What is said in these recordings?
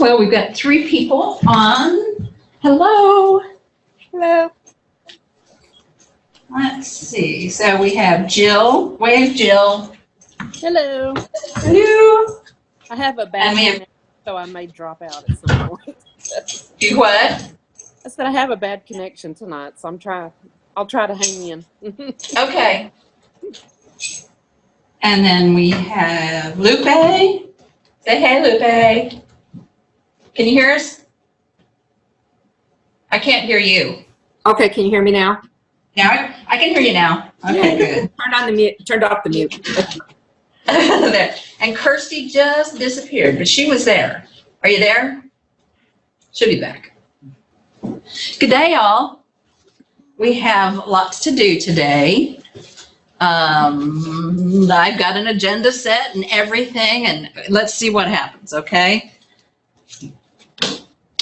Well, we've got 3 people on. Hello. Hello. Let's see. So we have Jill. Wave, Jill. Hello. Hello. I have a bad connection, so I may drop out at some point. Do what? I said I have a bad connection tonight, so I'll try to hang in. Okay. And then we have Lupe. Say hey, Lupe. Can you hear us? I can't hear you. Okay, can you hear me now? Now I can hear you now. Okay, good. Turned off the mute. There. And Kirsty just disappeared, but she was there. Are you there? She'll be back. Good day, y'all. We have lots to do today. I've got an agenda set and everything, and let's see what happens, okay?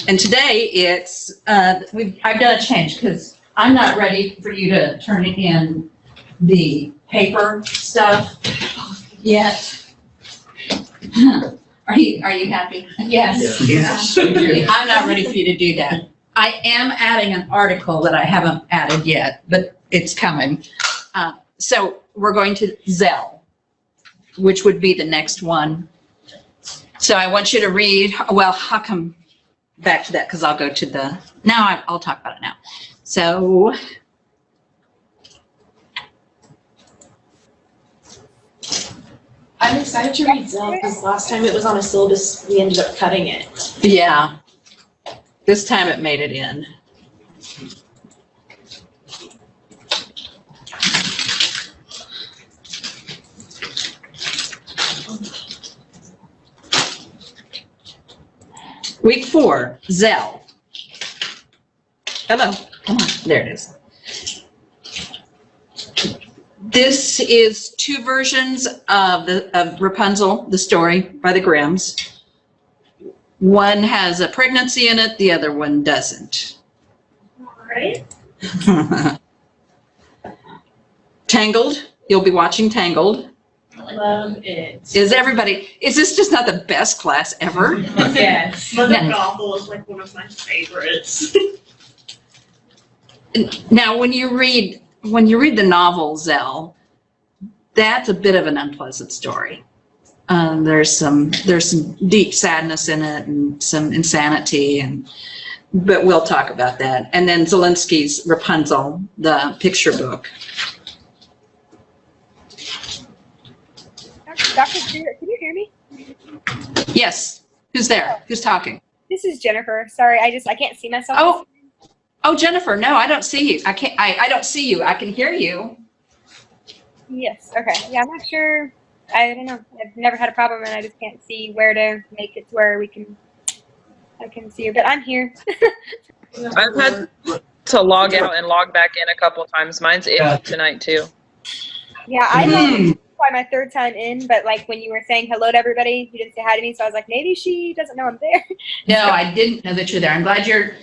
And today it's, I've done a change because I'm not ready for you to turn in the paper stuff yet. Are you happy? Yes. Yes. I'm not ready for you to do that. I am adding an article that I haven't added yet, but it's coming. So we're going to Zell, which would be the next one. So I want you to read, well, I'll come back to that because I'll go to the, now I'll talk about it now. So I'm excited to read Zell because last time it was on a syllabus, we ended up cutting it. yeah, this time it made it in. Week 4, Zell. Hello, come on, there it is. This is 2 versions of Rapunzel, the story by the Grimms. One has a pregnancy in it, the other one doesn't. All right. Tangled, you'll be watching Tangled. Love it. Is this just not the best class ever? Yes. But the novel is like one of my favorites. Now, when you read the novel Zell, that's a bit of an unpleasant story. There's some deep sadness in it and some insanity, but we'll talk about that. And then Zelinsky's Rapunzel, the picture book. Dr. Stewart, can you hear me? Yes. Who's there? Who's talking? This is Jennifer. Sorry, I can't see myself. Oh, Jennifer. No, I don't see you. I don't see you. I can hear you. Yes. Okay. Yeah, I'm not sure. I don't know. I've never had a problem, and I just can't see where to make it to where I can see you. But I'm here. I've had to log out and log back in a couple times. Mine's in tonight too. Yeah, I know. My 3rd time in, but like when you were saying hello to everybody, you didn't say hi to me, so I was like, maybe she doesn't know I'm there. No, I didn't know that you're there. I'm glad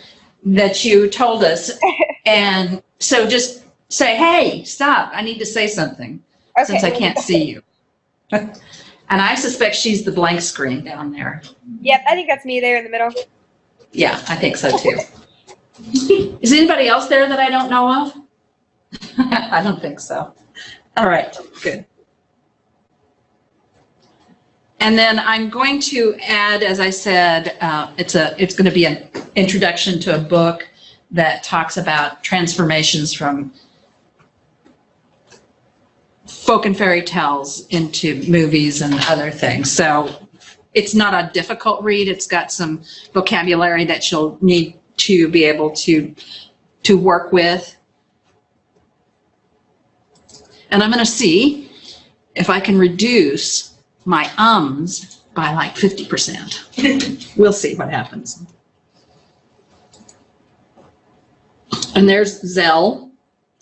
that you told us. And so just say, hey, stop. I need to say something since I can't see you. And I suspect she's the blank screen down there. Yep, I think that's me there in the middle. Yeah, I think so too. Is anybody else there that I don't know of? I don't think so. All right, good. And then I'm going to add, as I said, it's going to be an introduction to a book that talks about transformations from folk and fairy tales into movies and other things. So it's not a difficult read. It's got some vocabulary that you'll need to be able to work with. And I'm going to see if I can reduce my ums by like 50%. We'll see what happens. And there's Zell.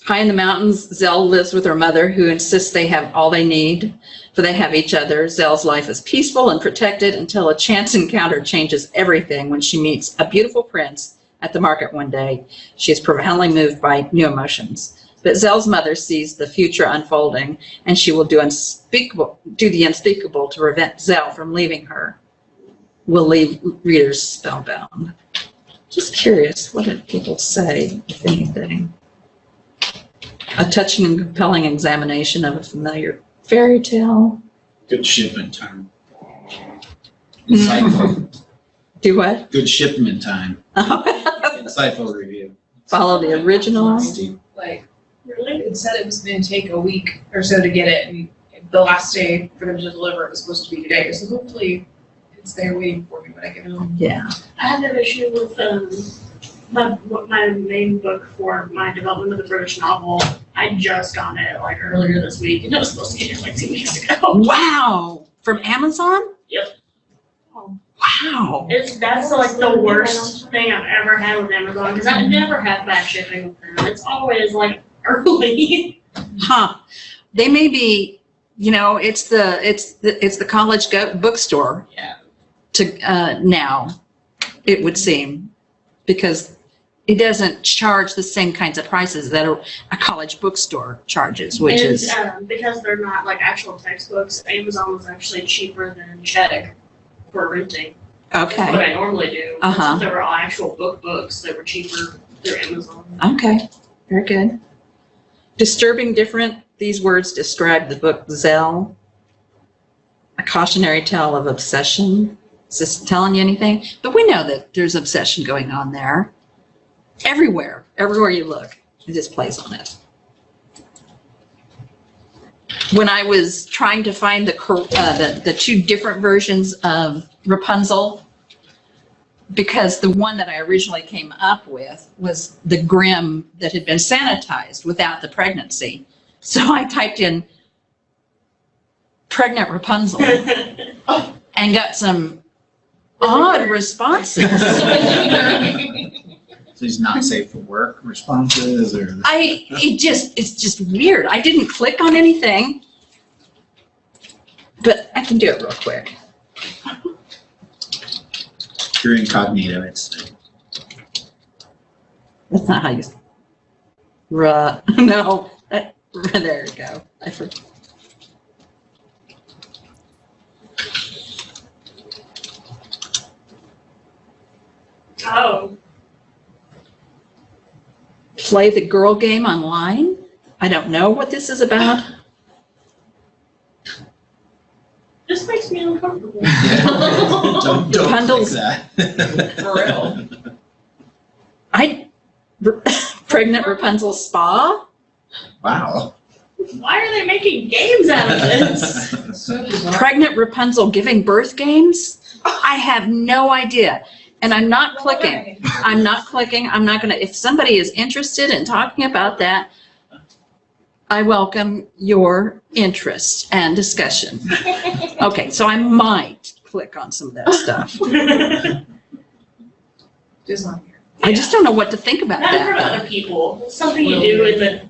High in the mountains, Zell lives with her mother, who insists they have all they need, for they have each other. Zell's life is peaceful and protected until a chance encounter changes everything when she meets a beautiful prince at the market one day. She is profoundly moved by new emotions. But Zell's mother sees the future unfolding, and she will do the unspeakable to prevent Zell from leaving her. will leave readers spellbound. Just curious, what did people say, if anything? A touching and compelling examination of a familiar fairy tale. Good shipment time. Insightful. Do what? Good shipment time. Insightful review. Follow the original. Like, Really? it said it was gonna take a week or so to get it, and the last day for them to deliver it was supposed to be today, so hopefully it's there waiting for me when I get home. Yeah. I had that issue with my main book for my development of the British novel. I just got it like earlier this week, and it was supposed to get here like 2 weeks ago. Wow. From Amazon? Yep. Wow. That's like the worst thing I've ever had with Amazon, because I never have bad shipping with them. It's always like early. Huh. They may be, it's the college bookstore. Yeah. To now, it would seem, because it doesn't charge the same kinds of prices that a college bookstore charges, which And, is because they're not like actual textbooks, Amazon was actually cheaper than Check for renting. What okay. I normally do. Uh-huh. Since they were all actual books, they were cheaper through Amazon. Okay. Very good. Disturbing different. These words describe the book Zell. A cautionary tale of obsession. Is this telling you anything? But we know that there's obsession going on there. Everywhere you look, it just plays on it. When I was trying to find the two different versions of Rapunzel, because the one that I originally came up with was the Grimm that had been sanitized without the pregnancy. So I typed in pregnant Rapunzel and got some odd responses. These not safe for work responses or? It's just weird. I didn't click on anything, but I can do it real quick. If you're incognito, it's. That's not how you. No. There you go. I forgot. Oh. Play the girl game online. I don't know what this is about. This makes me uncomfortable. Don't click Rapunzel's- that. For real. Pregnant Rapunzel spa. Wow. Why are they making games out of this? So bizarre. Pregnant Rapunzel giving birth games. I have no idea. And I'm not clicking. I'm not clicking. I'm not going to, if somebody is interested in talking about that, I welcome your interest and discussion. Okay, so I might click on some of that stuff. Just on here. I just don't know what to think about Not for that. other people. It's something you do in the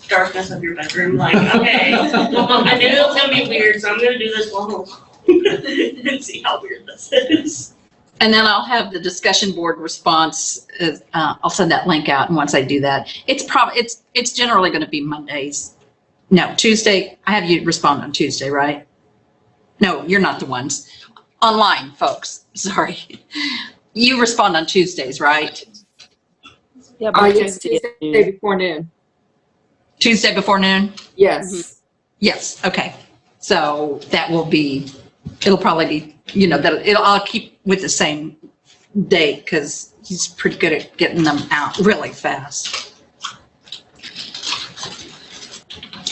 darkness of your bedroom. Like, okay, I knew it was gonna be weird, so I'm gonna do this one and see how weird this is. And then I'll have the discussion board response. I'll send that link out, and once I do that, it's generally going to be Mondays. No, Tuesday. I have you respond on Tuesday, right? No, you're not the ones. Online, folks. Sorry. You respond on Tuesdays, right? Yeah, Oh, but yes, Tuesday before noon. Tuesday before noon? Yes. Yes, okay. So that will be, it'll probably be, I'll keep with the same date because he's pretty good at getting them out really fast.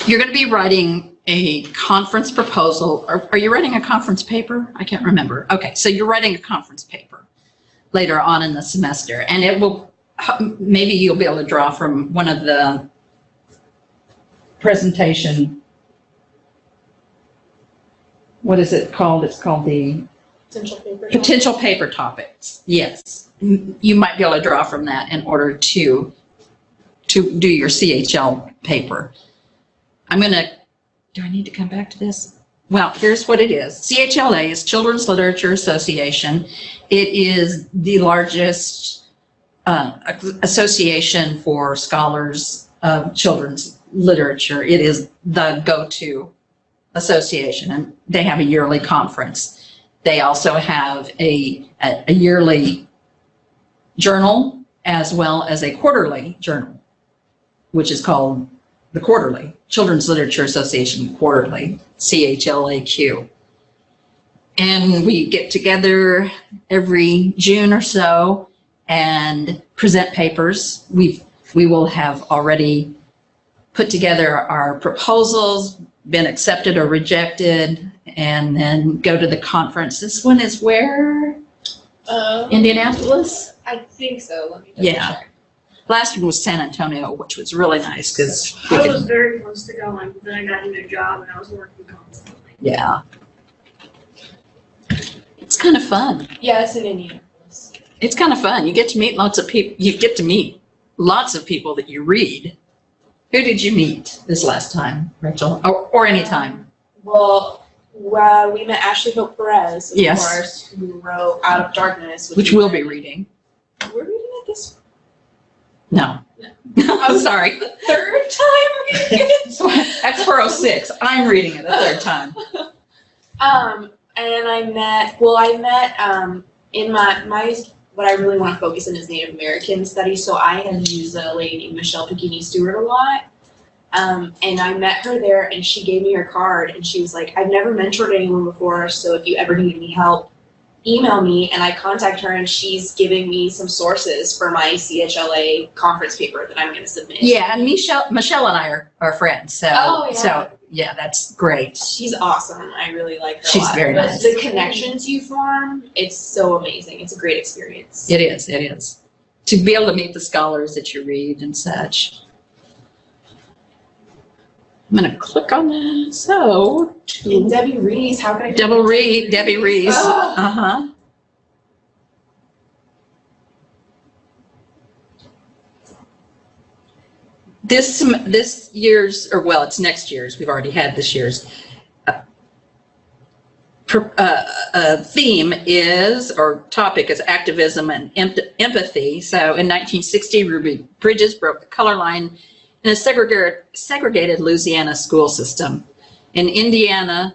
You're going to be writing a conference proposal. Are you writing a conference paper? I can't remember. Okay, so you're writing a conference paper later on in the semester, and it will, maybe you'll be able to draw from one of the presentation, what is it called? It's called the potential paper topics. Yes. You might be able to draw from that in order to do your CHL paper. Do I need to come back to this? Well, here's what it is. CHLA is Children's Literature Association. It is the largest association for scholars of children's literature. It is the go-to association, and they have a yearly conference. They also have a yearly journal as well as a quarterly journal, which is called the Quarterly, Children's Literature Association Quarterly, CHLAQ. And we get together every June or so and present papers. We will have already put together our proposals, been accepted or rejected, and then go to the conference. This one is where? Indianapolis? I think so. Let me Yeah. check. Last one was San Antonio, which was really nice because we I was could, very close to going, but then I got a new job and I was working constantly. yeah. It's kind of fun. Yeah, it's in Indianapolis. It's kind of fun. You get to meet lots of people. You get to meet lots of people that you read. Who did you meet this last time, Rachel? Or any time? Well, we met Ashley Hope Perez, of Yes. course, who wrote Out of Darkness. Which we'll be reading. We're reading it this No. I'm sorry. third time. That's 406. I'm reading it a third time. And I met in my what I really want to focus in is Native American studies. So I had used a lady named Michelle Pekini Stewart a lot. And I met her there and she gave me her card and she was like, I've never mentored anyone before, so if you ever need any help, email me. And I contact her and she's giving me some sources for my CHLA conference paper that I'm going to submit. Yeah, and Michelle and I are friends. So, Oh, yeah. so yeah, that's great. She's awesome. I really like her a She's lot. very nice. The connections you form, it's so amazing. It's a great experience. It is. It is. To be able to meet the scholars that you read and such. I'm going to click on that. So, And Debbie Reese, how can I? Debbie Reese. Oh. Uh-huh. This year's, or well, it's next year's. We've already had this year's. Theme is, or topic is activism and empathy. So in 1960, Ruby Bridges broke the color line in a segregated Louisiana school system. In Indiana,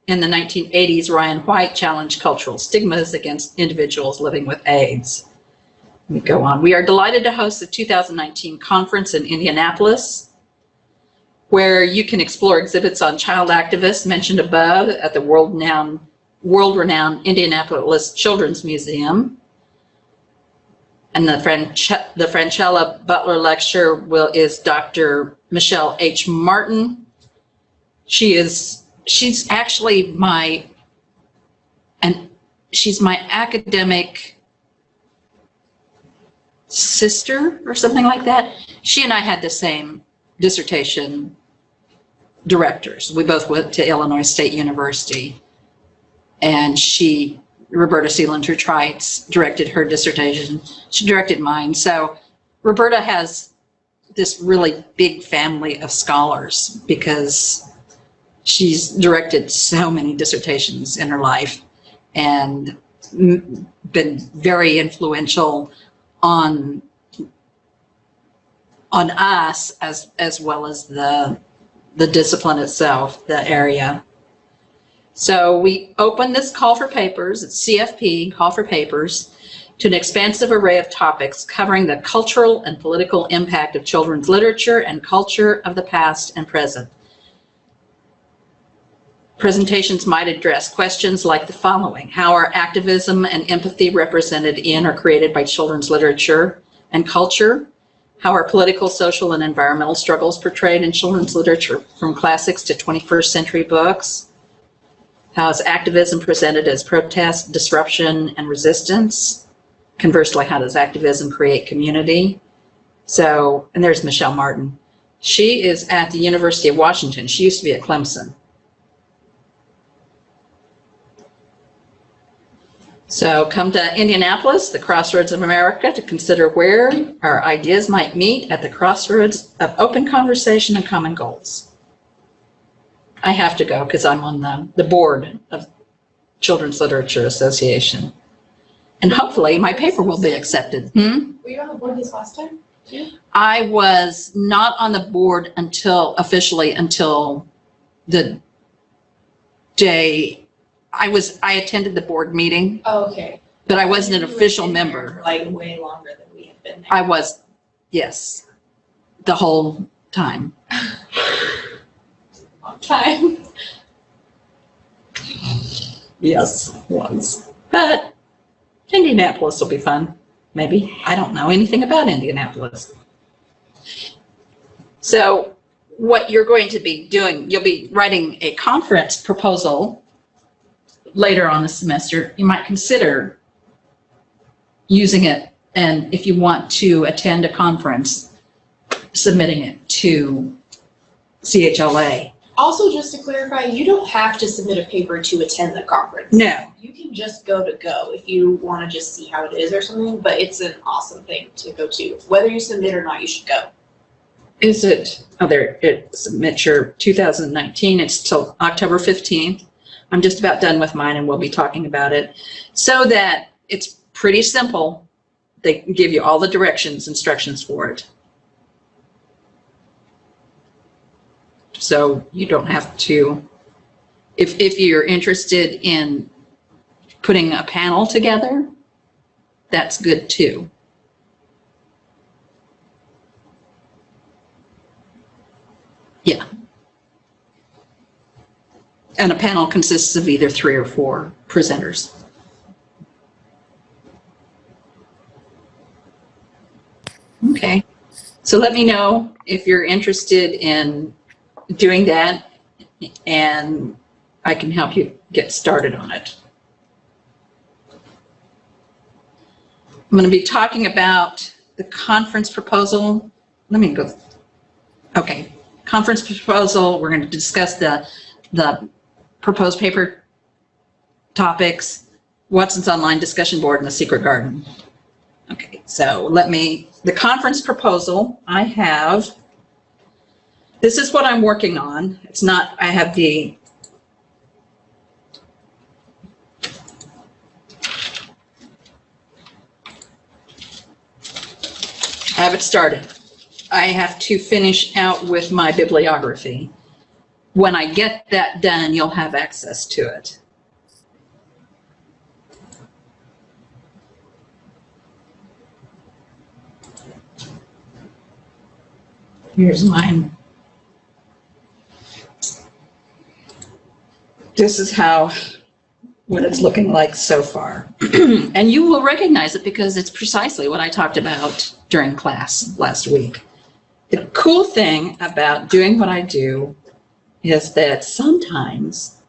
in the 1980s, Ryan White challenged cultural stigmas against individuals living with AIDS. Let me go on. We are delighted to host the 2019 conference in Indianapolis, where you can explore exhibits on child activists mentioned above at the world-renowned Indianapolis Children's Museum. And the Franchella Butler Lecture is Dr. Michelle H. Martin. She's actually she's my academic sister or something like that. She and I had the same dissertation directors. We both went to Illinois State University, and Roberta Seelander-Trites directed her dissertation. She directed mine. So Roberta has this really big family of scholars because she's directed so many dissertations in her life and been very influential on us as well as the discipline itself, the area. So we open this call for papers, it's CFP, call for papers, to an expansive array of topics covering the cultural and political impact of children's literature and culture of the past and present. Presentations might address questions like the following: how are activism and empathy represented in or created by children's literature and culture? How are political, social, and environmental struggles portrayed in children's literature from classics to 21st century books? How is activism presented as protest, disruption, and resistance? Conversely, how does activism create community? So, and there's Michelle Martin. She is at the University of Washington. She used to be at Clemson. So come to Indianapolis, the crossroads of America, to consider where our ideas might meet at the crossroads of open conversation and common goals. I have to go because I'm on the board of Children's Literature Association. And hopefully my paper will be accepted. Were you on the board this last time? I was not on the board officially until the day I attended the board meeting, Oh, okay. but I wasn't an You were official in there member. for, like way longer than we have been there. I was, yes, the whole time. Long time. Yes, was. But Indianapolis will be fun, maybe. I don't know anything about Indianapolis. So what you're going to be doing, you'll be writing a conference proposal later on the semester. You might consider using it, and if you want to attend a conference, submitting it to CHLA. Also, just to clarify, you don't have to submit a paper to attend the conference. No. You can just go if you want to just see how it is or something, but it's an awesome thing to go to. Whether you submit or not, you should go. Is it, oh, there, submit your 2019, it's till October 15th. I'm just about done with mine and we'll be talking about it. So that it's pretty simple. They give you all the instructions for it. So you don't have to, if you're interested in putting a panel together, that's good too. Yeah. And a panel consists of either 3 or 4 presenters. Okay, so let me know if you're interested in doing that, and I can help you get started on it. I'm going to be talking about the conference proposal. Let me go. Okay, conference proposal. We're going to discuss the proposed paper topics, Watson's online discussion board, and the secret garden. Okay, so the conference proposal I have, this is what I'm working on. It's not, I have it started. I have to finish out with my bibliography. When I get that done, you'll have access to it. Here's mine. This is what it's looking like so far. And you will recognize it because it's precisely what I talked about during class last week. The cool thing about doing what I do is that sometimes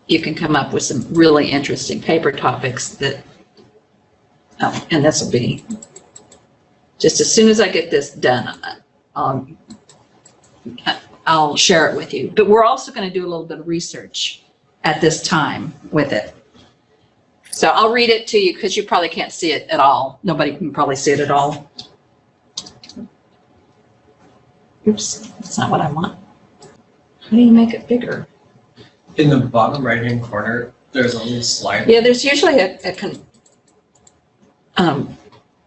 you can come up with some really interesting paper topics that, and this will be, just as soon as I get this done, I'll share it with you. But we're also going to do a little bit of research at this time with it. So I'll read it to you because you probably can't see it at all. Nobody can probably see it at all. Oops, that's not what I want. How do you make it bigger? In the bottom right-hand corner, there's a little slide. Yeah, there's usually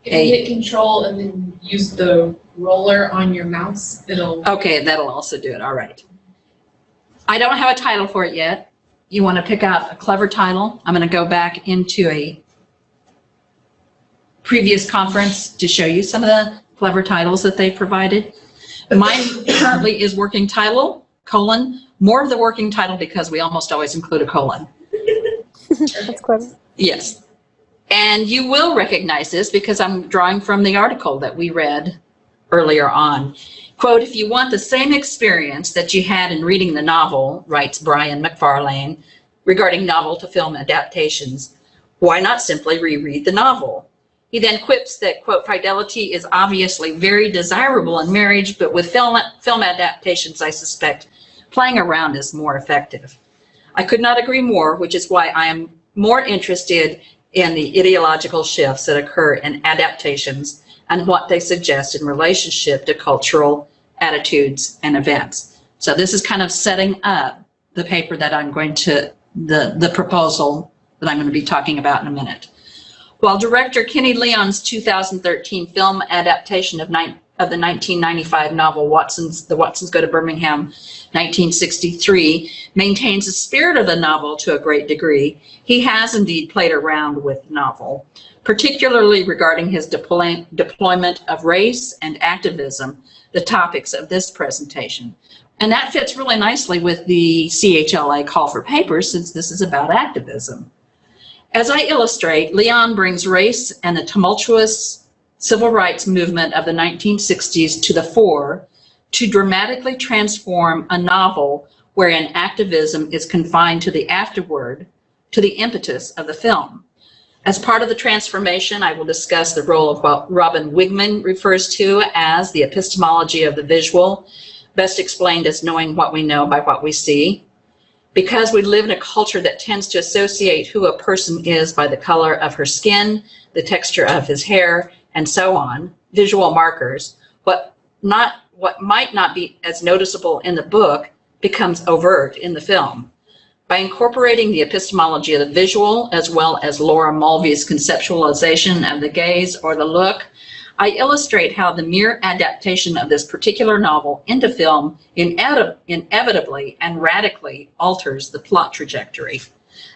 If you hit control and then use the roller on your mouse, it'll. Okay, that'll also do it. All right. I don't have a title for it yet. You want to pick out a clever title. I'm going to go back into a previous conference to show you some of the clever titles that they provided. Mine currently is working title, colon, more of the working title because we almost always include a colon. That's clever. Yes. And you will recognize this because I'm drawing from the article that we read earlier on. Quote, if you want the same experience that you had in reading the novel, writes Brian McFarlane, regarding novel to film adaptations, why not simply reread the novel? He then quips that, quote, fidelity is obviously very desirable in marriage, but with film adaptations, I suspect playing around is more effective. I could not agree more, which is why I am more interested in the ideological shifts that occur in adaptations and what they suggest in relationship to cultural attitudes and events. So this is kind of setting up the paper that I'm going to, the proposal that I'm going to be talking about in a minute. While director Kenny Leon's 2013 film adaptation of of the 1995 novel The Watsons Go to Birmingham, 1963, maintains the spirit of the novel to a great degree, he has indeed played around with the novel, particularly regarding his deployment of race and activism, the topics of this presentation. And that fits really nicely with the CHLA call for papers, since this is about activism. As I illustrate, Leon brings race and the tumultuous civil rights movement of the 1960s to the fore to dramatically transform a novel wherein activism is confined to the afterword, to the impetus of the film. As part of the transformation, I will discuss the role of what Robin Wigman refers to as the epistemology of the visual, best explained as knowing what we know by what we see. Because we live in a culture that tends to associate who a person is by the color of her skin, the texture of his hair, and so on, visual markers, what might not be as noticeable in the book becomes overt in the film. By incorporating the epistemology of the visual, as well as Laura Mulvey's conceptualization of the gaze or the look, I illustrate how the mere adaptation of this particular novel into film inevitably and radically alters the plot trajectory.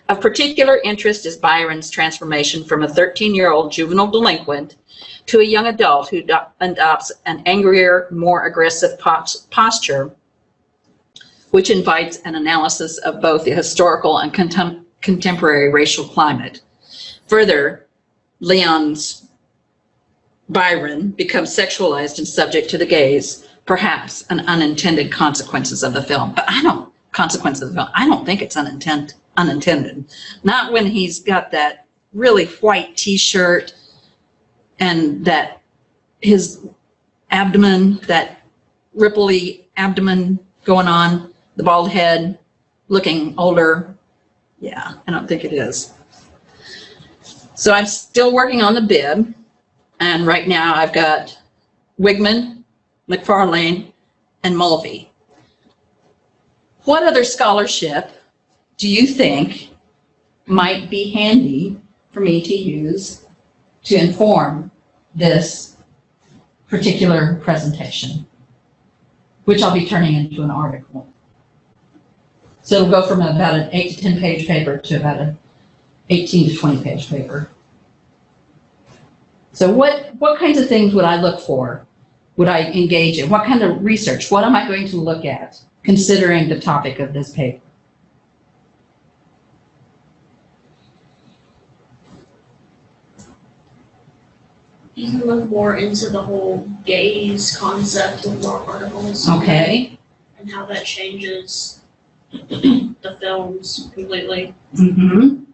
Of particular interest is Byron's transformation from a 13-year-old juvenile delinquent to a young adult who adopts an angrier, more aggressive posture, which invites an analysis of both the historical and contemporary racial climate. Further, Byron becomes sexualized and subject to the gaze, perhaps an unintended consequences of the film. But I don't think it's unintended. Not when he's got that really white t-shirt and that his abdomen, that ripply abdomen going on, the bald head, looking older. Yeah, I don't think it is. So I'm still working on the bib. And right now I've got Wigman, McFarlane, and Mulvey. What other scholarship do you think might be handy for me to use to inform this particular presentation, which I'll be turning into an article? So it'll go from about an 8 to 10 page paper to about an 18 to 20 page paper. So what kinds of things would I look for? Would I engage in? What kind of research? What am I going to look at, considering the topic of this paper? You can look more into the whole gaze concept with more articles. Okay. And how that changes the films completely. Mm-hmm.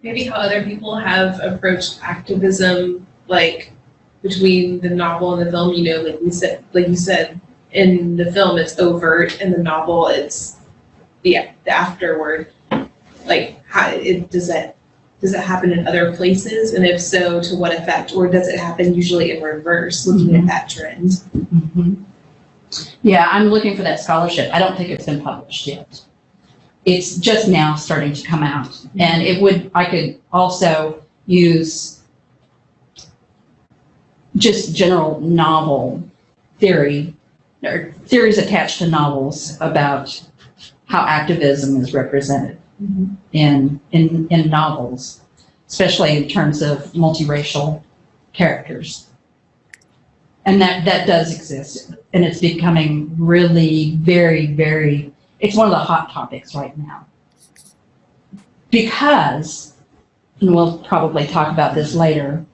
Maybe how other people have approached activism, like between the novel and the film. You know, like you said, in the film it's overt, in the novel it's the afterward. Like, does it happen in other places, and if so, to what effect, or does it happen usually in reverse, looking at that trend? Mm-hmm. Yeah, I'm looking for that scholarship. I don't think it's been published yet. It's just now starting to come out, and I could also use just general novel theory, or theories attached to novels about how activism is represented in novels, especially in terms of multiracial characters. And that does exist, and it's becoming really very, very, it's one of the hot topics right now. Because, and we'll probably talk about this later,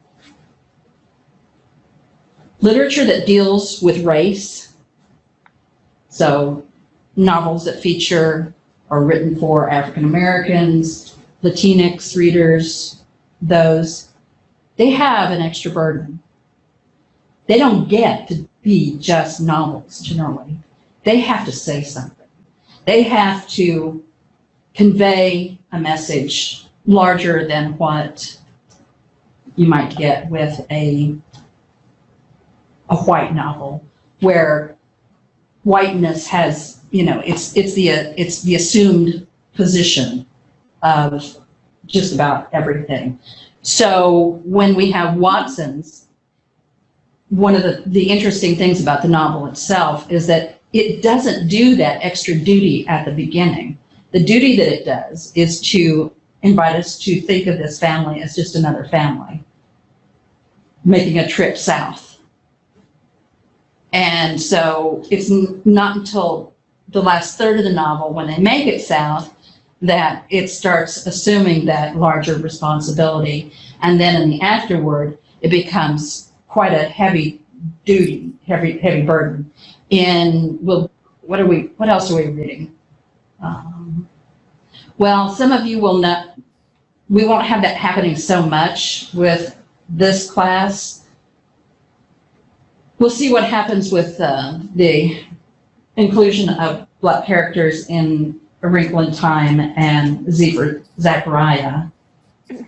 literature that deals with race, so novels that feature or written for African Americans, Latinx readers, they have an extra burden. They don't get to be just novels generally. They have to say something. They have to convey a message larger than what you might get with a white novel, where whiteness has, it's the assumed position of just about everything. So when we have Watsons, one of the interesting things about the novel itself is that it doesn't do that extra duty at the beginning. The duty that it does is to invite us to think of this family as just another family making a trip south. And so it's not until the last third of the novel, when they make it south, that it starts assuming that larger responsibility. And then in the afterward, it becomes quite a heavy duty, heavy burden. Well, what else are we reading? Well, some of you will not, we won't have that happening so much with this class. We'll see what happens with the inclusion of Black characters in A Wrinkle in Time and Zachariah.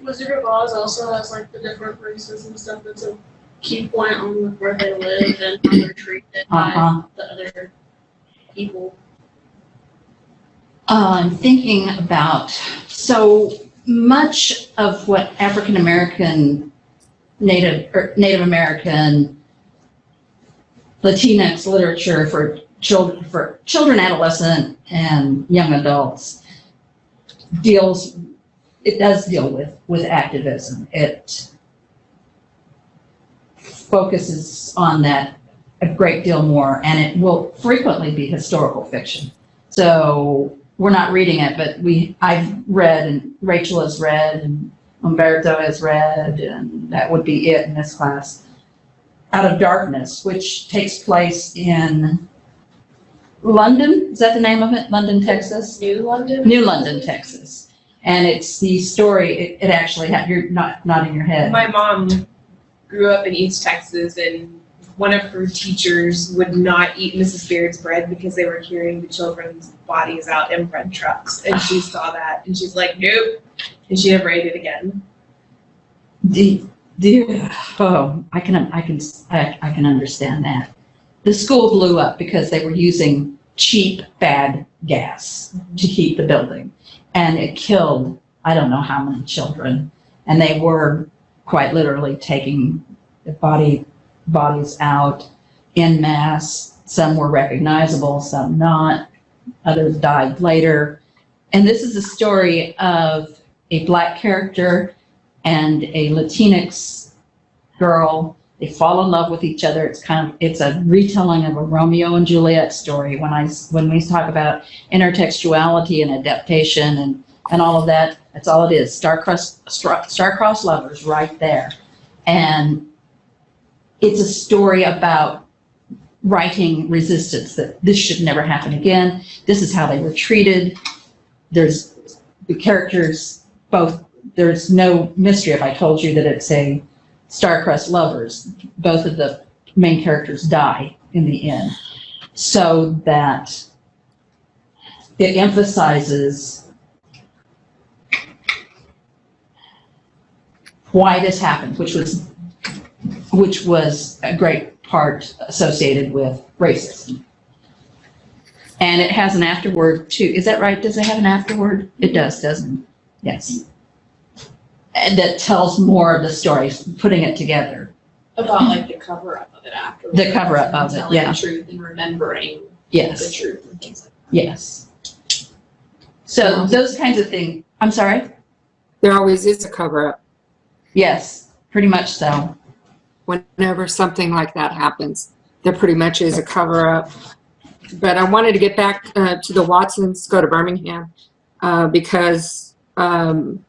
Wizard of Oz also has like the different races and stuff. That's a key point on where they live and how they're treated by the other people. I'm thinking about, so much of what African American, Native American, Latinx literature for children, adolescent, and young adults it does deal with activism. It focuses on that a great deal more, and it will frequently be historical fiction. So we're not reading it, but I've read, and Rachel has read, and Umberto has read, and that would be it in this class. Out of Darkness, which takes place in London, is that the name of it? London, Texas? New London? New London, Texas. And it's the story, it actually had, you're not nodding your head. My mom grew up in East Texas, and one of her teachers would not eat Mrs. Baird's bread because they were carrying the children's bodies out in bread trucks. And she saw that, and she's like, nope. And she never ate it again. I can understand that. The school blew up because they were using cheap, bad gas to heat the building. And it killed, I don't know how many children. And they were quite literally taking the bodies out en masse. Some were recognizable, some not. Others died later. And this is a story of a Black character and a Latinx girl. They fall in love with each other. It's a retelling of a Romeo and Juliet story. When we talk about intertextuality and adaptation and all of that, that's all it is. Star-crossed lovers right there. And it's a story about writing resistance, that this should never happen again. This is how they were treated. There's the characters, both, there's no mystery if I told you that it's a star-crossed lovers. Both of the main characters die in the end. So that it emphasizes why this happened, which was a great part associated with racism. And it has an afterword too. Is that right? Does it have an afterword? It does, doesn't it? Yes. And that tells more of the story, putting it together. About like the cover-up of it afterwards. The cover-up of it, telling yeah. the truth and remembering Yes. the truth and things like that. Yes. So those kinds of things. I'm sorry? There always is a cover-up Yes, pretty much so. whenever something like that happens. There pretty much is a cover-up. But I wanted to get back to the Watsons, go to Birmingham, because when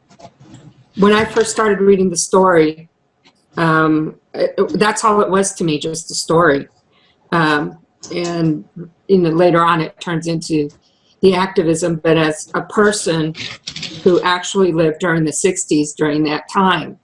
I first started reading the story, that's all it was to me, just a story. And later on it turns into the activism, but as a person who actually lived during the 60s during that time,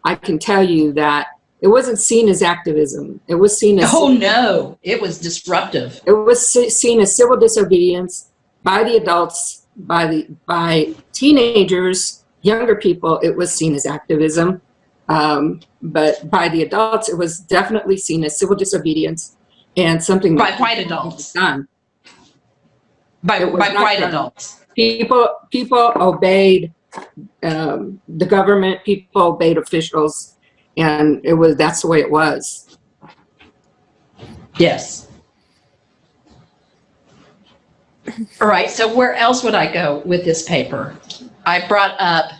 I can tell you that it wasn't seen as activism. It was seen as No, it was disruptive. it was seen as civil disobedience by the adults, by teenagers, younger people. It was seen as activism, but by the adults, it was definitely seen as civil disobedience and something By that white adults. done. By It was not white done. adults. People obeyed the government. People obeyed officials, and that's the way it was. Yes. All right, so where else would I go with this paper? I brought up,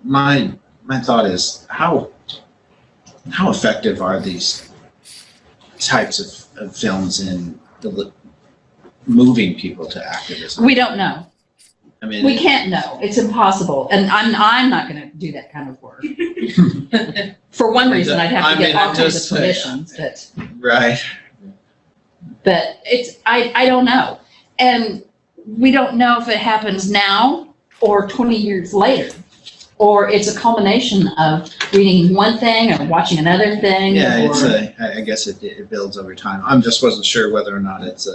My thought is how effective are these types of films in moving people to activism? we don't know. I mean, We can't know. It's impossible. And I'm not going to do that kind of work. For one reason, I'd have to get all kinds of permissions, right. but I don't know. And we don't know if it happens now or 20 years later, or it's a culmination of reading one thing or watching another thing. Yeah, or, I guess it builds over time. I just wasn't sure whether or not it's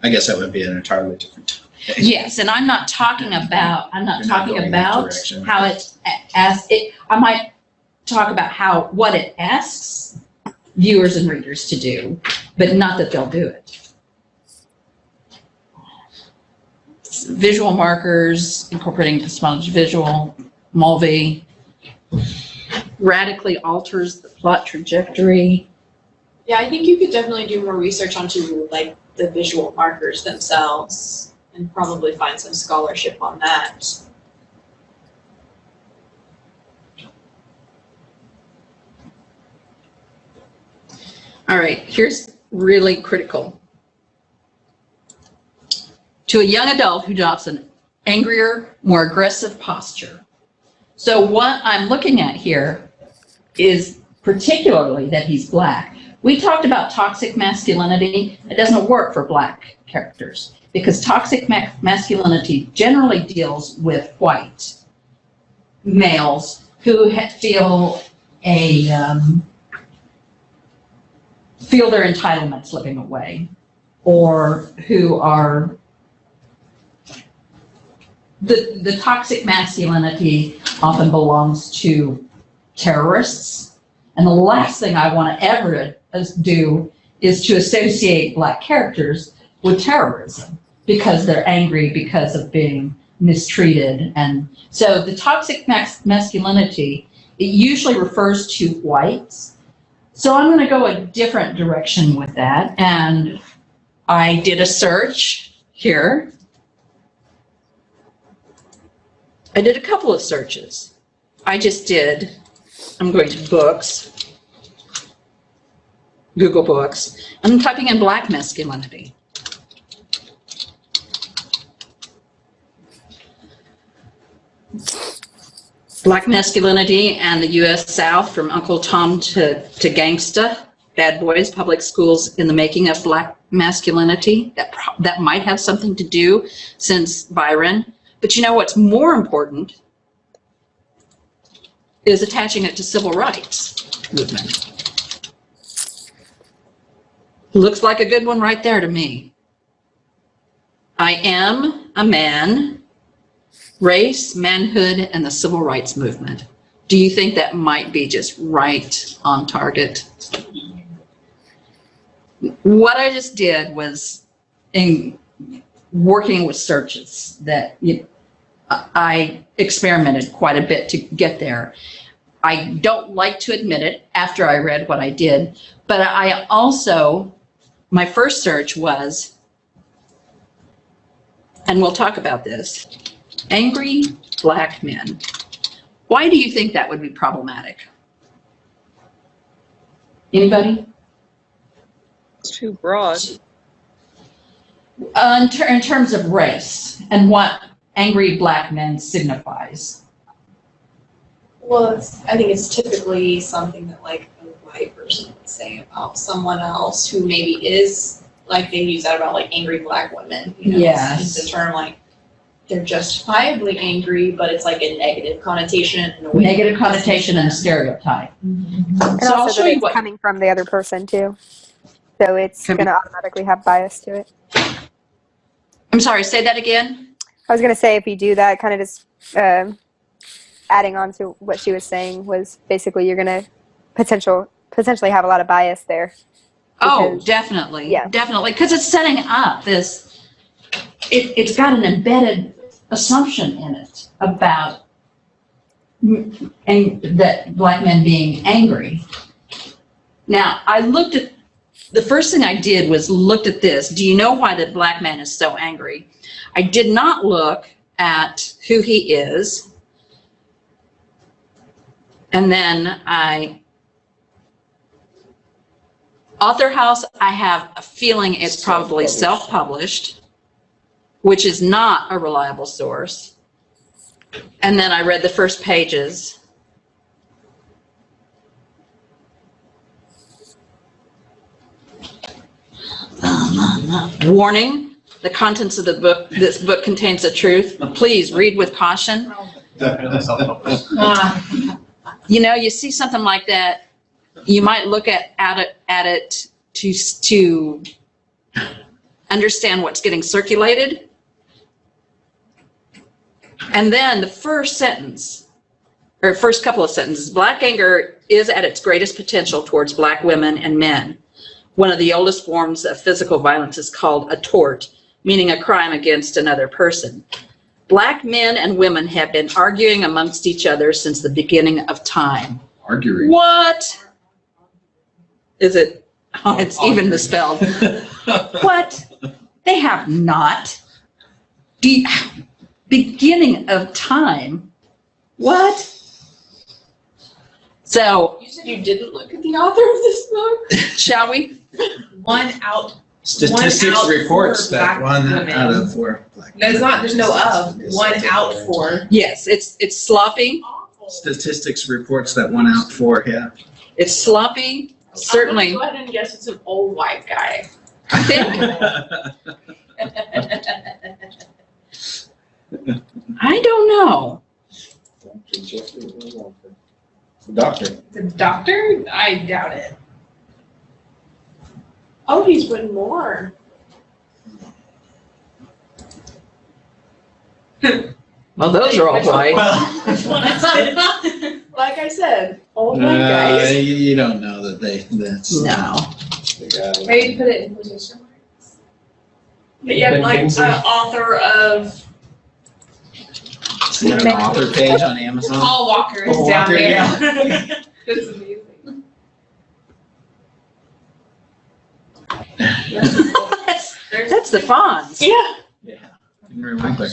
I guess that would be an entirely different topic. yes, and I'm not talking about You're not going in that direction. how it's I might talk about what it asks viewers and readers to do, but not that they'll do it. Visual markers, incorporating epistemology visual, Mulvey, radically alters the plot trajectory. Yeah, I think you could definitely do more research onto like the visual markers themselves and probably find some scholarship on that. All right, here's really critical. To a young adult who adopts an angrier, more aggressive posture. So what I'm looking at here is particularly that he's Black. We talked about toxic masculinity. It doesn't work for Black characters because toxic masculinity generally deals with white males who feel their entitlement slipping away, or who are the toxic masculinity often belongs to terrorists. And the last thing I want to ever do is to associate Black characters with terrorism because they're angry because of being mistreated. And so the toxic masculinity, it usually refers to whites. So I'm going to go a different direction with that. And I did a search here. I did a couple of searches. I'm going to books, Google Books, and I'm typing in Black masculinity. Black masculinity and the U.S. South from Uncle Tom to Gangsta, Bad Boys, Public Schools in the Making of Black Masculinity. That might have something to do since Byron. But you know what's more important is attaching it to civil rights movement. Looks like a good one right there to me. I am a man, race, manhood, and the civil rights movement. Do you think that might be just right on target? What I just did was in working with searches that I experimented quite a bit to get there. I don't like to admit it after I read what I did, but I also, my first search was, and we'll talk about this, angry Black men. Why do you think that would be problematic? Anybody? It's too broad. In terms of race and what angry Black men signifies. Well, I think it's typically something that like a white person would say about someone else who maybe is, like they use that about like angry Black women. You know, Yes. It's a term like they're justifiably angry, but it's like a negative connotation. In a way Negative connotation and a stereotype. And So I'll also show that you it's what, coming from the other person too. So it's Can- going to automatically have bias to it. I'm sorry, say that again? I was going to say if you do that, kind of just adding on to what she was saying was basically you're going to potentially have a lot of bias there. Oh, Because- definitely. yeah. Definitely. Because it's setting up this, it's got an embedded assumption in it about and that black men being angry. Now, I looked at, the first thing I did was looked at this. Do you know why the black man is so angry? I did not look at who he is. And then Author House, I have a feeling it's probably self-published, which is not a reliable source. And then I read the first pages. Warning, the contents of the book, this book contains the truth. Please read with caution. Definitely self-published. You know, you see something like that, you might look at it to understand what's getting circulated. And then the first sentence, or first couple of sentences, black anger is at its greatest potential towards black women and men. One of the oldest forms of physical violence is called a tort, meaning a crime against another person. Black men and women have been arguing amongst each other since the beginning of time. Arguing. What? Is it? Oh, it's even misspelled. What? They have not. Beginning of time? What? So, You said you didn't look at the author of this book? shall we? Statistics One out reports for that black 1 women. out of 4 black No, it's women not, there's no of, is 1 out for. Yes, it's sloppy. Statistics reports that 1 out 4, yeah. It's sloppy, certainly. Go ahead and guess it's an old white guy. I think. I don't know. Doctor. The doctor? I doubt it. Oh, he's written more. Well, those are all white. Like I said, old white guys. You don't know that that's. No. Maybe put it in quotation marks. But yeah, like author of. Is there an author page on Amazon? Paul Walker is Paul down Walker, there. yeah. That's amazing. That's the Fonz. Yeah. Yeah. Henry Winkler.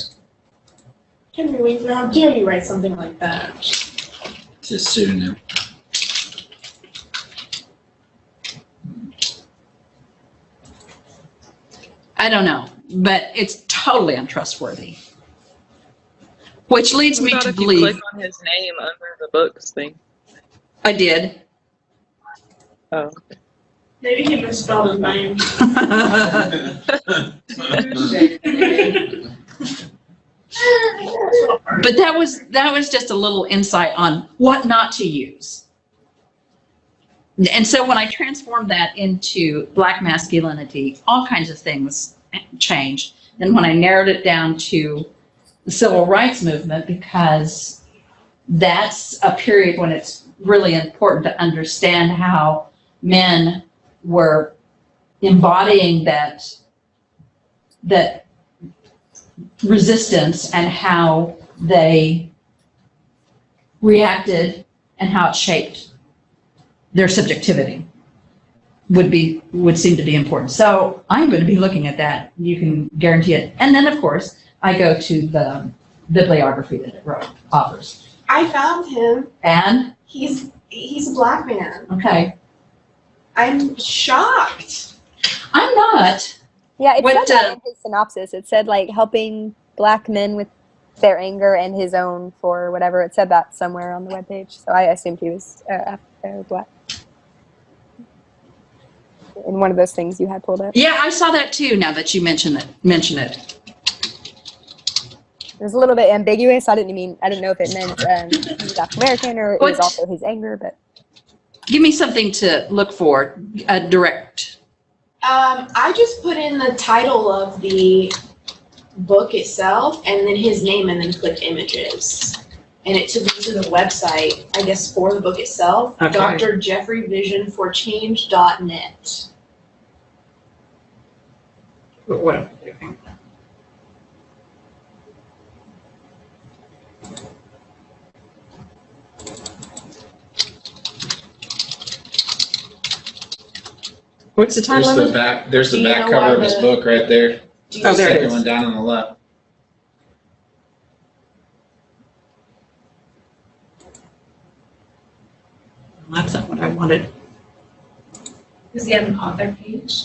Henry Winkler, how dare you write something like that? It's his pseudonym. I don't know, but it's totally untrustworthy. Which leads me What to about if you believe, click on his name under the books thing? I did. Oh. Maybe he misspelled his name. But that was just a little insight on what not to use. And so when I transformed that into black masculinity, all kinds of things changed. Then when I narrowed it down to the civil rights movement, because that's a period when it's really important to understand how men were embodying that resistance and how they reacted and how it shaped their subjectivity would seem to be important. So I'm going to be looking at that. You can guarantee it. And then of course I go to the bibliography that it offers. I found him. And He's a black man. okay, I'm shocked. I'm not. Yeah, it What, said that in his synopsis. It said like helping black men with their anger and his own for whatever. It said that somewhere on the webpage. So I assumed he was black. In one of those things you had pulled up. yeah, I saw that too. Now that you mention it. It was a little bit ambiguous. I didn't know if it meant he was African American or it was What? also his anger, but Give me something to look for. Direct. I just put in the title of the book itself and then his name and then clicked images. And it took me to the website, I guess, for the book itself, Okay. drjeffreyvisionforchange.net. What am I doing? What's the time There's the limit? back, there's the Do you back know cover why of his the- book right there. Do Oh, you there it Second is. one down on the left. That's not what I wanted. Does he have an author page?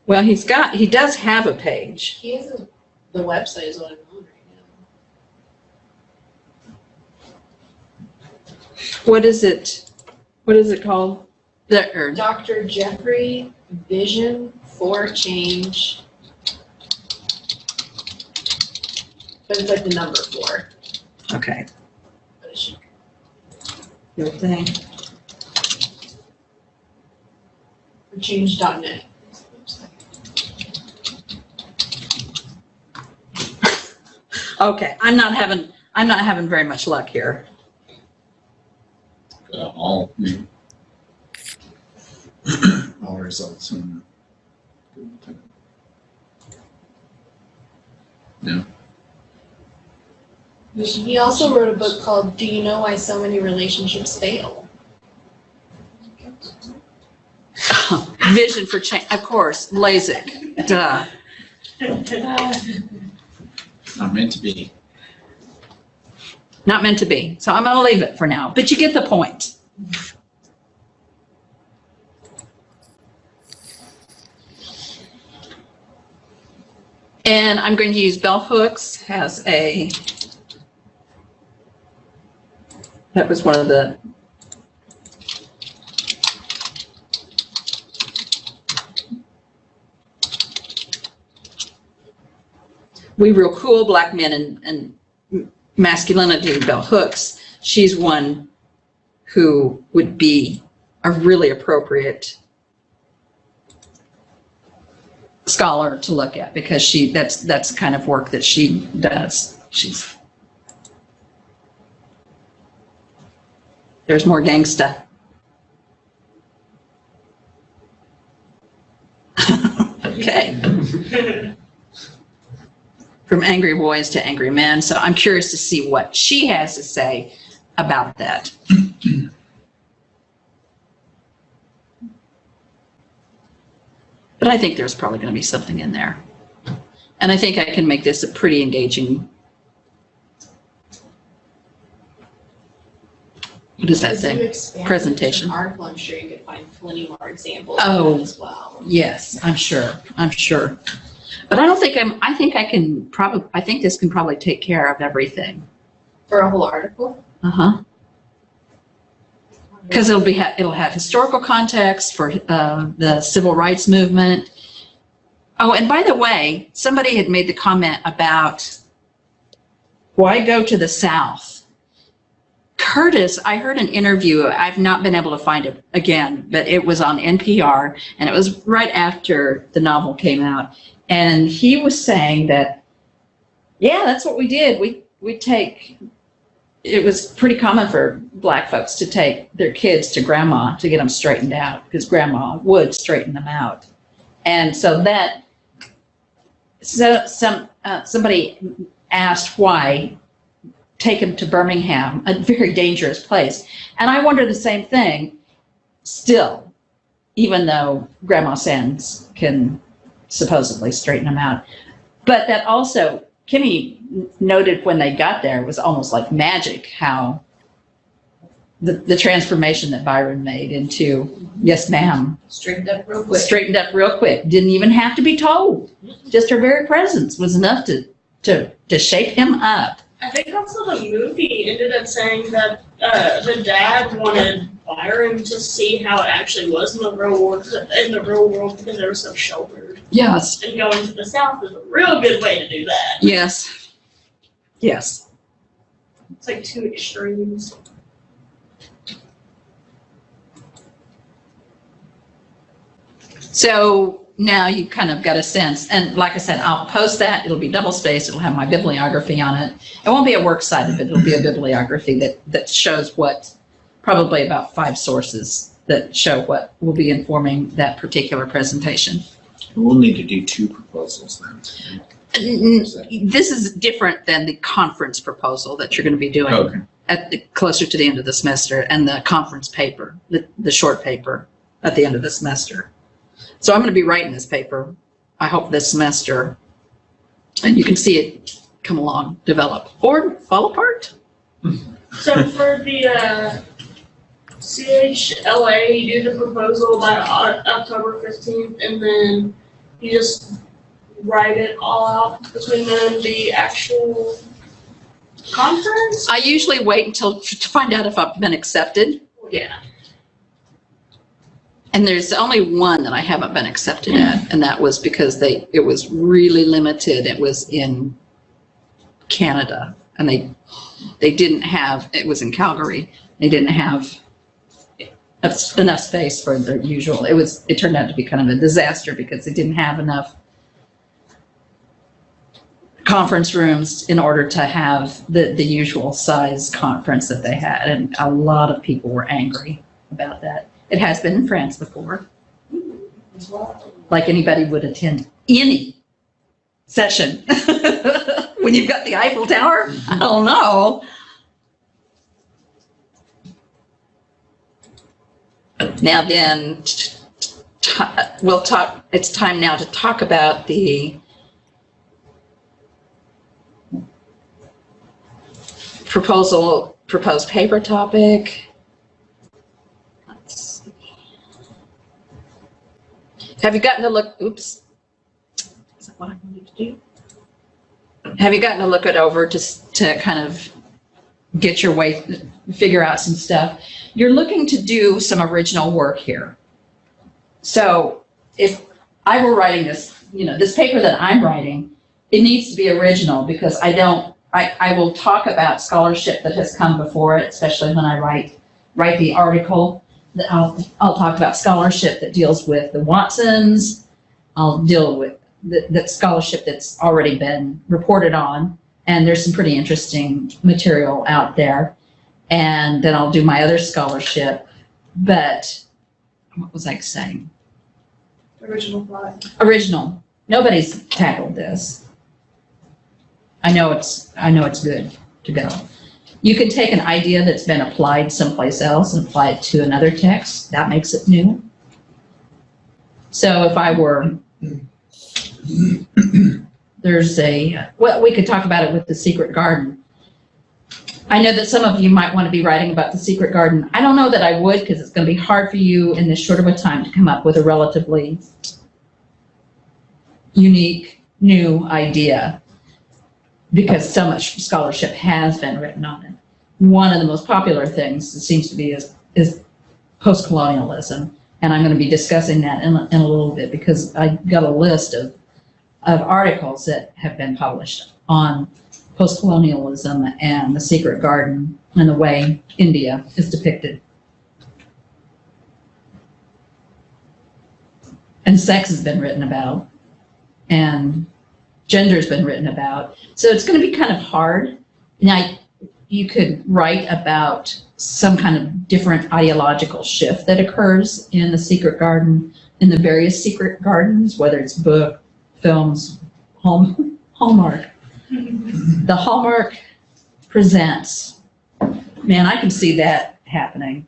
Well, he does have a page. He has the website is what I'm on right now. What is it called? Dr. Jeffrey Vision for Change. But it's like the number 4. Okay. But it should- Your thing. For change.net. Okay, I'm not having very much luck here. All results. No. He also wrote a book called Do You Know Why So Many Relationships Fail? Vision for change, of course, LASIK, duh. Not meant to be. Not meant to be. So I'm gonna leave it for now, but you get the point. And I'm going to use bell hooks as that was one of the, We Real Cool, Black Men and Masculinity, bell hooks. She's one who would be a really appropriate scholar to look at because that's the kind of work that she does. There's more gangsta. Okay. From angry boys to angry men. So I'm curious to see what she has to say about that. But I think there's probably going to be something in there. And I think I can make this a pretty engaging. What is that As you thing? expand Presentation. the article, I'm sure you could find plenty more examples Oh. of that as well. Yes, I'm sure. But I don't think I think this can probably take care of everything. For a whole article? Uh-huh. Because it'll have historical context for the civil rights movement. Oh, and by the way, somebody had made the comment about why go to the South? Curtis, I heard an interview, I've not been able to find it again, but it was on NPR, and it was right after the novel came out. And he was saying that, yeah, that's what we did. It was pretty common for Black folks to take their kids to grandma to get them straightened out because grandma would straighten them out. And so somebody asked why take them to Birmingham, a very dangerous place. And I wonder the same thing still, even though Grandma Sands can supposedly straighten them out. But that also, Kimmy noted when they got there, it was almost like magic how the transformation that Byron made into, yes, ma'am, Straightened up real quick. straightened up real quick. Didn't even have to be told. Just her very presence was enough to shape him up. I think also the movie ended up saying that the dad wanted Byron to see how it actually was in the real world because they were so sheltered. Yes. And going to the South is a real good way to do that. Yes. Yes. It's like two extremes. So now you kind of got a sense, and like I said, I'll post that. It'll be double spaced. It'll have my bibliography on it. It won't be a works cited, but it'll be a bibliography that shows probably about 5 sources that show what will be informing that particular presentation. We'll need to do 2 proposals then. This is different than the conference proposal that you're going to be doing Okay. closer to the end of the semester, and the conference paper, the short paper. at the end of the semester. So I'm going to be writing this paper, I hope this semester, and you can see it come along, develop, or fall apart. So for the CHLA, you do the proposal by October 15th, and then you just write it all out between then and the actual conference? I usually wait until to find out if I've been accepted. Yeah. And there's only one that I haven't been accepted at, and that was because it was really limited. It was in Canada, and they didn't have, it was in Calgary. They didn't have enough space for their usual. It turned out to be kind of a disaster because they didn't have enough conference rooms in order to have the usual size conference that they had, and a lot of people were angry about that. It has been in France before. Like anybody would attend any session. When you've got the Eiffel Tower, I don't know. Now then, we'll talk, it's time now to talk about the proposed paper topic. Let's see. Have you gotten to look, oops. Is that what I wanted to do? Have you gotten to look it over to kind of get your way, figure out some stuff? You're looking to do some original work here. So if I were writing this, this paper that I'm writing, it needs to be original because I will talk about scholarship that has come before it, especially when I write the article. I'll talk about scholarship that deals with the Watsons. I'll deal with that scholarship that's already been reported on, and there's some pretty interesting material out there. And then I'll do my other scholarship. But what was I saying? Original plot. Original. Nobody's tackled this. I know it's good to go. You can take an idea that's been applied someplace else and apply it to another text. That makes it new. So if I were, we could talk about it with the secret garden. I know that some of you might want to be writing about the secret garden. I don't know that I would, because it's going to be hard for you in this short of a time to come up with a relatively unique, new idea, because so much scholarship has been written on it. One of the most popular things, it seems to be, is post-colonialism, and I'm going to be discussing that in a little bit, because I got a list of articles that have been published on post-colonialism and the secret garden and the way India is depicted. And sex has been written about, and gender's been written about. So it's going to be kind of hard. Now, you could write about some kind of different ideological shift that occurs in the secret garden, in the various secret gardens, whether it's book, films, Hallmark. The Hallmark Presents. Man, I can see that happening.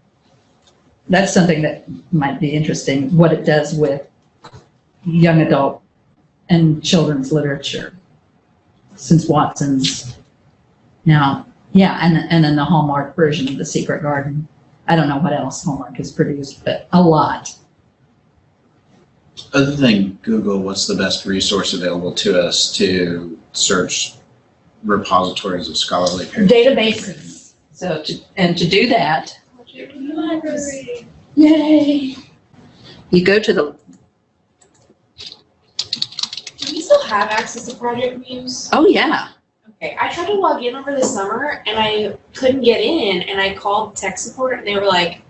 That's something that might be interesting, what it does with young adult and children's literature, since Watson's now, yeah, and then the Hallmark version of The Secret Garden. I don't know what else Hallmark has produced, but a lot. Other than Google, what's the best resource available to us to search repositories of scholarly papers? Databases. So to do that, Library. yay! You go to the, Do you still have access to Project Muse? oh yeah. Okay, I tried to log in over the summer and I couldn't get in, and I called tech support and they were like,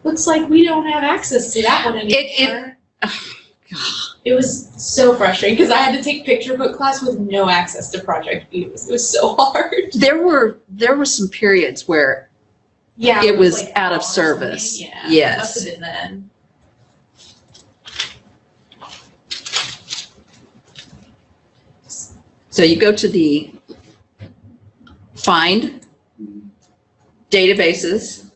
looks like we don't have access to that one anymore. It was so frustrating because I had to take picture book class with no access to Project Muse. It was so hard. There were some periods where Yeah, it was like out of fall or service. something. Yeah, Yes. must have been then. So you go to the Find Databases,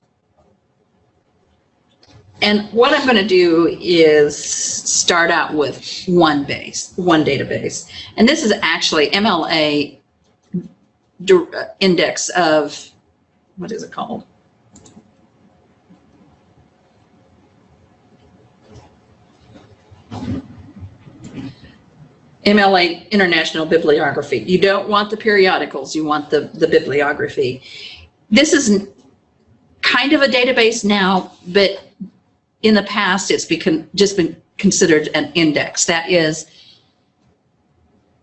And what I'm going to do is start out with one database. And this is actually MLA index of, what is it called? MLA International Bibliography. You don't want the periodicals, you want the bibliography. This is kind of a database now, but in the past it's just been considered an index. That is,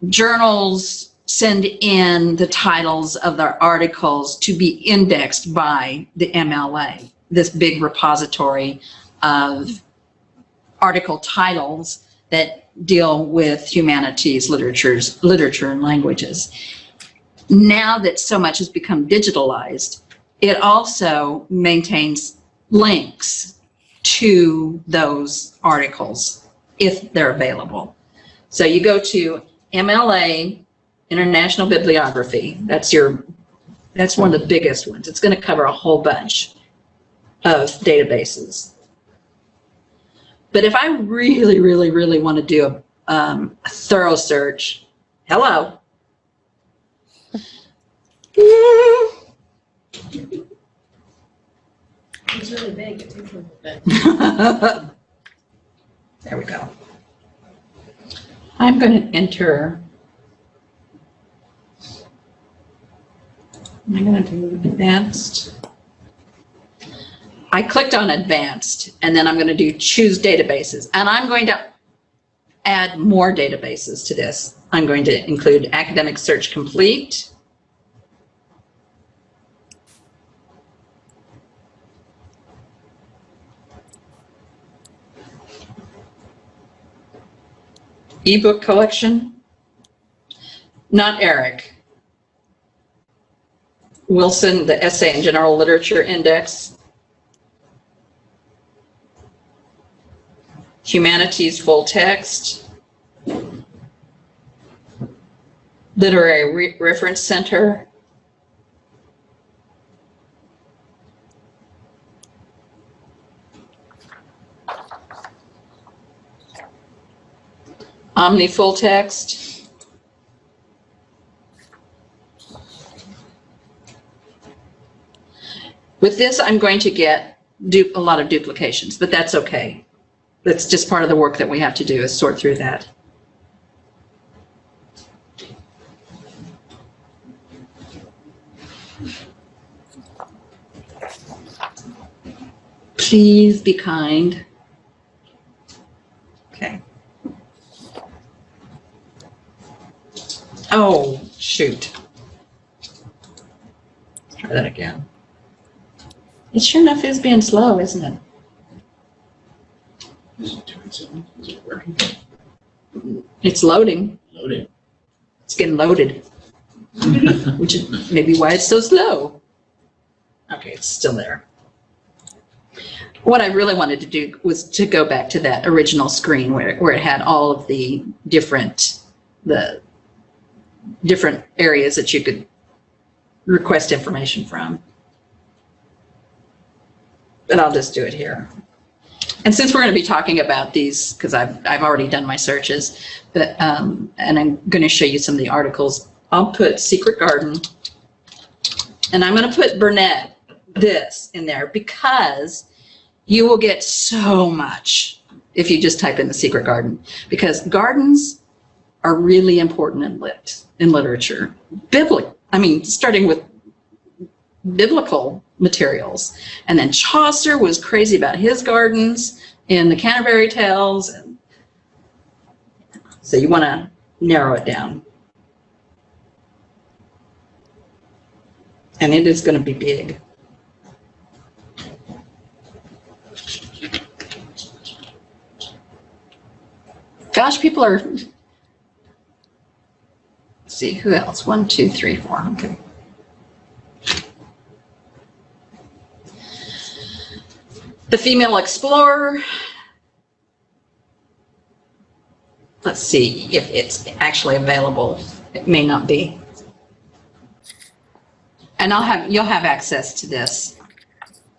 journals send in the titles of their articles to be indexed by the MLA, this big repository of article titles that deal with humanities, literature and languages. Now that so much has become digitalized, it also maintains links to those articles if they're available. So you go to MLA International Bibliography. That's one of the biggest ones. It's going to cover a whole bunch of databases. But if I really, really, really want to do a thorough search, hello. It's really big. It takes a little bit. There we go. I'm going to enter. I'm going to do advanced. I clicked on advanced, and then I'm going to do choose databases, and I'm going to add more databases to this. I'm going to include Academic Search Complete, ebook collection, not Eric, Wilson, the Essay and General Literature Index, Humanities Full Text, Literary Reference Center, Omni Full Text, with this I'm going to get a lot of duplications, but that's okay. That's just part of the work that we have to do, is sort through that. Please be kind. Okay. Oh, shoot. Let's try that again. It sure enough is being slow, isn't it? Is it doing something? Is it working? It's loading. Loading. It's getting loaded, which is maybe why it's so slow. Okay, it's still there. What I really wanted to do was to go back to that original screen where it had all of the different areas that you could request information from. But I'll just do it here. And since we're going to be talking about these, because I've already done my searches, but and I'm going to show you some of the articles, I'll put Secret Garden, and I'm going to put Burnett, this in there, because you will get so much if you just type in the Secret Garden, because gardens are really important in literature. Starting with biblical materials. And then Chaucer was crazy about his gardens in the Canterbury Tales. So you want to narrow it down. And it is going to be big. Gosh, people are, let's see, who else? 1, 2, 3, 4, okay. The Female Explorer. Let's see if it's actually available. It may not be. And you'll have access to this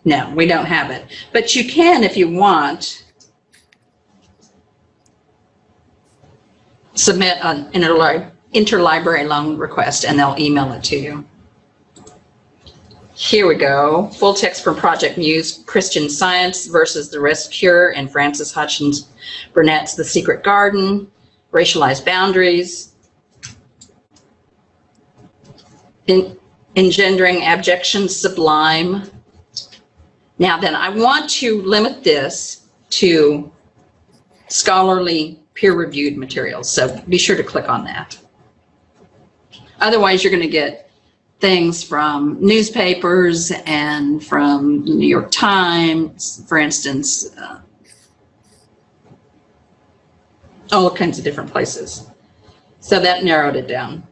No, we don't have it. But you can, if you want, submit an interlibrary loan request and they'll email it to you. Here we go. Full text from Project Muse, Christian Science versus the Risk Cure, and Frances Hutchins Burnett's The Secret Garden, Racialized Boundaries, Engendering Abjections Sublime. Now then, I want to limit this to scholarly peer-reviewed materials, so be sure to click on that. Otherwise, you're going to get things from newspapers and from the New York Times, for instance, all kinds of different places. So that narrowed it down.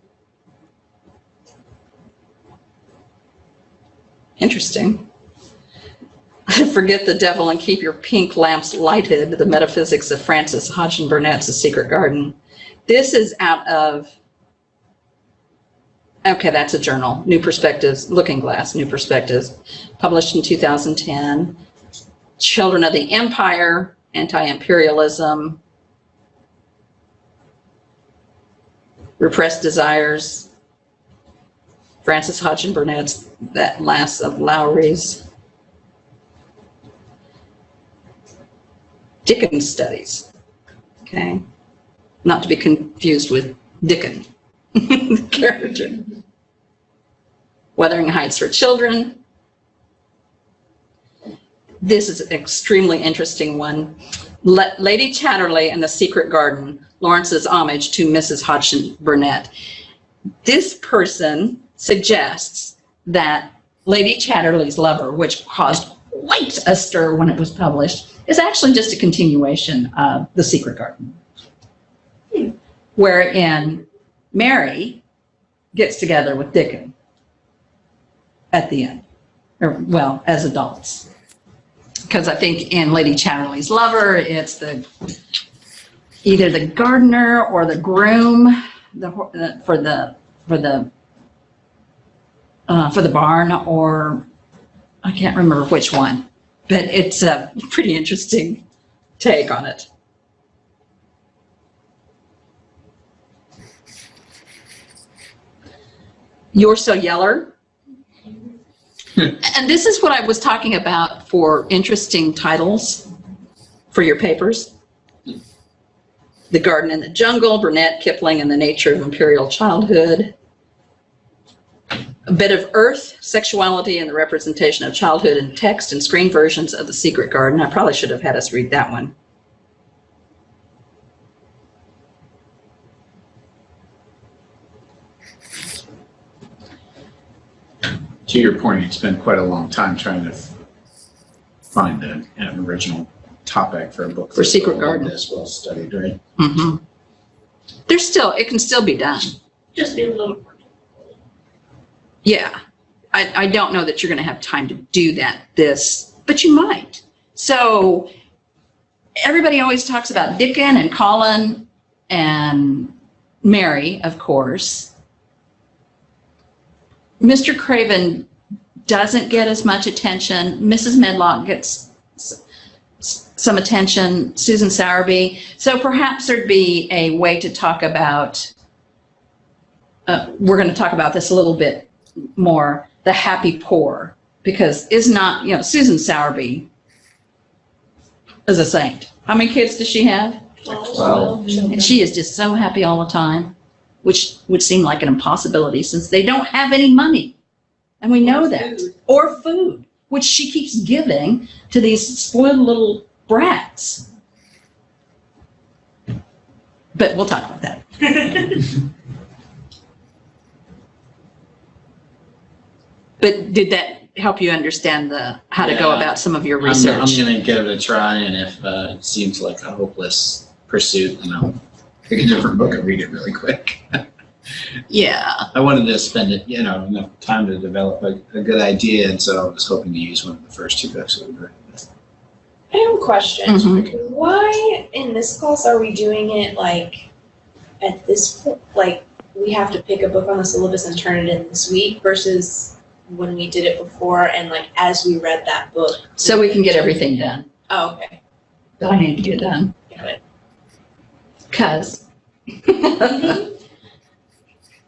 Interesting. Forget the devil and keep your pink lamps lighted, the metaphysics of Frances Hodgson Burnett's The Secret Garden. This is out of, okay, that's a journal, New Perspectives, Looking Glass, New Perspectives, published in 2010. Children of the Empire, Anti-Imperialism, Repressed Desires, Frances Hodgson Burnett's That Last of Lowry's, Dickens Studies, okay? Not to be confused with Dickon, the character. Wuthering Heights for Children. This is an extremely interesting one. Lady Chatterley and the Secret Garden, Lawrence's homage to Mrs. Hodgson Burnett. This person suggests that Lady Chatterley's Lover, which caused quite a stir when it was published, is actually just a continuation of The Secret Garden, wherein Mary gets together with Dickon at the end, or well, as adults. Because I think in Lady Chatterley's Lover, it's either the gardener or the groom for the barn, or I can't remember which one. But it's a pretty interesting take on it. You're So Yeller. And this is what I was talking about for interesting titles for your papers. The Garden in the Jungle, Burnett, Kipling, and the Nature of Imperial Childhood. A Bit of Earth, Sexuality and the Representation of Childhood in Text and Screen Versions of The Secret Garden. I probably should have had us read that one. To your point, you spent quite a long time trying to find an original topic for a book. For Secret Garden. This well studied, right? Mm-hmm. It can still be done. Just be a little more. Yeah, I don't know that you're going to have time to do that but you might. So everybody always talks about Dickon and Colin and Mary, of course. Mr. Craven doesn't get as much attention. Mrs. Medlock gets some attention. Susan Sowerby. So perhaps there'd be a way to talk about, we're going to talk about this a little bit more, the happy poor, because Susan Sowerby is a saint. How many kids does she have? 12. And she is just so happy all the time, which would seem like an impossibility since they don't have any money. And we know that. Or food, which she keeps giving to these spoiled little brats. But we'll talk about that. But did that help you understand how to go about some of your research? I'm going to give it a try, and if it seems like a hopeless pursuit, then I'll pick a different book and read it really quick. Yeah. I wanted to spend enough time to develop a good idea, and so I was hoping to use one of the first two books that we read. I have a question. Mhm. Why in this class are we doing it like at this point? Like we have to pick a book on the syllabus and turn it in this week versus when we did it before and like as we read that book. So we can get everything done Oh, okay. that I need to get done. Got it. Because.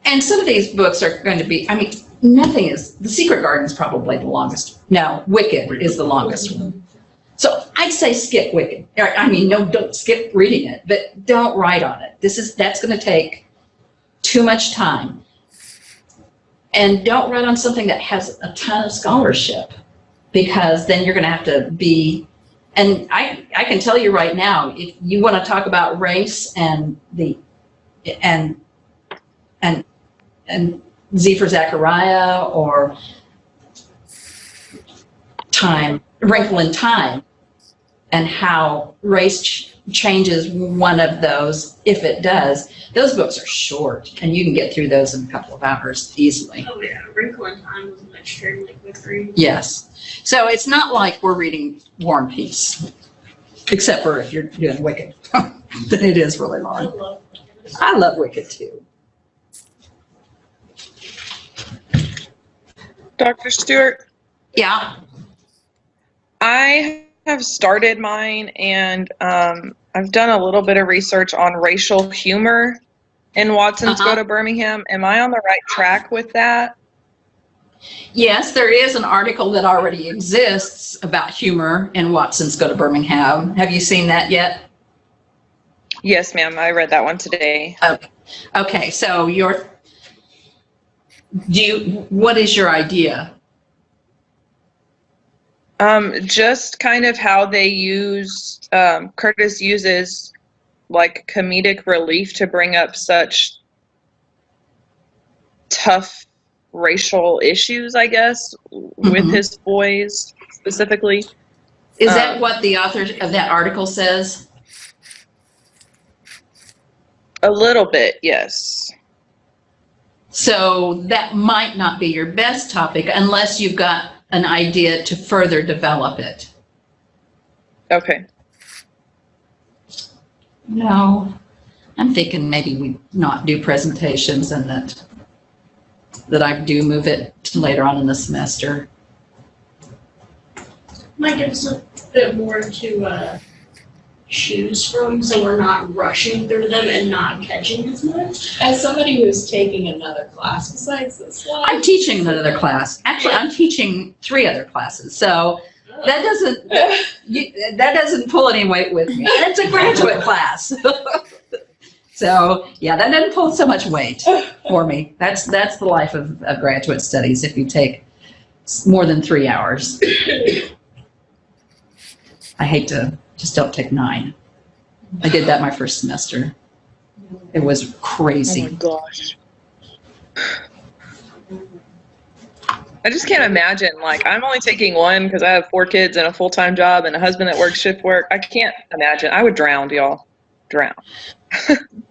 And some of these books are going to be, I mean, nothing is, The Secret Garden is probably the longest. No, Wicked is the longest one. So I'd say skip Wicked. I mean, no, don't skip reading it, but don't write on it. That's going to take too much time. And don't write on something that has a ton of scholarship, because then you're going to have to be, and I can tell you right now, if you want to talk about race and Z for Zachariah or Time, Wrinkle in Time, and how race changes one of those, if it does, those books are short and you can get through those in a couple of hours easily. Oh yeah, Wrinkle in Time was an extremely quick read. Yes. So it's not like we're reading War and Peace, except for if you're doing Wicked. Then it is really I long. love I love Wicked too. Dr. Stewart, Yeah. I have started mine, and I've done a little bit of research on racial humor in Watson's Go to Birmingham. Am I on the right track with that? Yes, there is an article that already exists about humor in Watson's Go to Birmingham. Have you seen that yet? Yes, ma'am. I read that one today. Okay, so what is your idea? Just kind of how they use, Curtis uses like comedic relief to bring up such tough racial issues, I guess, with his boys specifically. Is that what the author of that article says? A little bit, yes. So that might not be your best topic unless you've got an idea to further develop it. Okay. No, I'm thinking maybe we not do presentations and that I do move it to later on in the semester. Might give us a bit more to choose from, so we're not rushing through them and not catching as much. As somebody who's taking another class besides this one. I'm teaching another class. Actually, I'm teaching 3 other classes, so that doesn't pull any weight with me. And it's a graduate class. So yeah, that doesn't pull so much weight for me. That's the life of graduate studies if you take more than 3 hours. I hate to just don't take 9. I did that my first semester. It was crazy. Oh my gosh. I just can't imagine, like, I'm only taking 1 because I have 4 kids and a full-time job and a husband that works shift work. I can't imagine. I would drown, y'all. Drown.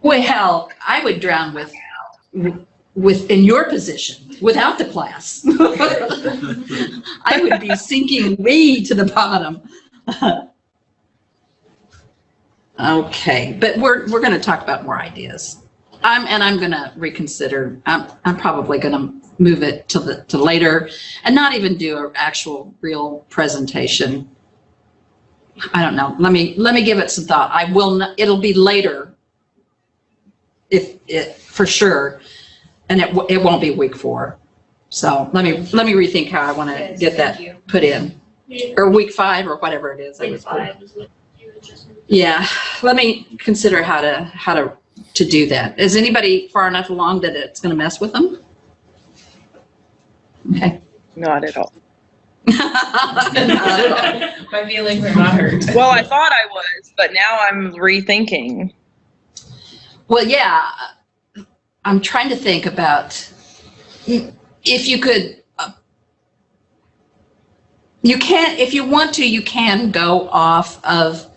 Well, I would drown with in your position without the class. I would be sinking way to the bottom. Okay, but we're going to talk about more ideas. I'm going to reconsider. I'm probably going to move it to later and not even do an actual real presentation. I don't know. Let me give it some thought. I will not, it'll be later if it for sure, and it won't be week 4. So let me rethink how I want to get that put in, or week 5 or whatever it is. Week 5 is what you had just moved. Yeah, let me consider how to do that. Is anybody far enough along that it's going to mess with them? Okay. Not at all. Not at all. My feelings are not hurt. Well, I thought I was, but now I'm rethinking. Well, yeah, I'm trying to think about if you could, you can, if you want to, you can go off of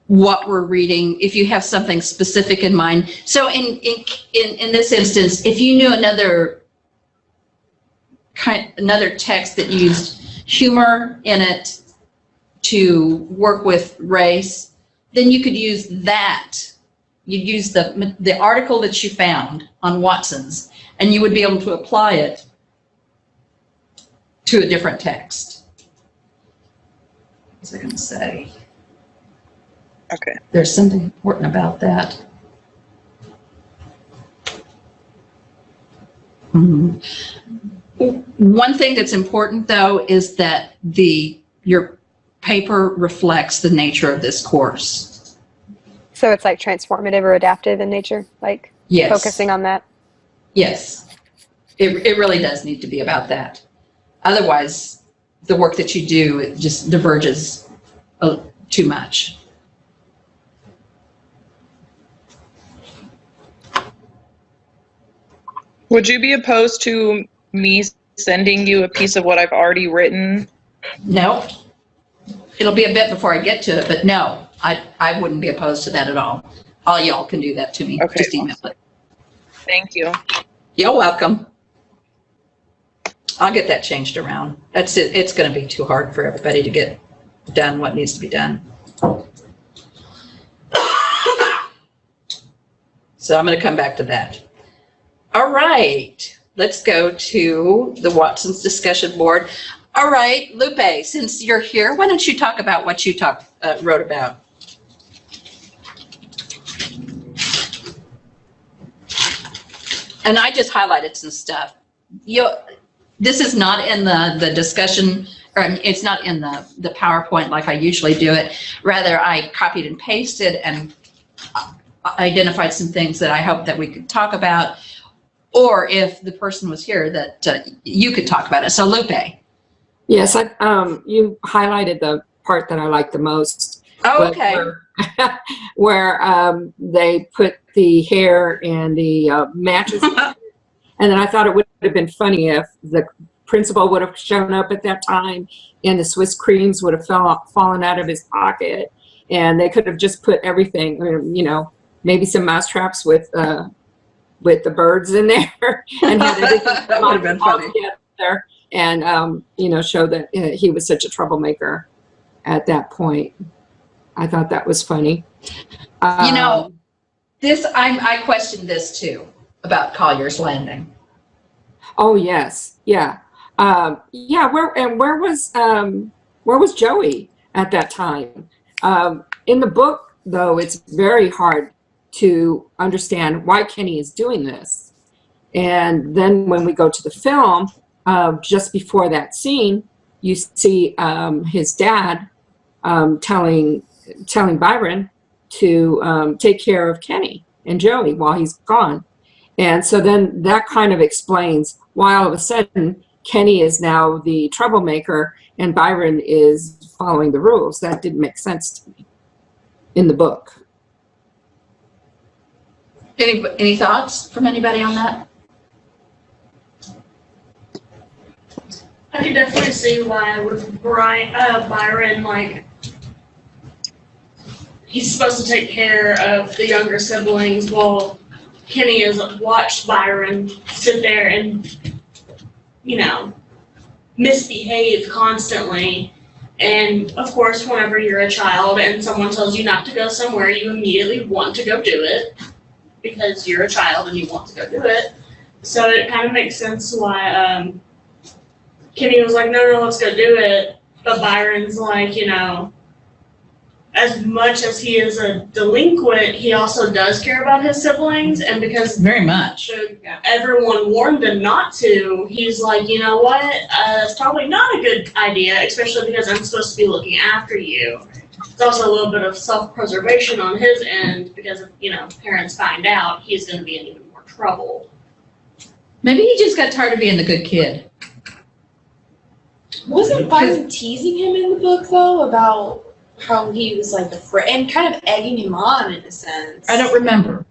what we're reading if you have something specific in mind. So in this instance, if you knew another text that used humor in it to work with race, then you could use that. You'd use the article that you found on Watson's, and you would be able to apply it to a different text. What was I going to say? Okay. There's something important about that. Mhm. One thing that's important, though, is that your paper reflects the nature of this course. So it's like transformative or adaptive in nature, like Yes. focusing on that. Yes. It really does need to be about that. Otherwise, the work that you do, it just diverges too much. Would you be opposed to me sending you a piece of what I've already written? No. It'll be a bit before I get to it, but no, I wouldn't be opposed to that at all. All y'all can do that to me. Okay. Just email it. Thank you. You're welcome. I'll get that changed around. That's it. It's going to be too hard for everybody to get done what needs to be done. So I'm going to come back to that. All right. Let's go to the Watson's discussion board. All right, Lupe, since you're here, why don't you talk about what you wrote about? And I just highlighted some stuff. This is not in the discussion, or it's not in the PowerPoint like I usually do it. Rather, I copied and pasted and identified some things that I hope that we could talk about, or if the person was here that you could talk about it. So Lupe. Yes, you highlighted the part that I like the most. Oh, okay. Where they put the hair and the matches. And then I thought it would have been funny if the principal would have shown up at that time and the Swiss creams would have fallen out of his pocket, and they could have just put everything, you know, maybe some mouse traps with the birds in there, and had everything that would have been funny. Together, and you know, show that he was such a troublemaker at that point. I thought that was funny. You know, I questioned this too about Collier's Landing. Oh yes, yeah, yeah. Where was Joey at that time? In the book, though, it's very hard to understand why Kenny is doing this. And then when we go to the film, just before that scene, you see his dad telling Byron to take care of Kenny and Joey while he's gone. And so then that kind of explains why all of a sudden Kenny is now the troublemaker and Byron is following the rules. That didn't make sense to me in the book. Any thoughts from anybody on that? I can definitely see why with Byron, like, he's supposed to take care of the younger siblings while Kenny has watched Byron sit there and, you know, misbehave constantly. And of course, whenever you're a child and someone tells you not to go somewhere, you immediately want to go do it because you're a child and you want to go do it. So it kind of makes sense why Kenny was like, no, let's go do it. But Byron's like, you know, as much as he is a delinquent, he also does care about his siblings. And because Very much. everyone warned him not to, he's like, you know what, it's probably not a good idea, especially because I'm supposed to be looking after you. It's also a little bit of self-preservation on his end because if, you know, parents find out, he's going to be in even more trouble. Maybe he just got tired of being the good kid. Wasn't Byron teasing him in the book, though, about how he was like afraid and kind of egging him on in a sense? I don't remember.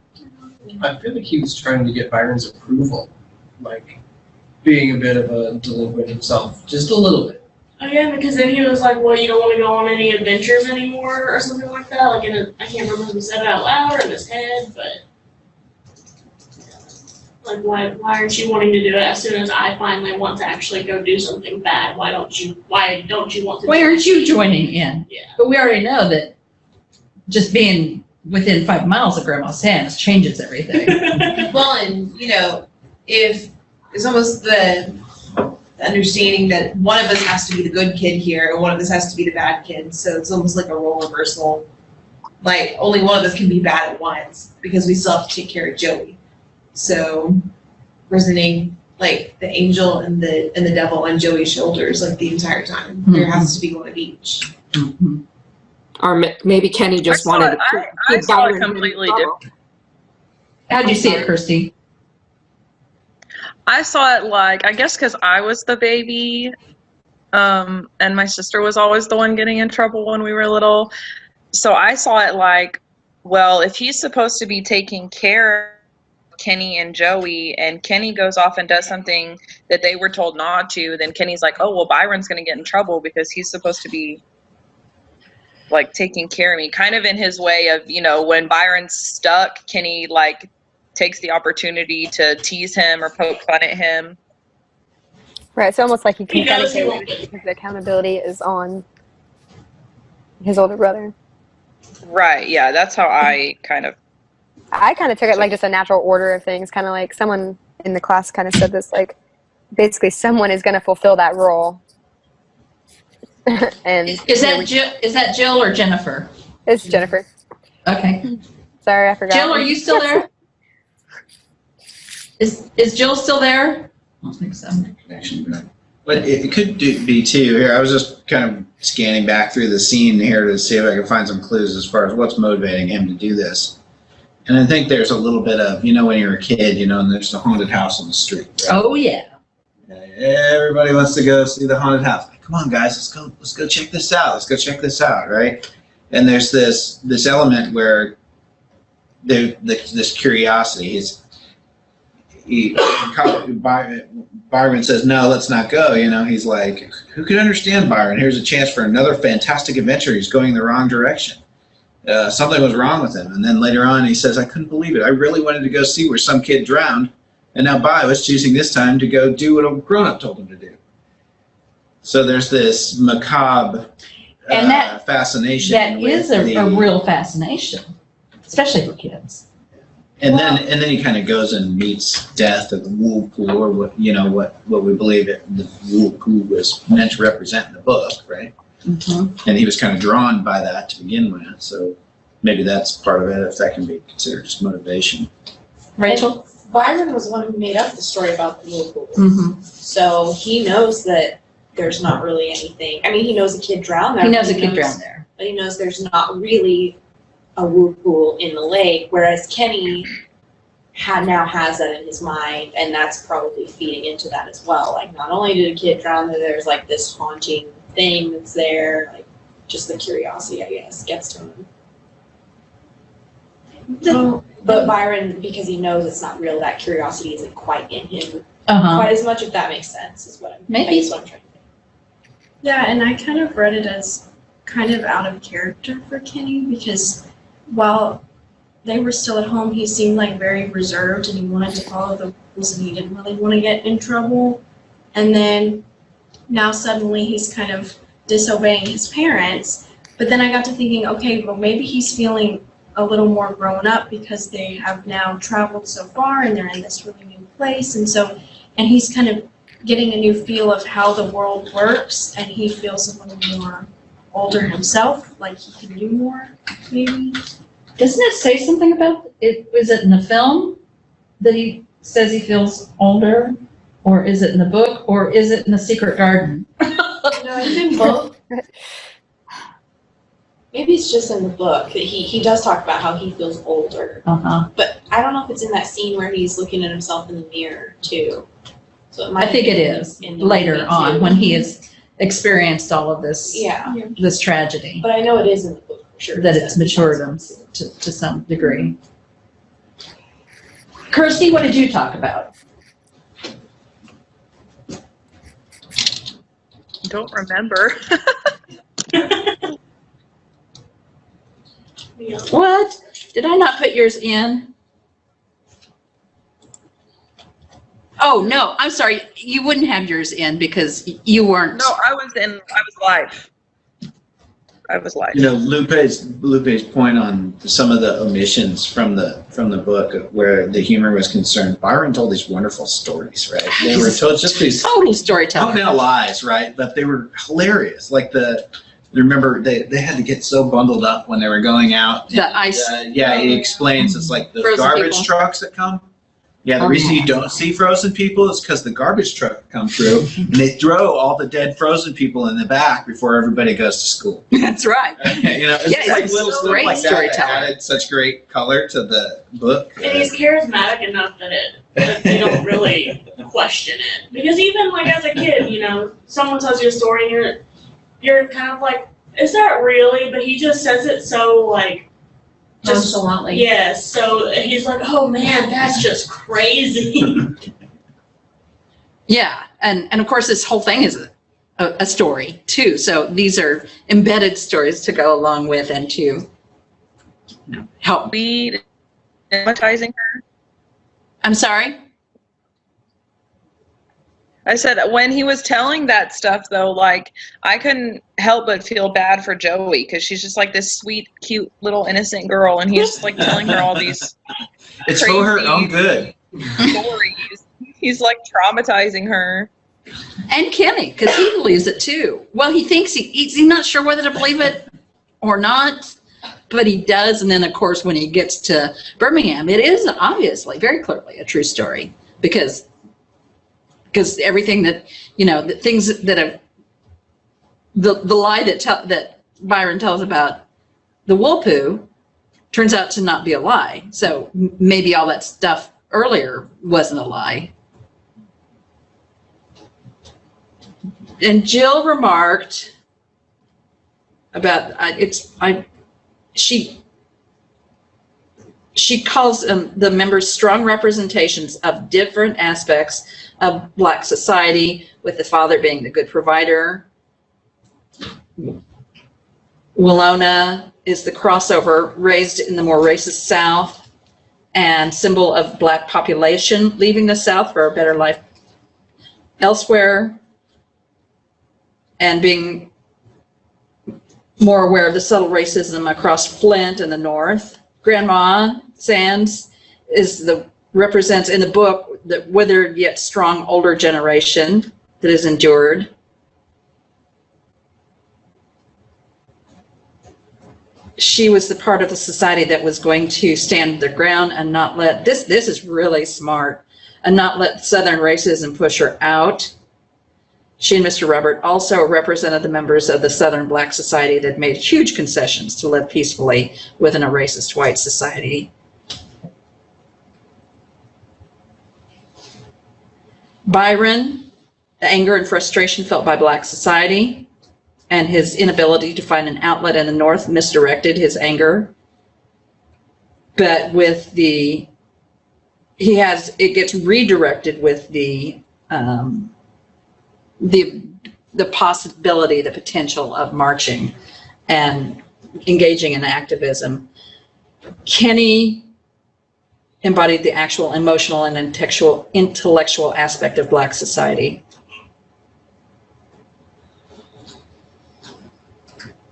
I feel like he was trying to get Byron's approval, like being a bit of a delinquent himself, just a little bit. Oh yeah, because then he was like, well, you don't want to go on any adventures anymore or something like that. Like I can't remember if he said it out loud or in his head, but like why aren't you wanting to do it as soon as I finally want to actually go do something bad? Why don't you want to Why aren't you joining in? Yeah. But we already know that just being within 5 miles of Grandma's hands changes everything. Well, and you know, if it's almost the understanding that one of us has to be the good kid here and one of us has to be the bad kid. So it's almost like a role reversal. Like only one of us can be bad at once because we still have to take care of Joey. So resonating like the angel and the devil on Joey's shoulders like the entire time. There has to be one of each. Mm-hmm. Or maybe Kenny just wanted to keep I saw it Byron in completely trouble. different. How'd you see it, Kirsty? I saw it like, I guess because I was the baby, and my sister was always the one getting in trouble when we were little. So I saw it like, well, if he's supposed to be taking care of Kenny and Joey, and Kenny goes off and does something that they were told not to, then Kenny's like, oh, well, Byron's going to get in trouble because he's supposed to be like taking care of me. Kind of in his way of, you know, when Byron's stuck, Kenny like takes the opportunity to tease him or poke fun at him. Right. It's almost like he can He kind of knows he won't because the accountability is on his older brother. Right, yeah, that's how I kind of, I kind of took it like just a natural order of things, kind of like someone in the class kind of said this, like basically someone is going to fulfill that role. And Is that Jill or Jennifer? it's Jennifer. Okay. Sorry, I forgot. Jill, are you still there? Is Jill still there? I don't think so. Connection, but it could be too. Here, I was just kind of scanning back through the scene here to see if I could find some clues as far as what's motivating him to do this. And I think there's a little bit of, you know, when you're a kid, you know, and there's the haunted house on the street. Right? Oh yeah. Everybody wants to go see the haunted house. Like, come on, guys, let's go check this out. Let's go check this out, right? And there's this element where this curiosity is. Byron says, no, let's not go. You know, he's like, who could understand Byron? Here's a chance for another fantastic adventure. He's going the wrong direction. Something was wrong with him. And then later on, he says, I couldn't believe it. I really wanted to go see where some kid drowned. And now By was choosing this time to go do what a grown-up told him to do. So there's this macabre And that- fascination. That is a with real fascination, especially for kids. And then he kind of goes and meets death at the whirlpool, or what we believe the whirlpool was meant to represent in the book, right? Mm-hmm. And he was kind of drawn by that to begin with. So maybe that's part of it, if that can be considered just motivation. Rachel? Byron was the one who made up the story about the whirlpool. Mm-hmm. So he knows that there's not really anything. I mean, he knows a kid drowned there. He knows a kid drowned there. But he knows there's not really a whirlpool in the lake, whereas Kenny now has that in his mind, and that's probably feeding into that as well. Like, not only did a kid drown there, there's like this haunting thing that's there, like just the curiosity, I guess, gets to him. But Byron, because he knows it's not real, that curiosity isn't quite in him Uh-huh. quite as much, if that makes sense, is what I'm, Maybe. I guess what I'm trying to say. Yeah, and I kind of read it as kind of out of character for Kenny, because while they were still at home, he seemed like very reserved and he wanted to follow the rules and he didn't really want to get in trouble. And then now suddenly he's kind of disobeying his parents. But then I got to thinking, okay, well maybe he's feeling a little more grown up because they have now traveled so far and they're in this really new place. And he's kind of getting a new feel of how the world works, and he feels a little more older himself, like he can do more, maybe. Doesn't it say something about it? Was it in the film that he says he feels older? Or is it in the book? Or is it in The Secret Garden? No, it's in both. Maybe it's just in the book that he does talk about how he feels older. Uh-huh. But I don't know if it's in that scene where he's looking at himself in the mirror too. So it might I think be it is in the later movie, on too. when he has experienced all of this, Yeah, this tragedy, but I know it is in the book for sure. that it's matured him to some degree. Kirsty, what did you talk about? don't remember. What? Did I not put yours in? Oh, no, I'm sorry. You wouldn't have yours in because you weren't. No, I was live. I was like, You know, Lupe's point on some of the omissions from the book where the humor was concerned. Byron told these wonderful stories, right? They were told just these Total storyteller. thumbnail lies, right? But they were hilarious. Like remember they had to get so bundled up when they were going out. The ice. Yeah, he explains it's like the Frozen garbage people. trucks that come. Yeah, the Oh, reason yeah. you don't see frozen people is because the garbage truck come through and they throw all the dead frozen people in the back before everybody goes to school. That's right. You know, it's Yeah, like it's little so stuff great like that storytelling. added such great color to the book. And he's charismatic enough that you don't really question it. Because even like as a kid, you know, someone tells you a story and you're kind of like, is that really? But he just says it so like just Nonchalantly. yes. So he's like, oh man, that's just crazy. Yeah, and of course this whole thing is a story too. So these are embedded stories to go along with and to, you know, help. we traumatizing her. I'm sorry. I said when he was telling that stuff though, like I couldn't help but feel bad for Joey because she's just like this sweet, cute little innocent girl, and he's just like telling her all these It's for her crazy own good. stories. He's like traumatizing her. And Kenny, because he believes it too. Well, he thinks he's not sure whether to believe it or not, but he does. And then, of course, when he gets to Birmingham, it is obviously, very clearly a true story because everything that, you know, the things that have, the lie that Byron tells about the wool poo turns out to not be a lie. So maybe all that stuff earlier wasn't a lie. And Jill remarked about she calls the members strong representations of different aspects of Black society, with the father being the good provider. Willona is the crossover, raised in the more racist South and symbol of Black population, leaving the South for a better life elsewhere, and being more aware of the subtle racism across Flint and the North. Grandma Sands represents in the book the withered yet strong older generation that has endured. She was the part of the society that was going to stand their ground and not let, this is really smart, and not let Southern racism push her out. She and Mr. Robert also represented the members of the Southern Black society that made huge concessions to live peacefully within a racist white society. Byron, the anger and frustration felt by Black society and his inability to find an outlet in the North misdirected his anger. But with it gets redirected with the possibility, the potential of marching and engaging in activism. Kenny embodied the actual emotional and intellectual aspect of Black society.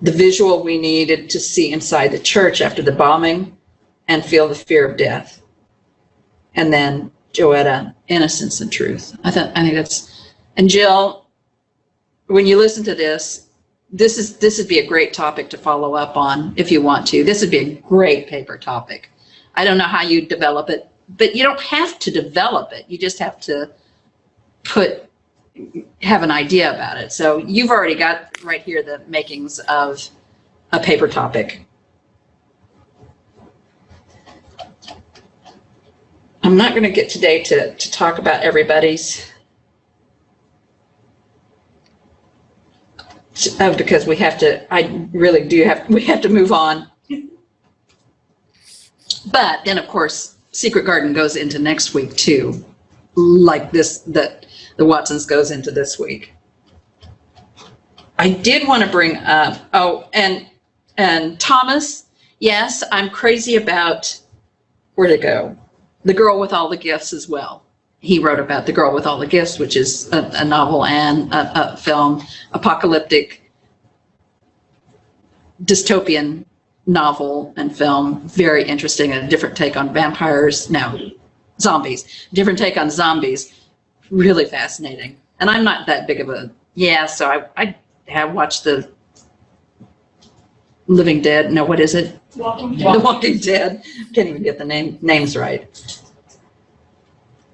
The visual we needed to see inside the church after the bombing and feel the fear of death. And then Joetta, innocence and truth. I think that's, and Jill, when you listen to this would be a great topic to follow up on if you want to. This would be a great paper topic. I don't know how you develop it, but you don't have to develop it. You just have to have an idea about it. So you've already got right here the makings of a paper topic. I'm not going to get today to talk about everybody's, because we have to, we have to move on. But then, of course, Secret Garden goes into next week too, like the Watsons goes into this week. I did want to bring up, and Thomas, yes, I'm crazy about, where'd it go? The Girl with All the Gifts as well. He wrote about The Girl with All the Gifts, which is a novel and a film, apocalyptic dystopian novel and film. Very interesting, a different take on vampires. No, zombies. Different take on zombies. Really fascinating. And I'm not that big of a, so I have watched the Living Dead. No, what is it? Walking The Walking Dead. Can't even get the names right.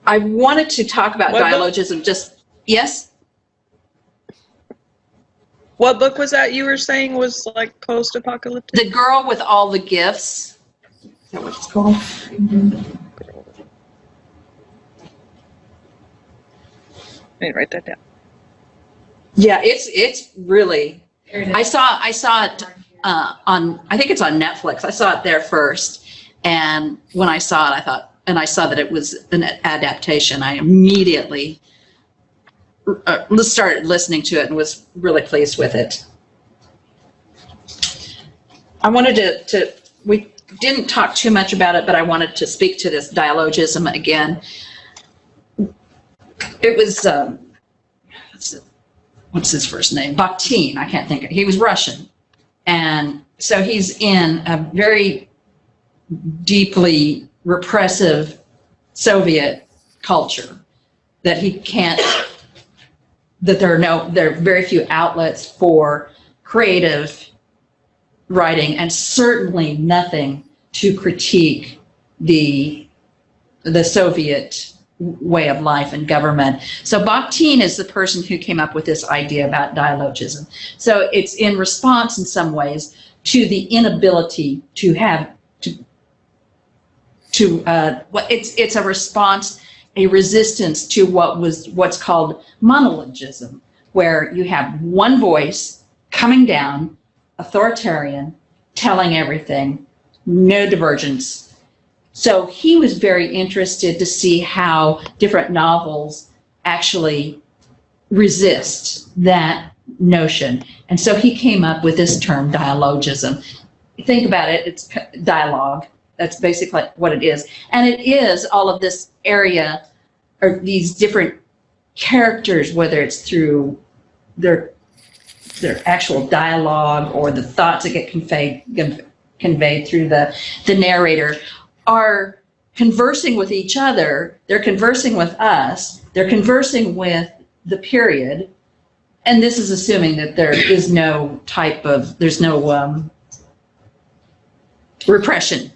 I wanted to talk about What book? dialogism. Yes? What book was that you were saying was like post-apocalyptic? The Girl with All the Gifts. Is that what it's called? Let me write that down. Yeah, it's really. I saw it on. I think it's on Netflix. I saw it there first, and when I saw it, I saw that it was an adaptation. I immediately started listening to it and was really pleased with it. I wanted to. We didn't talk too much about it, but I wanted to speak to this dialogism again. It was. What's his first name? Bakhtin. I can't think of it. He was Russian. And so he's in a very deeply repressive Soviet culture that he can't, that there are very few outlets for creative writing, and certainly nothing to critique the Soviet way of life and government. So Bakhtin is the person who came up with this idea about dialogism. So it's in response in some ways to the inability to have it's a response, a resistance to what's called monologism, where you have one voice coming down, authoritarian, telling everything, no divergence. So he was very interested to see how different novels actually resist that notion. And so he came up with this term, dialogism. Think about it, it's dialogue. That's basically what it is. And it is all of this area, or these different characters, whether it's through their actual dialogue or the thoughts that get conveyed through the narrator, are conversing with each other, they're conversing with us, they're conversing with the period, and this is assuming that there is no there's no repression,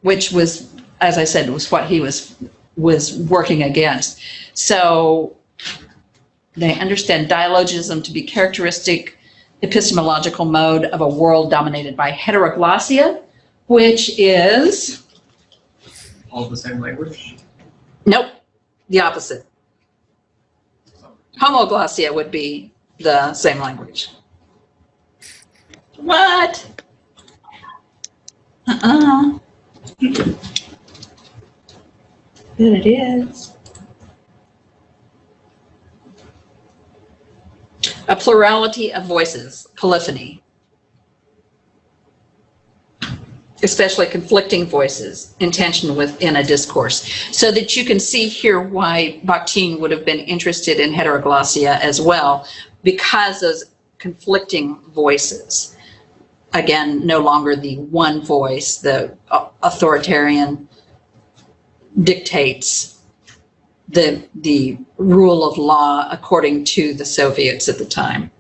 which was, as I said, was what he was working against. So they understand dialogism to be characteristic epistemological mode of a world dominated by heteroglossia, which is All the same language? nope, the opposite. Homoglossia would be the same language. What? But it is. A plurality of voices, polyphony. Especially conflicting voices in tension within a discourse. So that you can see here why Bakhtin would have been interested in heteroglossia as well, because those conflicting voices. Again, no longer the one voice, the authoritarian dictates the rule of law according to the Soviets at the time.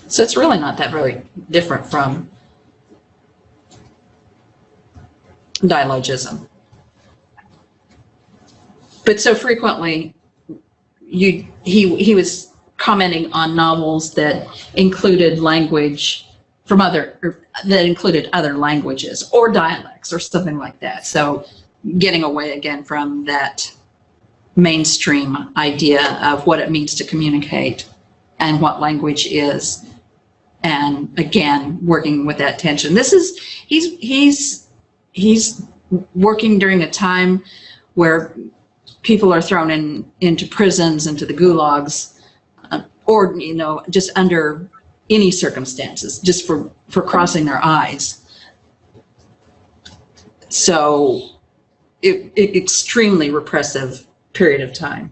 So it's really not that very different from dialogism. But so frequently, he was commenting on novels that included language from that included other languages or dialects or something like that. So getting away again from that mainstream idea of what it means to communicate and what language is. And again, working with that tension. He's working during a time where people are thrown into prisons, into the gulags, or just under any circumstances, just for crossing their eyes. So, extremely repressive period of time.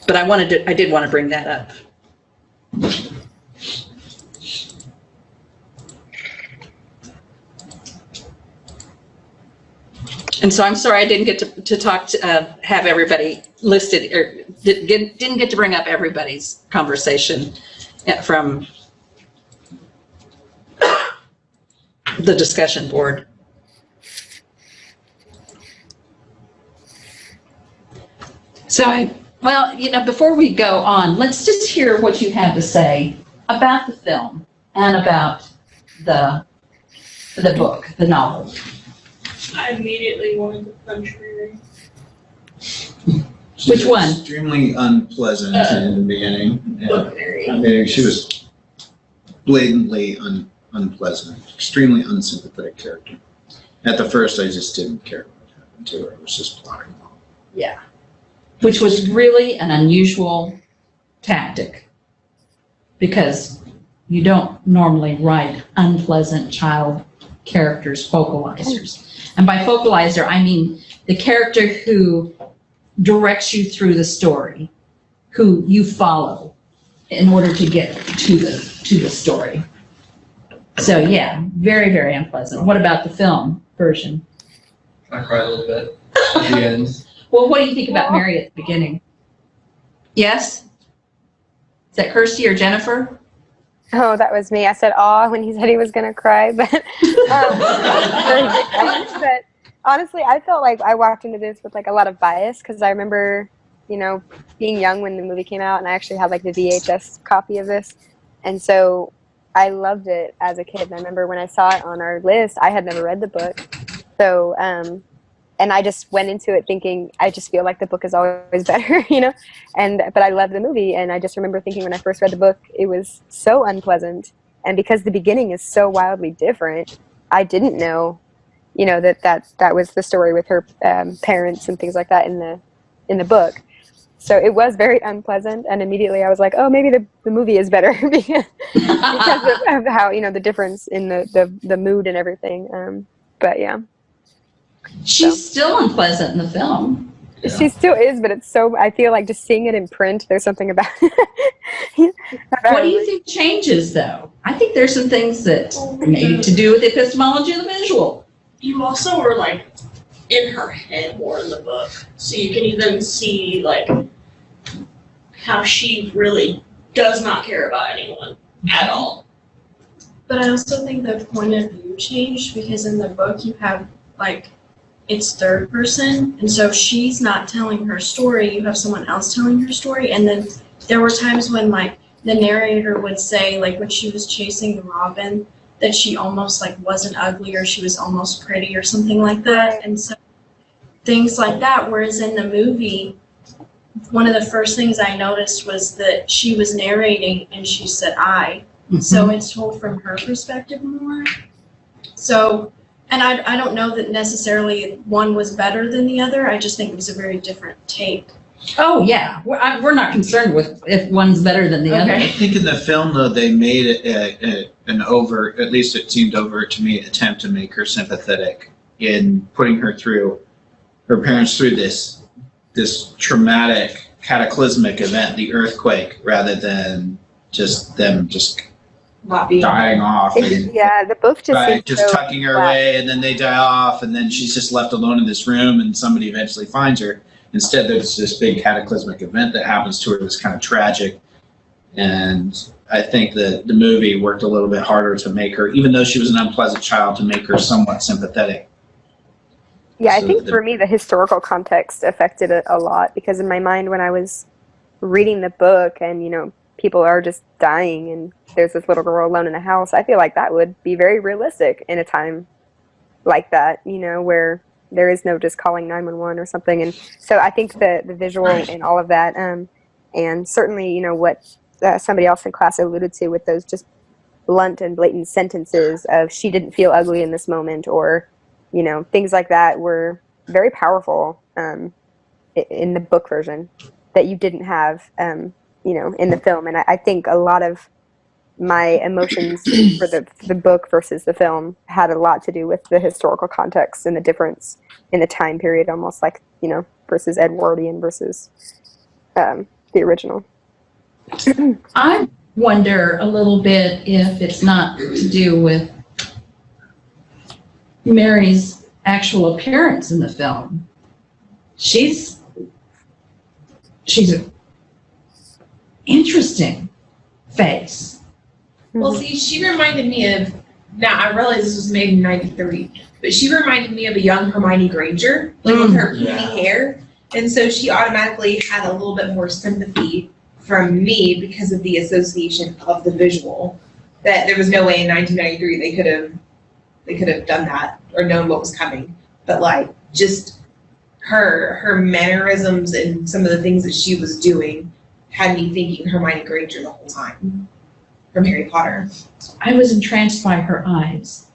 But I did want to bring that up. And so I'm sorry I didn't get to talk to, have everybody listed, or didn't get to bring up everybody's conversation from the discussion board. So well, before we go on, let's just hear what you have to say about the film and about the book, the novel. I immediately wanted the country. She Which was one? Extremely unpleasant in the beginning. Yeah. Book Mary. I mean, she was blatantly unpleasant, extremely unsympathetic character. At the first, I just didn't care what happened to her. I was just plotting along. Yeah. Which was really an unusual tactic, because you don't normally write unpleasant child characters, focalizers. And by focalizer, I mean the character who directs you through the story, who you follow in order to get to the story. So yeah, very, very unpleasant. What about the film version? I cried a little bit at the end. Well, what do you think about Mary at the beginning? Yes? Is that Kirsty or Jennifer? Oh, that was me. I said "aw" when he said he was gonna cry, but but honestly, I felt like I walked into this with like a lot of bias, because I remember, being young when the movie came out, and I actually had like the VHS copy of this, and so I loved it as a kid. And I remember when I saw it on our list, I had never read the book, so and I just went into it thinking, I just feel like the book is always better, but I loved the movie. And I just remember thinking when I first read the book, it was so unpleasant. And because the beginning is so wildly different, I didn't know, that was the story with her parents and things like that in the book. So it was very unpleasant. And immediately I was like, oh, maybe the movie is better because of how, the difference in the mood and everything. But yeah. She's still unpleasant in the film. Yeah. She still is, but it's so, I feel like just seeing it in print, there's something about it. What do you think changes, though? I think there's some things that maybe to do with the epistemology of the visual. You also were like in her head more in the book, so you can even see like how she really does not care about anyone at all. But I also think the point of view changed, because in the book you have like, it's third person, and so she's not telling her story, you have someone else telling her story. And then there were times when like the narrator would say, like when she was chasing the robin, that she almost like wasn't ugly, or she was almost pretty or something like that. And so things like that, whereas in the movie, one of the first things I noticed was that she was narrating and she said I. Mm-hmm. So it's told from her perspective more. So, and I don't know that necessarily one was better than the other. I just think it was a very different take. Oh, yeah. We're not concerned with if one's better than the I other. think in the film, though, they made it an overt, at least it seemed overt to me, attempt to make her sympathetic in putting her through, her parents through this traumatic, cataclysmic event, the earthquake, rather than just them dying off. And, Yeah, the book just right, seems just so tucking her flat. away, and then they die off, and then she's just left alone in this room, and somebody eventually finds her. Instead, there's this big cataclysmic event that happens to her that's kind of tragic. And I think that the movie worked a little bit harder to make her, even though she was an unpleasant child, to make her somewhat sympathetic. Yeah, I So think for me, the historical context affected it a lot, because in my mind, when I was reading the book and, people are just dying and there's this little girl alone in a house, I feel like that would be very realistic in a time like that, where there is no just calling 911 or something. And so I think the visual and all of that, and certainly, what somebody else in class alluded to with those just blunt and blatant sentences of she didn't feel ugly in this moment, or, things like that were very powerful in the book version that you didn't have, in the film. And I think a lot of my emotions for the book versus the film had a lot to do with the historical context and the difference in the time period, almost like, versus Edwardian versus the the original. I wonder a little bit if it's not to do with Mary's actual appearance in the film. She's an interesting face. Well, see, she reminded me of, now I realize this was made in 93, but she reminded me of a young Hermione Granger, like with her poofy hair. And so she automatically had a little bit more sympathy from me because of the association of the visual. That there was no way in 1993 they could have done that or known what was coming. But like just her mannerisms and some of the things that she was doing had me thinking Hermione Granger the whole time from Harry Potter. I was entranced by her eyes,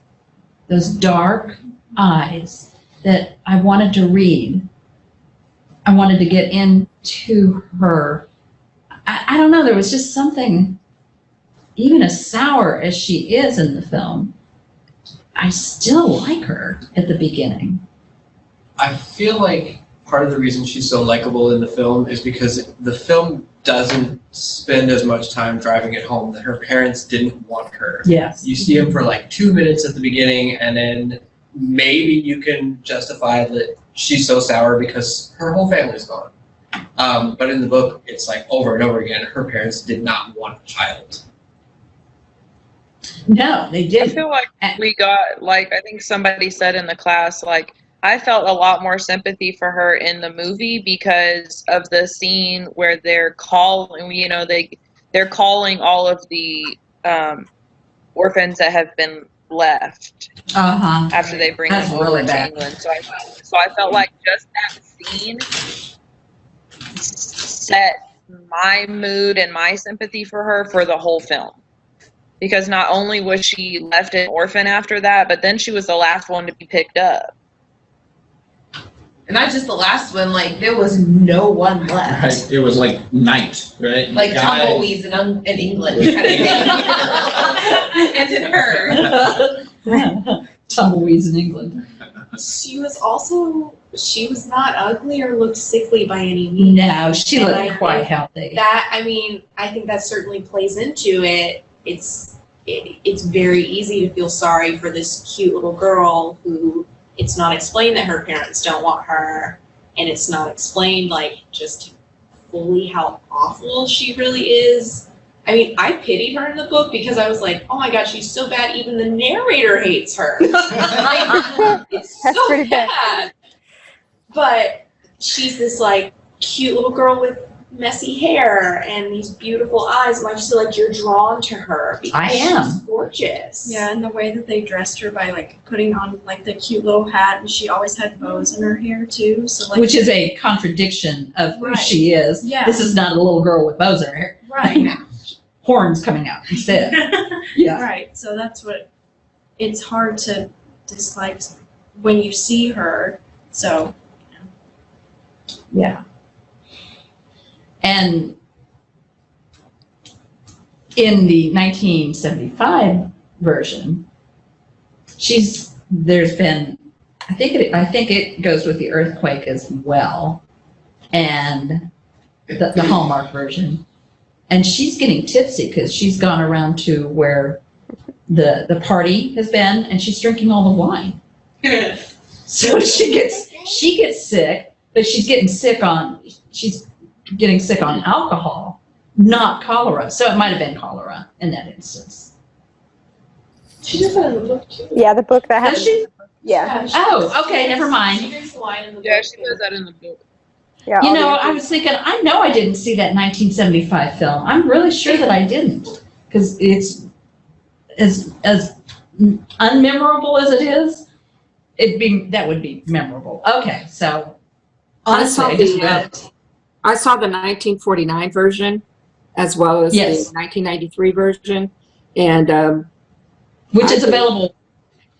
those dark eyes that I wanted to read. I wanted to get into her. I don't know, there was just something, even as sour as she is in the film, I still like her at the beginning. I feel like part of the reason she's so likable in the film is because the film doesn't spend as much time driving it home that her parents didn't want her. Yes. You see them for like 2 minutes at the beginning, and then maybe you can justify that she's so sour because her whole family's gone. But in the book, it's like over and over again, her parents did not want a child. No, they I didn't. feel like we got, like, I think somebody said in the class, like, I felt a lot more sympathy for her in the movie because of the scene where they're calling, you know, they're calling all of the orphans that have been left after they bring That's them over really to bad. England. So I felt like just that scene set my mood and my sympathy for her for the whole film. Because not only was she left an orphan after that, but then she was the last one to be picked up. And not just the last one, like there was no one left. Right. It was like night, right? Like Guy- tumbleweeds in England. Kind of thing. And then her. Tumbleweeds in England. She was not ugly or looked sickly by any means. No, she And looked I quite think healthy. I think that certainly plays into it. It's very easy to feel sorry for this cute little girl who it's not explained that her parents don't want her, and it's not explained like just fully how awful she really is. I mean, I pitied her in the book because I was like, oh my god, she's so bad, even the narrator hates her. Like, it's That's so pretty bad. bad. But she's this like cute little girl with messy hair and these beautiful eyes, and I just feel like you're drawn to her because I am. she's gorgeous. Yeah, and the way that they dressed her by like putting on like the cute little hat, and she always had bows in her hair too. So like, Which is a contradiction of who Right. she is. Yeah. This is not a little girl with bows in her hair. right, Horns coming out instead. Yeah. right. So that's what it's hard to dislike when you see her. So Yeah. And in the 1975 version, there's been, I think it goes with the earthquake as well, and the Hallmark version. And she's getting tipsy because she's gone around to where the party has been, and she's drinking all the wine. So she gets sick, but she's getting sick on alcohol, not cholera. So it might have been cholera in that instance. She does that in the book too. Yeah, the book that Does has. she? Yeah. Oh, okay, never mind. She drinks the wine in the book. Yeah, she does that in the book. Yeah. You all know, the- I was thinking, I know I didn't see that 1975 film. I'm really sure that I didn't, because it's as unmemorable as it is. That would be memorable. Okay, so honestly, I just read it. I saw the 1949 version as well as Yes. the 1993 version, and Which is I- available.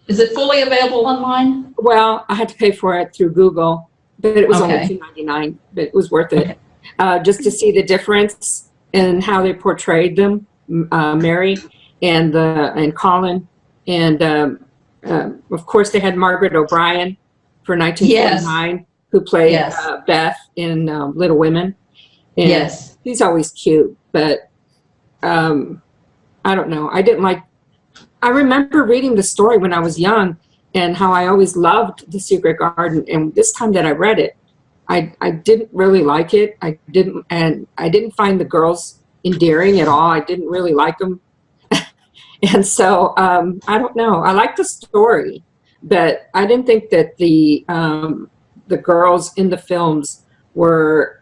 Is it fully available online? well, I had to pay for it through Google, but it was Okay. only $2.99, but it was worth it. Okay. Just to see the difference in how they portrayed them, Mary and Colin, and of course they had Margaret O'Brien for 1949, who played Yes. Beth in Little Women, And Yes. he's always cute, but I don't know. I remember reading the story when I was young and how I always loved The Secret Garden. And this time that I read it, I didn't really like it. I didn't find the girls endearing at all. I didn't really like them. And so I don't know. I like the story, but I didn't think that the girls in the films were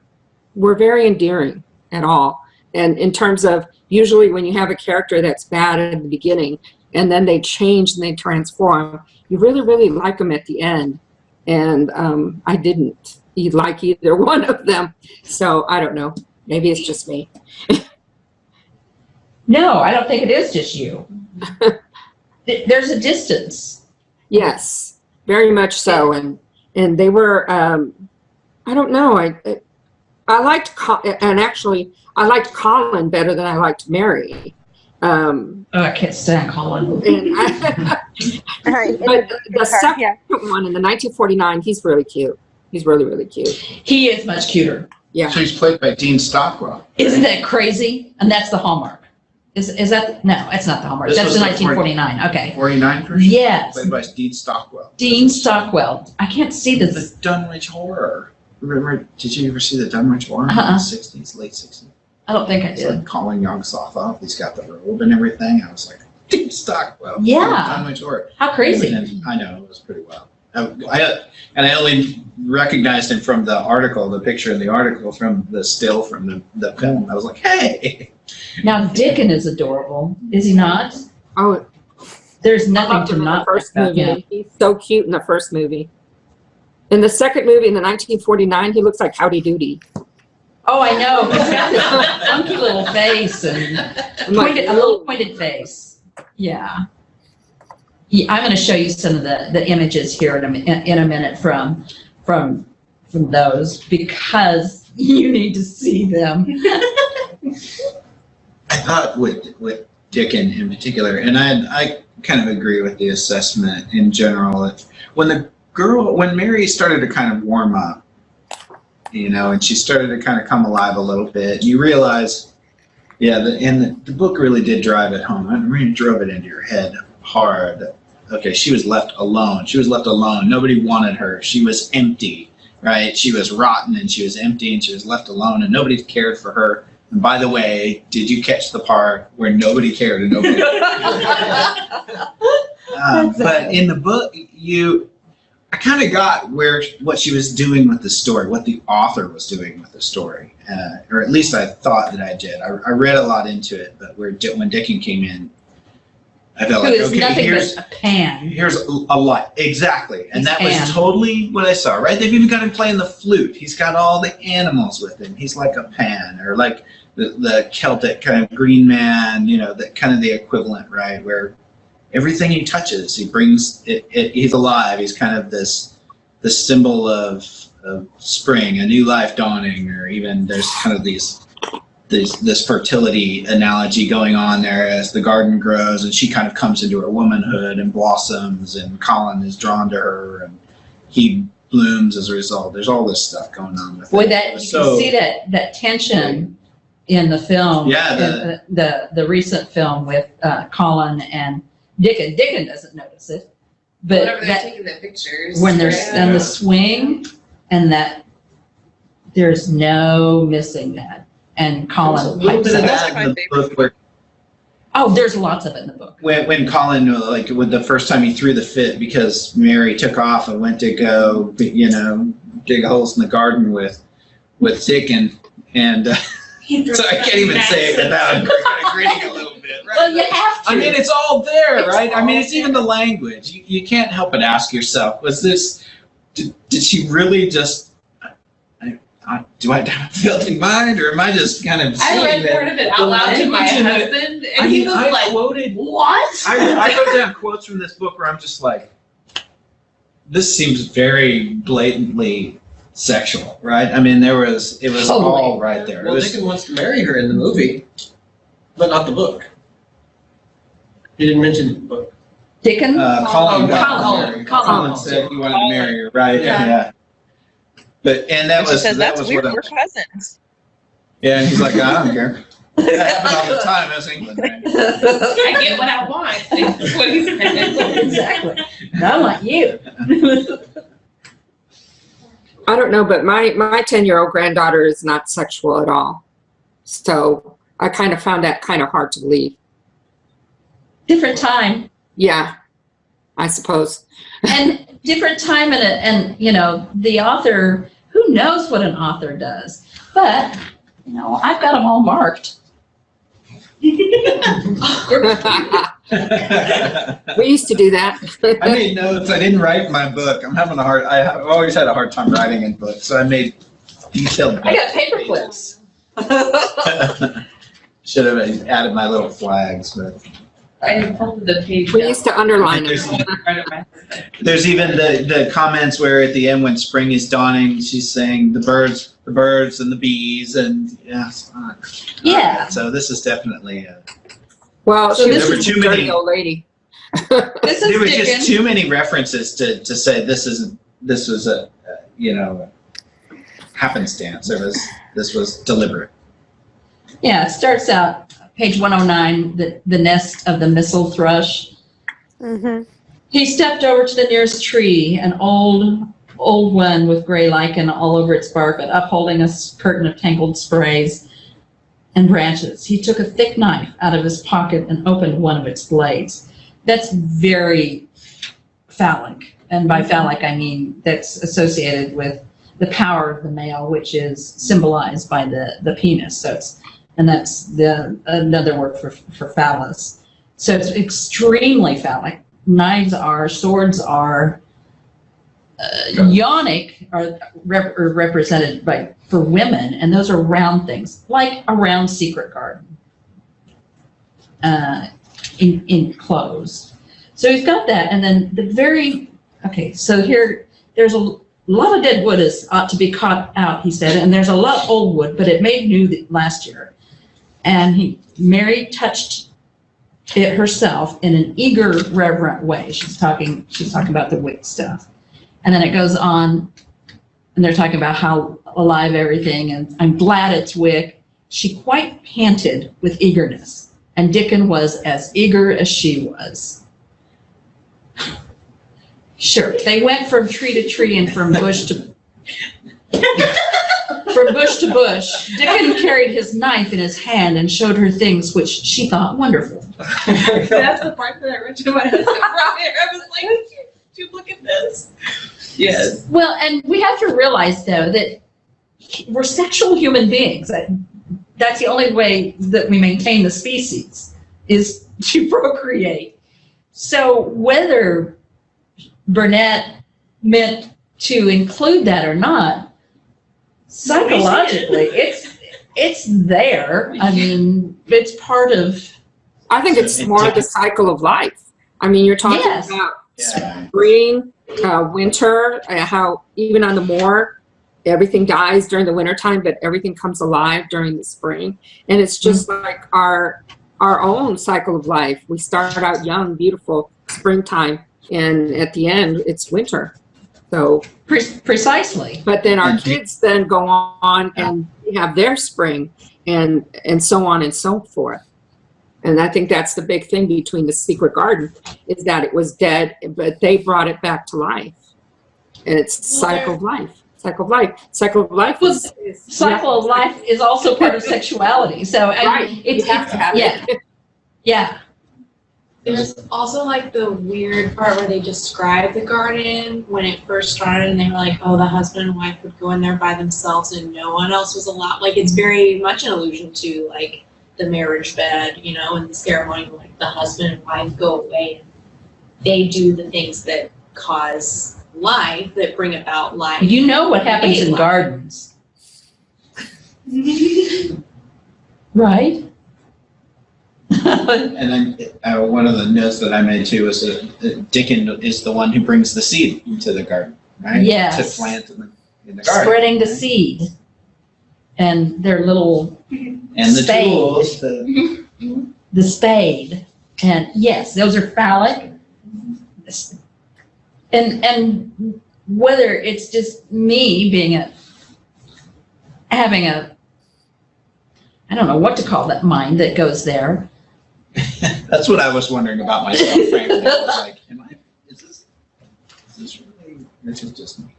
very endearing at all. And in terms of, usually when you have a character that's bad at the beginning and then they change and they transform, you really, really like them at the end. And I didn't like either one of them. So I don't know. Maybe it's just me. No, I don't think it is just you. There's a distance. Yes, very much so. And they were, I don't know. I liked, and actually, I liked Colin better than I liked Mary. I can't stand Colin. And but the second one in the 1949, he's really cute. He's really, really cute. He is much cuter. Yeah. So he's played by Dean Stockwell. Isn't that crazy? And that's the Hallmark. Is that, no, it's not the Hallmark. This That's was the the 1949. Okay. 49 version? Yes. Played by Dean Stockwell. Dean Stockwell. I can't see The this. Dunwich Horror. Remember, did you ever see the Dunwich Horror in the 60s, late 60s? I don't think I It's did. like Colin Youngsoff off. He's got the robe and everything. I was like, Dean Stockwell. Yeah. Dunwich Horror. How crazy. And I know, it was pretty wild. I only recognized him from the article, the picture in the article from the still from the film. I was like, hey. Now, Dickon is adorable, is he not? Oh, There's I nothing loved to him in the not first like about movie. him. He's so cute in the first movie. In the second movie, in the 1949, he looks like Howdy Doody. Oh, I know. He's got this funky little face and a little pointed face. Yeah. Yeah, I'm going to show you some of the images here in a minute from those because you need to see them. I thought with Dickon in particular, and I kind of agree with the assessment in general. When Mary started to kind of warm up, and she started to kind of come alive a little bit, you realize, the book really did drive it home. It really drove it into your head hard. Okay, she was left alone. She was left alone. Nobody wanted her. She was empty, right? She was rotten and she was empty and she was left alone and nobody cared for her. And by the way, did you catch the part where nobody cared and nobody but in the book, I kind of got what she was doing with the story, what the author was doing with the story, or at least I thought that I did. I read a lot into it, but when Dickon came in, I felt like, okay, nothing but a pan. Here's a lot. Exactly. And He's that was Pan. totally what I saw, right? They've even got him playing the flute. He's got all the animals with him. He's like a Pan, or like the Celtic kind of green man, that kind of the equivalent, right? Where everything he touches, he brings it, he's alive. He's kind of the symbol of spring, a new life dawning, or even there's kind of this fertility analogy going on there as the garden grows and she kind of comes into her womanhood and blossoms and Colin is drawn to her and he blooms as a result. There's all this stuff going on with Boy, it. you can see that tension in the film. Yeah, the recent film with Colin and Dickon. Dickon doesn't notice it, but Whenever they're taking the pictures. when there's on the swing and that there's no missing that. And Colin There's a little pipes bit of up. that in the book where Oh, there's lots of it in the book. when Colin, with the first time he threw the fit because Mary took off and went to go, dig holes in the garden with Dickon, and so I can't even say it without kind of grinning a little bit. Right? Well, you have to. I mean, it's all there, right? I mean, it's even the language. You can't help but ask yourself, did she really just, do I have a filthy mind, or am I just kind of I saying read part of it out loud to my husband, and he was like, quoted, What? I wrote down quotes from this book where I'm just like, this seems very blatantly sexual, right? I mean, it was Totally. all right there. Well, It was, Dickon wants to marry her in the movie, but not the book. He didn't mention the book. Dickon? Colin Colin. Colin said he wanted to marry her, right? Yeah. Yeah. But and that And she was says, that that's was weird, what we're cousins. Yeah, and he's like, I don't care. That happened all the time. That's England, right? I get what I want. That's what he said. Exactly. Not like you. I don't know, but my 10-year-old granddaughter is not sexual at all. So I kind of found that kind of hard to believe. Different time. Yeah, I suppose. And different time and you know, the author, who knows what an author does? But, you know, I've got them all marked. We used to do that. I made notes. I didn't write my book. I've always had a hard time writing in books, so I made detailed. I got paper clips. Should have added my little flags, but I folded the page. We used to underline it. there's even the comments where at the end when spring is dawning, she's saying the birds and the bees and yeah. Yeah. So this is definitely. Well, So she this was is a too dirty many- old lady. This There is was just Dickens. too many references to say this was a you know happenstance. This was deliberate. Yeah, it starts out, page 109, the nest of the missel thrush. Mm-hmm. He stepped over to the nearest tree, an old one with gray lichen all over its bark, but upholding a curtain of tangled sprays and branches. He took a thick knife out of his pocket and opened one of its blades. That's very phallic. And by phallic, I mean that's associated with the power of the male, which is symbolized by the penis. So and that's another word for phallus. So it's extremely phallic. Knives are, swords are, yonic are represented for women, and those are round things, like a round secret garden, enclosed. So he's got that, and then so here, there's a lot of dead wood ought to be caught out, he said, and there's a lot of old wood, but it made new last year. And Mary touched it herself in an eager, reverent way. She's talking about the wick stuff. And then it goes on, and they're talking about how alive everything, and I'm glad it's wick. She quite panted with eagerness, and Dickon was as eager as she was. Sure, they went from tree to tree and from bush to bush. Dickon carried his knife in his hand and showed her things which she thought wonderful. That's the part that I read to my husband prior. I was like, did you look at this? Yes. Well, and we have to realize, though, that we're sexual human beings. That's the only way that we maintain the species, is to procreate. So whether Burnett meant to include that or not, psychologically, it's there. I mean, it's part of. I think it's more the cycle of life. I mean, you're talking about spring, winter, how even on the moor, everything dies during the wintertime, but everything comes alive during the spring. And it's just like our own cycle of life. We start out young, beautiful, springtime, and at the end, it's winter. So precisely. But then our kids then go on and have their spring and so on and so forth. And I think that's the big thing between the Secret Garden, is that it was dead, but they brought it back to life. And it's cycle of life. Cycle of life. Cycle of life is cycle of life is also part of sexuality. So right. It's you have to have it. Yeah. There's also like the weird part where they describe the garden when it first started, and they were like, oh, the husband and wife would go in there by themselves and no one else was allowed. Like, it's very much an allusion to like the marriage bed, you know, and the ceremony, like the husband and wife go away and they do the things that cause life, that bring about life. You know what happens in gardens. Right? And then one of the notes that I made too was that Dickon is the one who brings the seed into the garden, right? Yes. To plant in the garden. Spreading the seed. And their little and the spade. tools. The spade. And yes, those are phallic. And whether it's just me having a I don't know what to call that mind that goes there. That's what I was wondering about myself, frankly. I was like, is this really, or is it just me?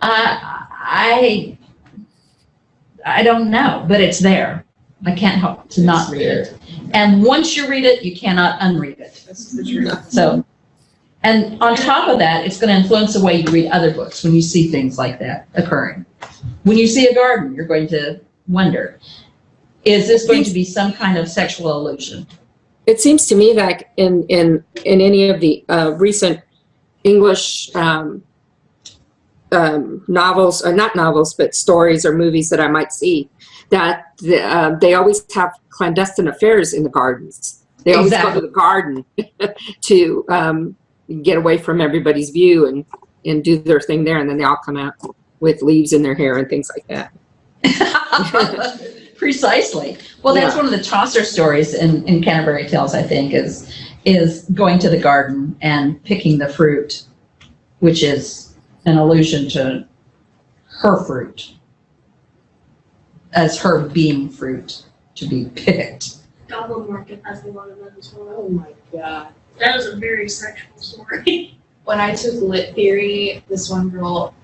I don't know, but it's there. I can't help to not read it. And once you read it, you cannot unread it. That's the truth. So, and on top of that, it's going to influence the way you read other books when you see things like that occurring. When you see a garden, you're going to wonder, is this going to be some kind of sexual illusion? It seems to me like in any of the recent English novels, or not novels, but stories or movies that I might see, that they always have clandestine affairs in the gardens. They always go to the garden to get away from everybody's view and do their thing there, and then they all come out with leaves in their hair and things like that. Precisely. Well, that's one of the Chaucer stories in Canterbury Tales, I think, is going to the garden and picking the fruit, which is an allusion to her fruit, as her being fruit to be picked. Goblin Market has a lot of that as well. Oh my god. That is a very sexual story. When I took lit theory, this one girl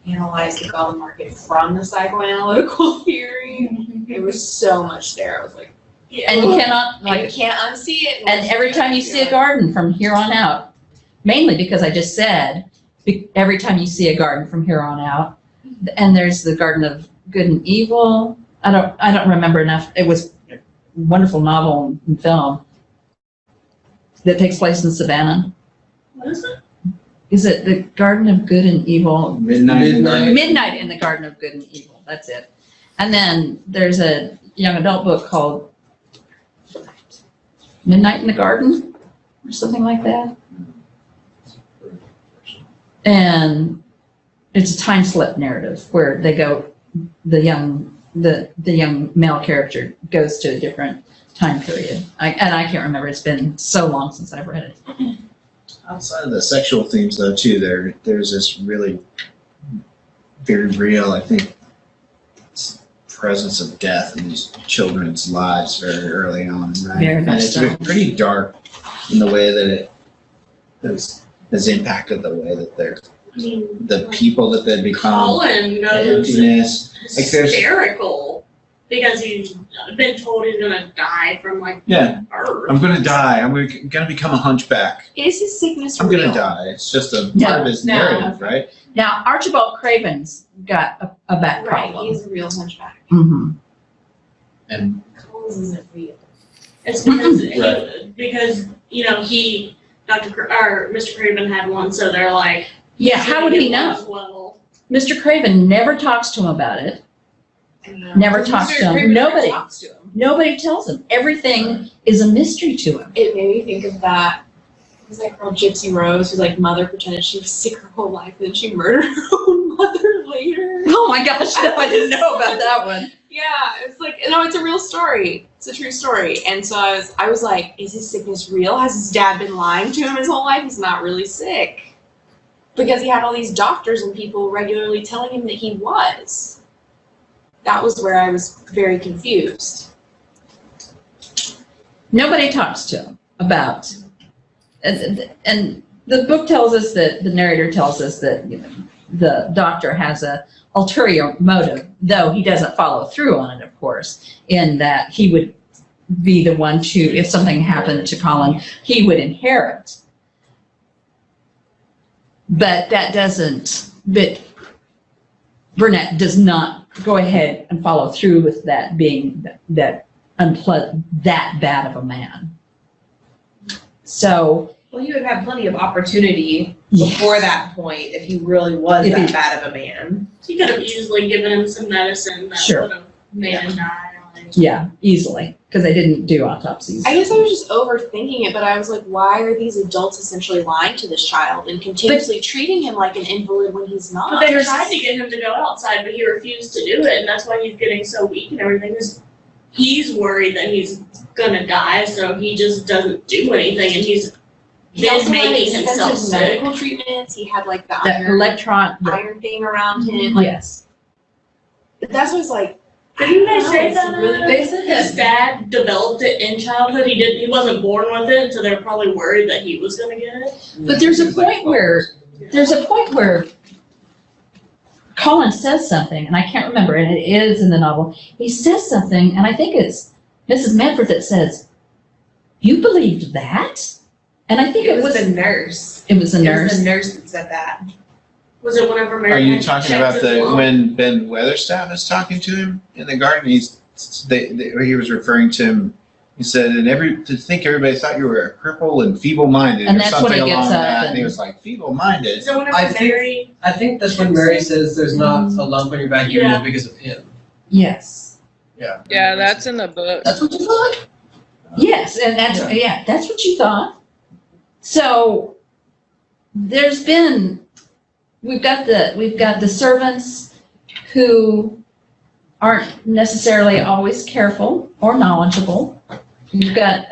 analyzed the Goblin Market from the psychoanalytical theory. There was so much there. I was like, Yeah. And you cannot, I can't unsee it. and every time you see a garden from here on out, mainly because I just said, every time you see a garden from here on out, and there's the Garden of Good and Evil. I don't remember enough. It was a wonderful novel and film that takes place in Savannah. What is it? Is it the Garden of Good and Evil? Midnight. Midnight in the Garden of Good and Evil. That's it. And then there's a young adult book called Midnight in the Garden or something like that. And it's a time slip narrative where they go, the young male character goes to a different time period. I can't remember. It's been so long since I've read it. Outside of the sexual themes, though, too, there's this really very real, I think, presence of death in these children's lives very early on, right? Very And much it's so. pretty dark in the way that it has impacted the way that they're, I mean, the people that they become, Colin the goes emptiness. Like there's, hysterical because he's been told he's gonna die from like yeah, birth. I'm gonna die. I'm gonna become a hunchback. Is his sickness I'm real? gonna die. It's just a No, part of his no. narrative, right? Now, Archibald Craven's got a back Right, problem. he's a real hunchback. Mhm. And Colin's isn't real. It's because Right. because Mr. Craven had one, so they're like, Yeah, how would he know? Well, Mr. Craven never talks to him about it. Never talks to him. Nobody. talks to him. Nobody tells him. Everything is a mystery to him. It made me think of that. Was that girl Gypsy Rose, whose like mother pretended she was sick her whole life, and then she murdered her own mother later? Oh my gosh, no, I didn't know about that one. Yeah, it's like no, it's a real story. It's a true story. And so I was like, is his sickness real? Has his dad been lying to him his whole life? He's not really sick. Because he had all these doctors and people regularly telling him that he was. That was where I was very confused. Nobody talks to him about, and the book tells us that, the narrator tells us that, you know, the doctor has a ulterior motive, though he doesn't follow through on it, of course, in that he would be the one to, if something happened to Colin, he would inherit. But that doesn't, but Burnett does not go ahead and follow through with that being that bad of a man. So, Well, he would have plenty of opportunity Yes. before that point if he really was If that he- bad of a man. he could have easily given him some medicine that Sure. would have made him die. Like, yeah, easily, because they didn't do autopsies. I guess I was just overthinking it, but I was like, why are these adults essentially lying to this child and continuously treating him like an invalid when he's not? But they tried to get him to go outside, but he refused to do it, and that's why he's getting so weak and everything. Is he's worried that he's gonna die, so he just doesn't do anything, and he's He also been had making himself expensive sick. medical treatments. He had like the That iron electron, thing around him. Like, yes. that's what I was like, Didn't they say that? They said His dad developed it in childhood. He wasn't born with it, so they're probably worried that he was gonna get it. But there's a point where Colin says something, and I can't remember, and it is in the novel. He says something, and I think it's Mrs. Manford that says, "You believed that?" And I think it was the nurse. It was the It nurse. was the nurse that said that. Was it whenever Mary? Are you had talking checked about his the lung? when Ben Weatherstaff is talking to him in the garden? He was referring to him. He said, to think everybody thought you were a cripple and feeble-minded And or that's when something he gets along up that. and- And he was like, feeble-minded. So whenever I think- Mary, I think that's when Mary says there's not a lump on your back even as big as a pin. Yes. Yeah. Yeah, that's in the book. That's what you thought? Yes, and that's what you thought. So we've got the servants who aren't necessarily always careful or knowledgeable. You've got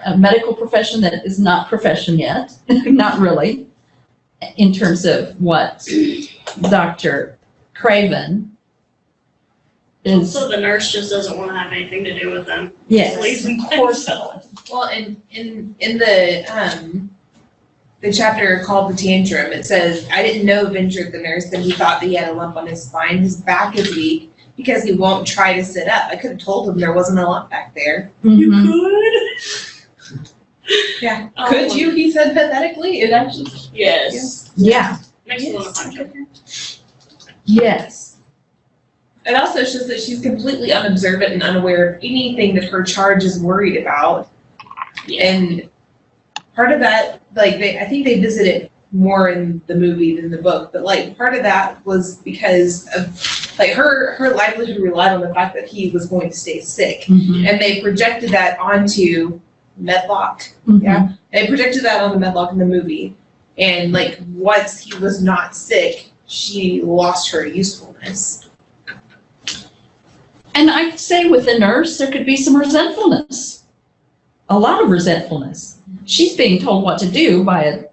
a medical profession that is not profession yet, not really, in terms of what Dr. Craven is. so the nurse just doesn't want to have anything to do with them. Yes, of course. Well, in the chapter called The Tantrum, it says, I didn't know Venture the nurse that he thought that he had a lump on his spine. His back is weak because he won't try to sit up. I could have told him there wasn't a lump back there. Mhm. Could? Yeah. Oh, Could you? He said pathetically. It actually. Yes. Yeah, Makes me want to punch her. yes. It also shows that she's completely unobservant and unaware of anything that her charge is worried about. And part of that, I think they visited more in the movie than the book, but part of that was because of her livelihood relied on the fact that he was going to stay sick. Mhm. And they projected that onto Medlock. Mhm. Yeah. They projected that on the Medlock in the movie. And once he was not sick, she lost her usefulness. And I'd say with the nurse, there could be some resentfulness. A lot of resentfulness. She's being told what to do by a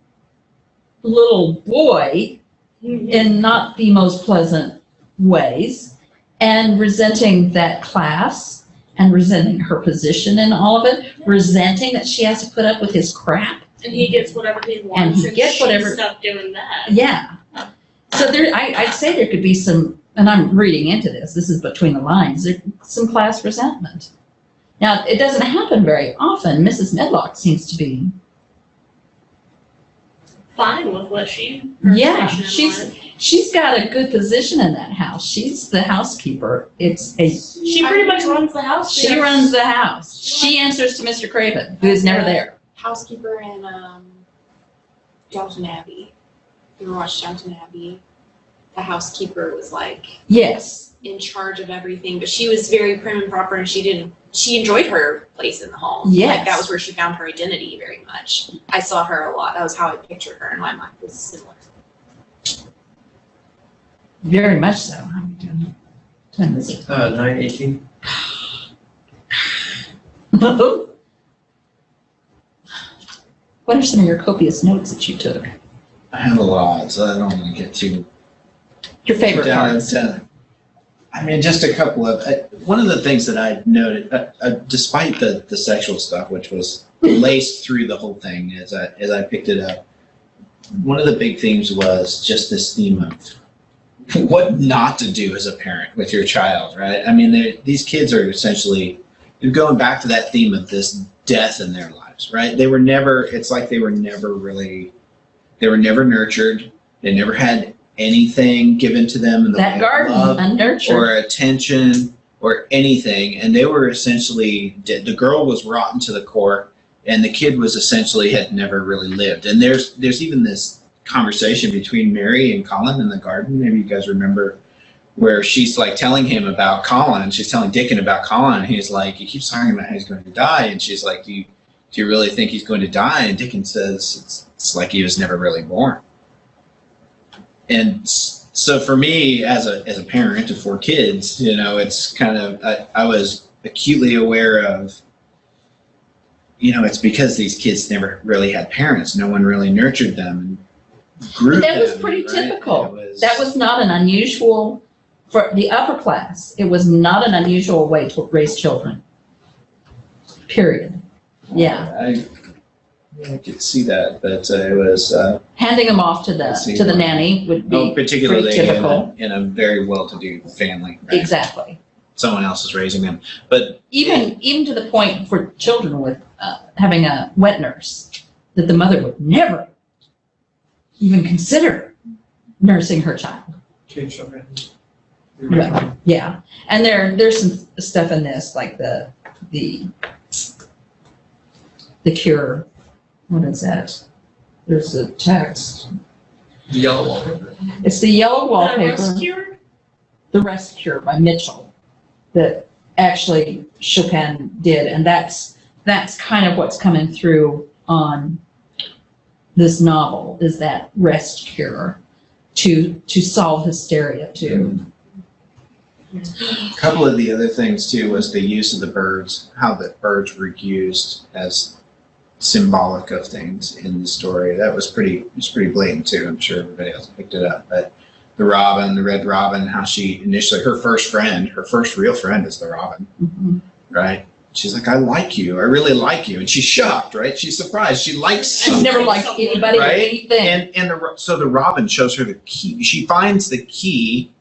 little boy in not the most pleasant ways, and resenting that class, and resenting her position in all of it, resenting that she has to put up with his crap. And he gets whatever he wants. And he gets she's whatever- stuck doing that. Yeah. So I'd say there could be some, and I'm reading into this is between the lines, there's some class resentment. Now, it doesn't happen very often. Mrs. Medlock seems to be, Fine with what she. yeah, her station in life. she's got a good position in that house. She's the housekeeper. She pretty much runs the house. She runs the house. She answers to Mr. Craven, who is never there. Housekeeper in Downton Abbey. You ever watched Downton Abbey? The housekeeper was Yes. in charge of everything, but she was very prim and proper, and she enjoyed her place in the home. Yes. That was where she found her identity very much. I saw her a lot. That was how I pictured her, and my mind was similar. Very much so. How are we doing? When was it? 9:18. What are some of your copious notes that you took? I have a lot, so I don't want to get too Your favorite down parts? into. I mean, just a couple of. One of the things that I noted, despite the sexual stuff, which was laced through the whole thing as I picked it up, one of the big themes was just this theme of what not to do as a parent with your child, right? I mean, these kids are essentially, you're going back to that theme of this death in their lives, right? It's like they were never nurtured. They never had anything given to them in the way That of garden, love unnurtured. or attention or anything. And they were essentially, the girl was rotten to the core, and the kid was essentially had never really lived. And there's even this conversation between Mary and Colin in the garden. Maybe you guys remember, where she's telling him about Colin. She's telling Dickon about Colin. And he's like, he keeps talking about how he's going to die. And she's like, do you really think he's going to die? And Dickon says, it's like he was never really born. And so for me, as a parent of 4 kids, it's kind of, I was acutely aware of, it's because these kids never really had parents. No one really nurtured them and grew But that was them, pretty right? typical. That was not an unusual for the upper class, it was not an unusual way to raise children. Period. Yeah. I could see that, but it was Handing them off to the nanny would be particularly pretty typical. in a very well-to-do family. Right? Exactly. Someone else is raising them, but Even to the point for children with having a wet nurse, that the mother would never even consider nursing her child. children. Well, yeah, and there's some stuff in this, like the cure. What is that? There's a text. The yellow wallpaper. It's the yellow wallpaper. Rescuer? The Rest Cure by Mitchell, that actually Chopin did, and that's kind of what's coming through on this novel, is that rest cure to solve hysteria too. a couple of the other things too was the use of the birds, how the birds were used as symbolic of things in the story. That was pretty blatant too. I'm sure everybody else picked it up, but the robin, the red robin, how she initially, her first real friend is the robin, Mhm. right? She's like, I like you. I really like you. And she's shocked, right? She's surprised. She likes She's something. never liked anybody or Right? anything. So the robin shows her the key. She finds the key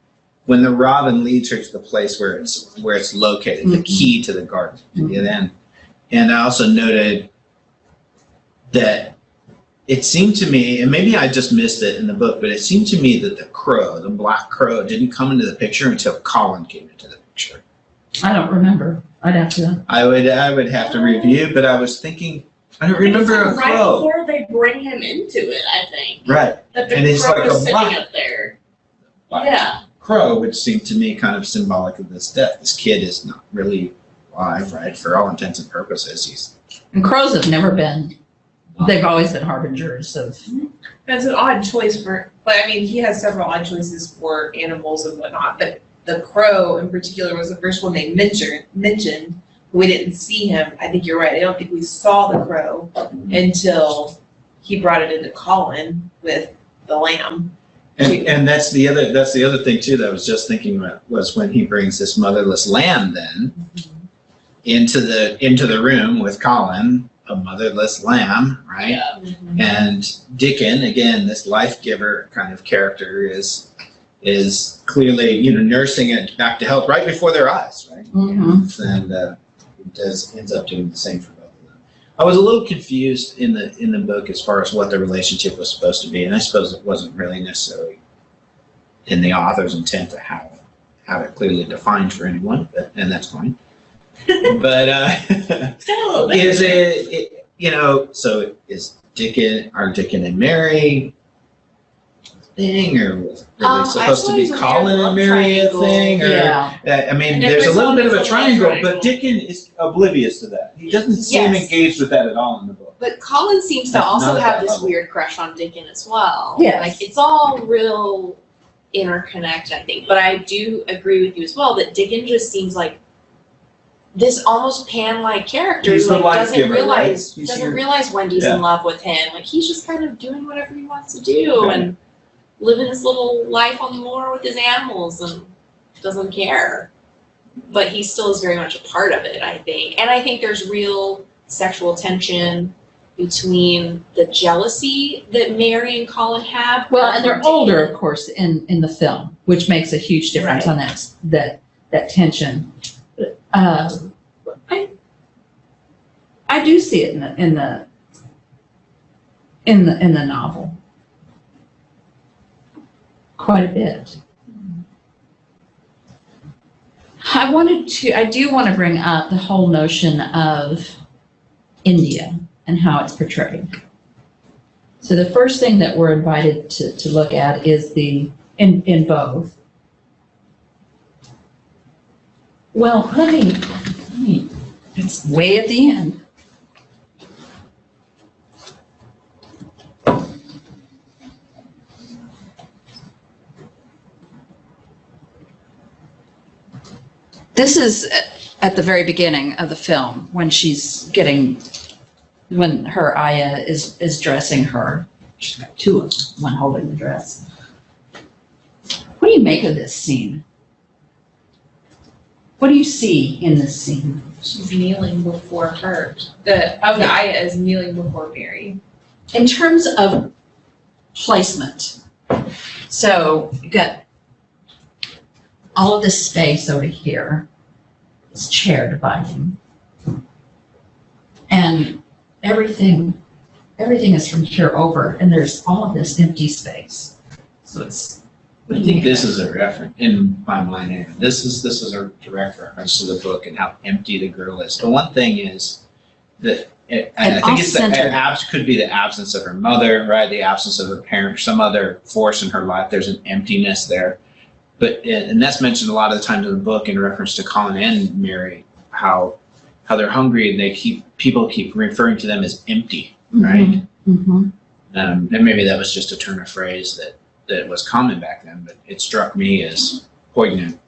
when the robin leads her to the place where it's located, the key to the garden to get in. And I also noted that it seemed to me, and maybe I just missed it in the book, but it seemed to me that the black crow, didn't come into the picture until Colin came into the picture. I don't remember. I'd have to. I would have to review, but I was thinking, I don't remember a Right crow. before they bring him into it, I think. Right. That the And it's crow like is a sitting black- up there. Black Yeah. crow, which seemed to me kind of symbolic of this death. This kid is not really alive, right? For all intents and purposes, And crows have never been. They've always been harbingers of. That's an odd choice for, but I mean, he has several odd choices for animals and whatnot, but the crow in particular was the first one they mentioned. We didn't see him. I think you're right. I don't think we saw the crow until he brought it into Colin with the lamb. and that's the other thing too that I was just thinking about, was when he brings this motherless lamb then into the room with Colin, a motherless lamb, right? Yeah. And Dickon, again, this life giver kind of character, is clearly, nursing it back to health right before their eyes, right? Mhm. And ends up doing the same for both of them. I was a little confused in the book as far as what the relationship was supposed to be, and I suppose it wasn't really necessarily in the author's intent to have it clearly defined for anyone, and that's fine. But is it, so is Dickon and Mary a thing, or was it really supposed to be Colin and Mary a thing? Or, Yeah. I mean, And there's a every little bit of song a is a triangle, triangle. but Dickon is oblivious to that. He doesn't seem Yes. engaged with that at all in the book. But Colin seems to Not also at have that this level. weird crush on Dickon as well. Yes. Like, it's all real interconnected, I think. But I do agree with you as well that Dickon just seems like this almost Pan-like character He's who the like, life giver, right? He's doesn't your- realize Wendy's Yeah. in love with him. Like, he's just kind of doing whatever he wants to do Right. and living his little life on the moor with his animals and doesn't care. But he still is very much a part of it, I think. And I think there's real sexual tension between the jealousy that Mary and Colin have. Well, and they're older, of course, in the film, which makes a huge difference on that tension. I do see it in the novel quite a bit. I do want to bring up the whole notion of India and how it's portrayed. So the first thing that we're invited to look at is in both. Well, let me, it's way at the end. This is at the very beginning of the film when when her Aya is dressing her. She's got two of them, one holding the dress. What do you make of this scene? What do you see in this scene? She's kneeling before her. The Aya is kneeling before Mary. In terms of placement, so you got all of this space over here, this chair dividing, and everything is from here over, and there's all of this empty space. So it's. I think this is a reference, in my mind, anyway. This is a direct reference to the book and how empty the girl is. The one thing is that, and I think it's could be the absence of her mother, right? The absence of her parent, some other force in her life. There's an emptiness there. But, and that's mentioned a lot of the times in the book in reference to Colin and Mary, how they're hungry and people keep referring to them as empty, right? Mm-hmm. And maybe that was just a turn of phrase that was common back then, but it struck me as poignant.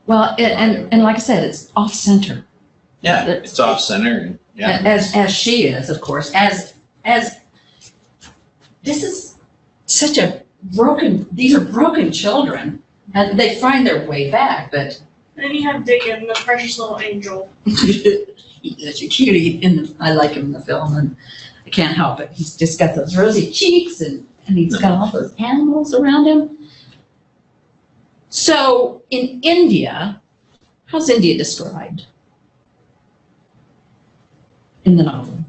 Well, and like I said, it's off center. Yeah, it's off center, and yeah. As she is, of course, as this is such a these are broken children, and they find their way back, but. Then you have Dickon, the precious little angel. He's such a cutie, I like him in the film, and I can't help it. He's just got those rosy cheeks, and he's got all those animals around him. So in India, how's India described in the novel?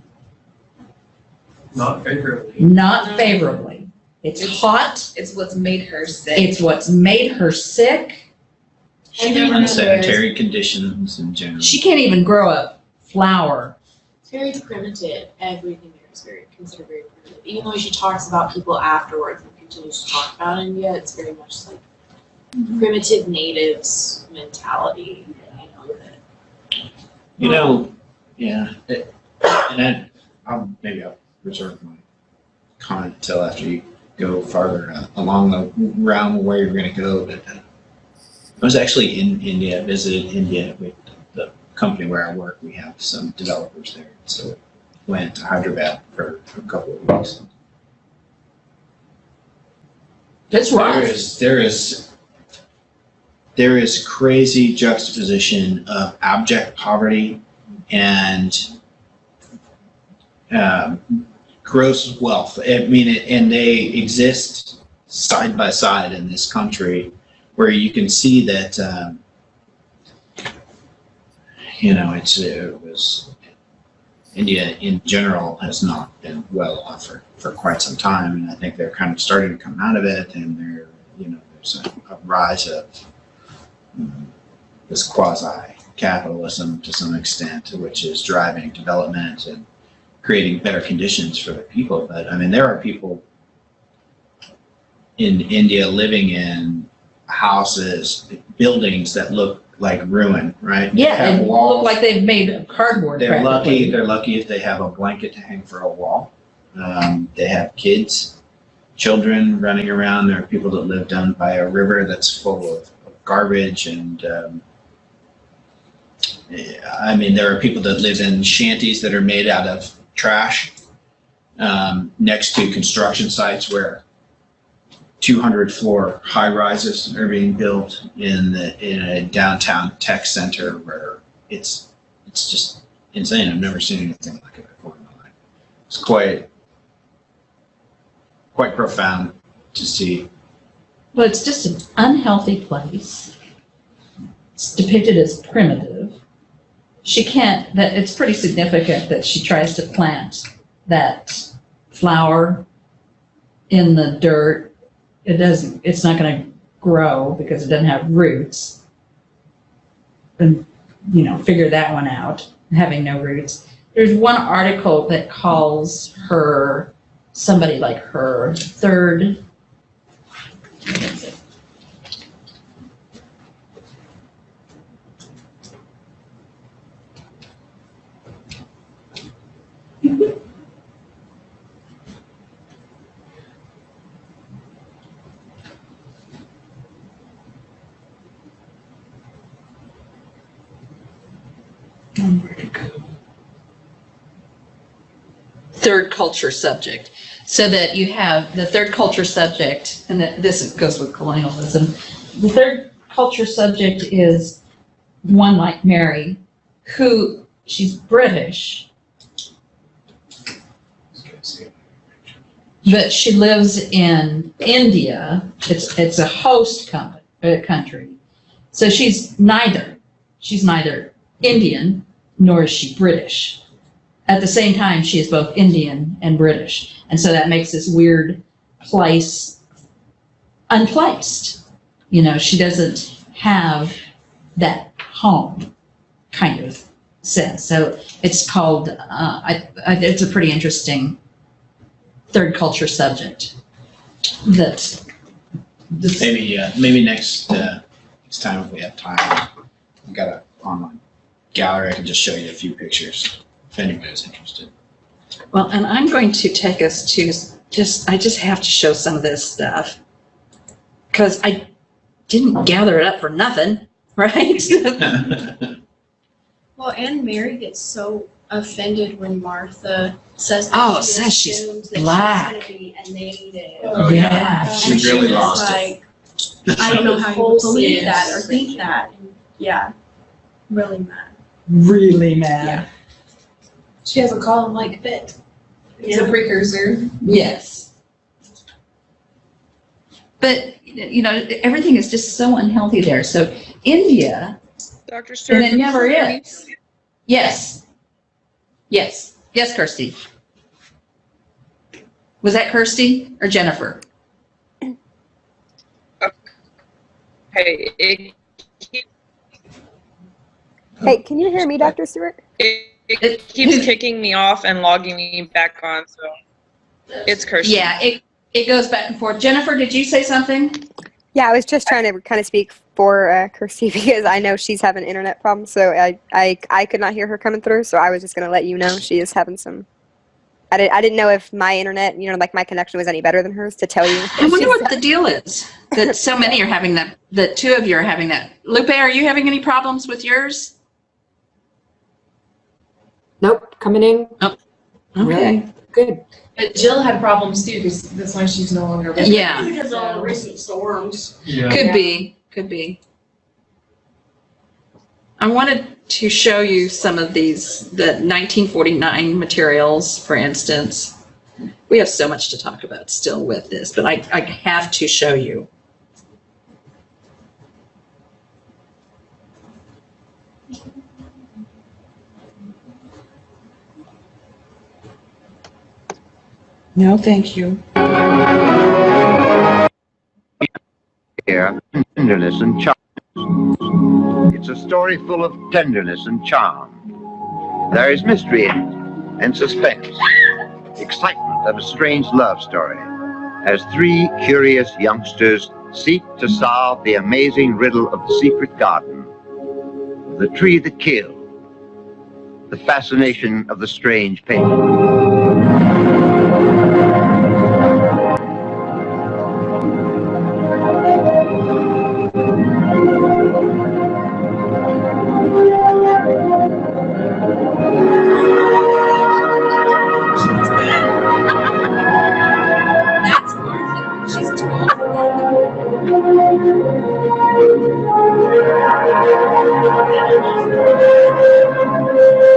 Not favorably. Not favorably. It's hot. It's what's made her sick. It's what's made her sick. Unsanitary conditions in general. She can't even grow a flower. It's very primitive. Everything there is considered very primitive. Even though she talks about people afterwards and continues to talk about India, it's very much like primitive natives mentality. Yeah. And then I'll reserve my comment until after you go farther along the realm where you're going to go. But I was actually in India, visited India with the company where I work. We have some developers there, so went to Hyderabad for a couple of weeks. That's right. There is crazy juxtaposition of abject poverty and gross wealth. I mean, and they exist side by side in this country, where you can see that it was India in general has not been well off for quite some time, and I think they're kind of starting to come out of it, and there's a rise of this quasi-capitalism to some extent, which is driving development and creating better conditions for the people. But I mean, there are people in India living in houses, buildings that look like ruin, right? Yeah, and look like they've made of cardboard. They're lucky if they have a blanket to hang for a wall. They have kids, children running around. There are people that live down by a river that's full of garbage, and there are people that live in shanties that are made out of trash next to construction sites where 200-floor high-rises are being built in a downtown tech center where it's just insane. I've never seen anything like it before in my life. It's quite profound to see. Well, it's just an unhealthy place. It's depicted as primitive. It's pretty significant that she tries to plant that flower in the dirt. It's not going to grow because it doesn't have roots. And, figure that one out, having no roots. There's one article that calls her, somebody like her, third, what is it? Where to go? Third culture subject. So that you have the third culture subject, and this goes with colonialism. The third culture subject is one like Mary, who, she's British, but she lives in India. It's a host country. So she's neither Indian nor is she British. At the same time, she is both Indian and British. And so that makes this weird place unplaced. You know, she doesn't have that home kind of sense. So it's called, it's a pretty interesting third culture subject that Maybe next time if we have time, I've got an online gallery. I can just show you a few pictures if anybody's interested. Well, and I'm going to take us to I just have to show some of this stuff because I didn't gather it up for nothing, right? Well, and Mary gets so offended when Martha says that Oh, she says she's assumes that black. she's gonna be a native. Oh, yeah. She And really was lost it. like, I don't know how you would believe that or think that. And yeah, really mad. Really mad. She has a column like fit. It's a precursor. Yes. But, you know, everything is just so unhealthy there. So India, Dr. Stewart. and it never is. Yes. Yes. Yes, Kirsty. Was that Kirsty or Jennifer? Hey, Hey, can you hear me, Dr. Stewart? it keeps kicking me off and logging me back on, so it's Kirsty. Yeah, it goes back and forth. Jennifer, did you say something? Yeah, I was just trying to kind of speak for Kirsty because I know she's having internet problems, so I could not hear her coming through, so I was just going to let you know she is having some. I didn't know if my internet, you know, like my connection was any better than hers to tell you. I wonder what the deal is, that so many are having that, that two of you are having that. Lupe, are you having any problems with yours? Nope, coming in. Okay. Good. But Jill had problems too, because that's why she's no longer with us. Yeah, Because of all the recent storms. could be. I wanted to show you some of these, the 1949 materials, for instance. We have so much to talk about still with this, but I have to show you. No, thank you. Here, tenderness and charm. It's a story full of tenderness and charm. There is mystery in it, and suspense, excitement of a strange love story, as three curious youngsters seek to solve the amazing riddle of the secret garden, the tree that killed, the fascination of the strange painting.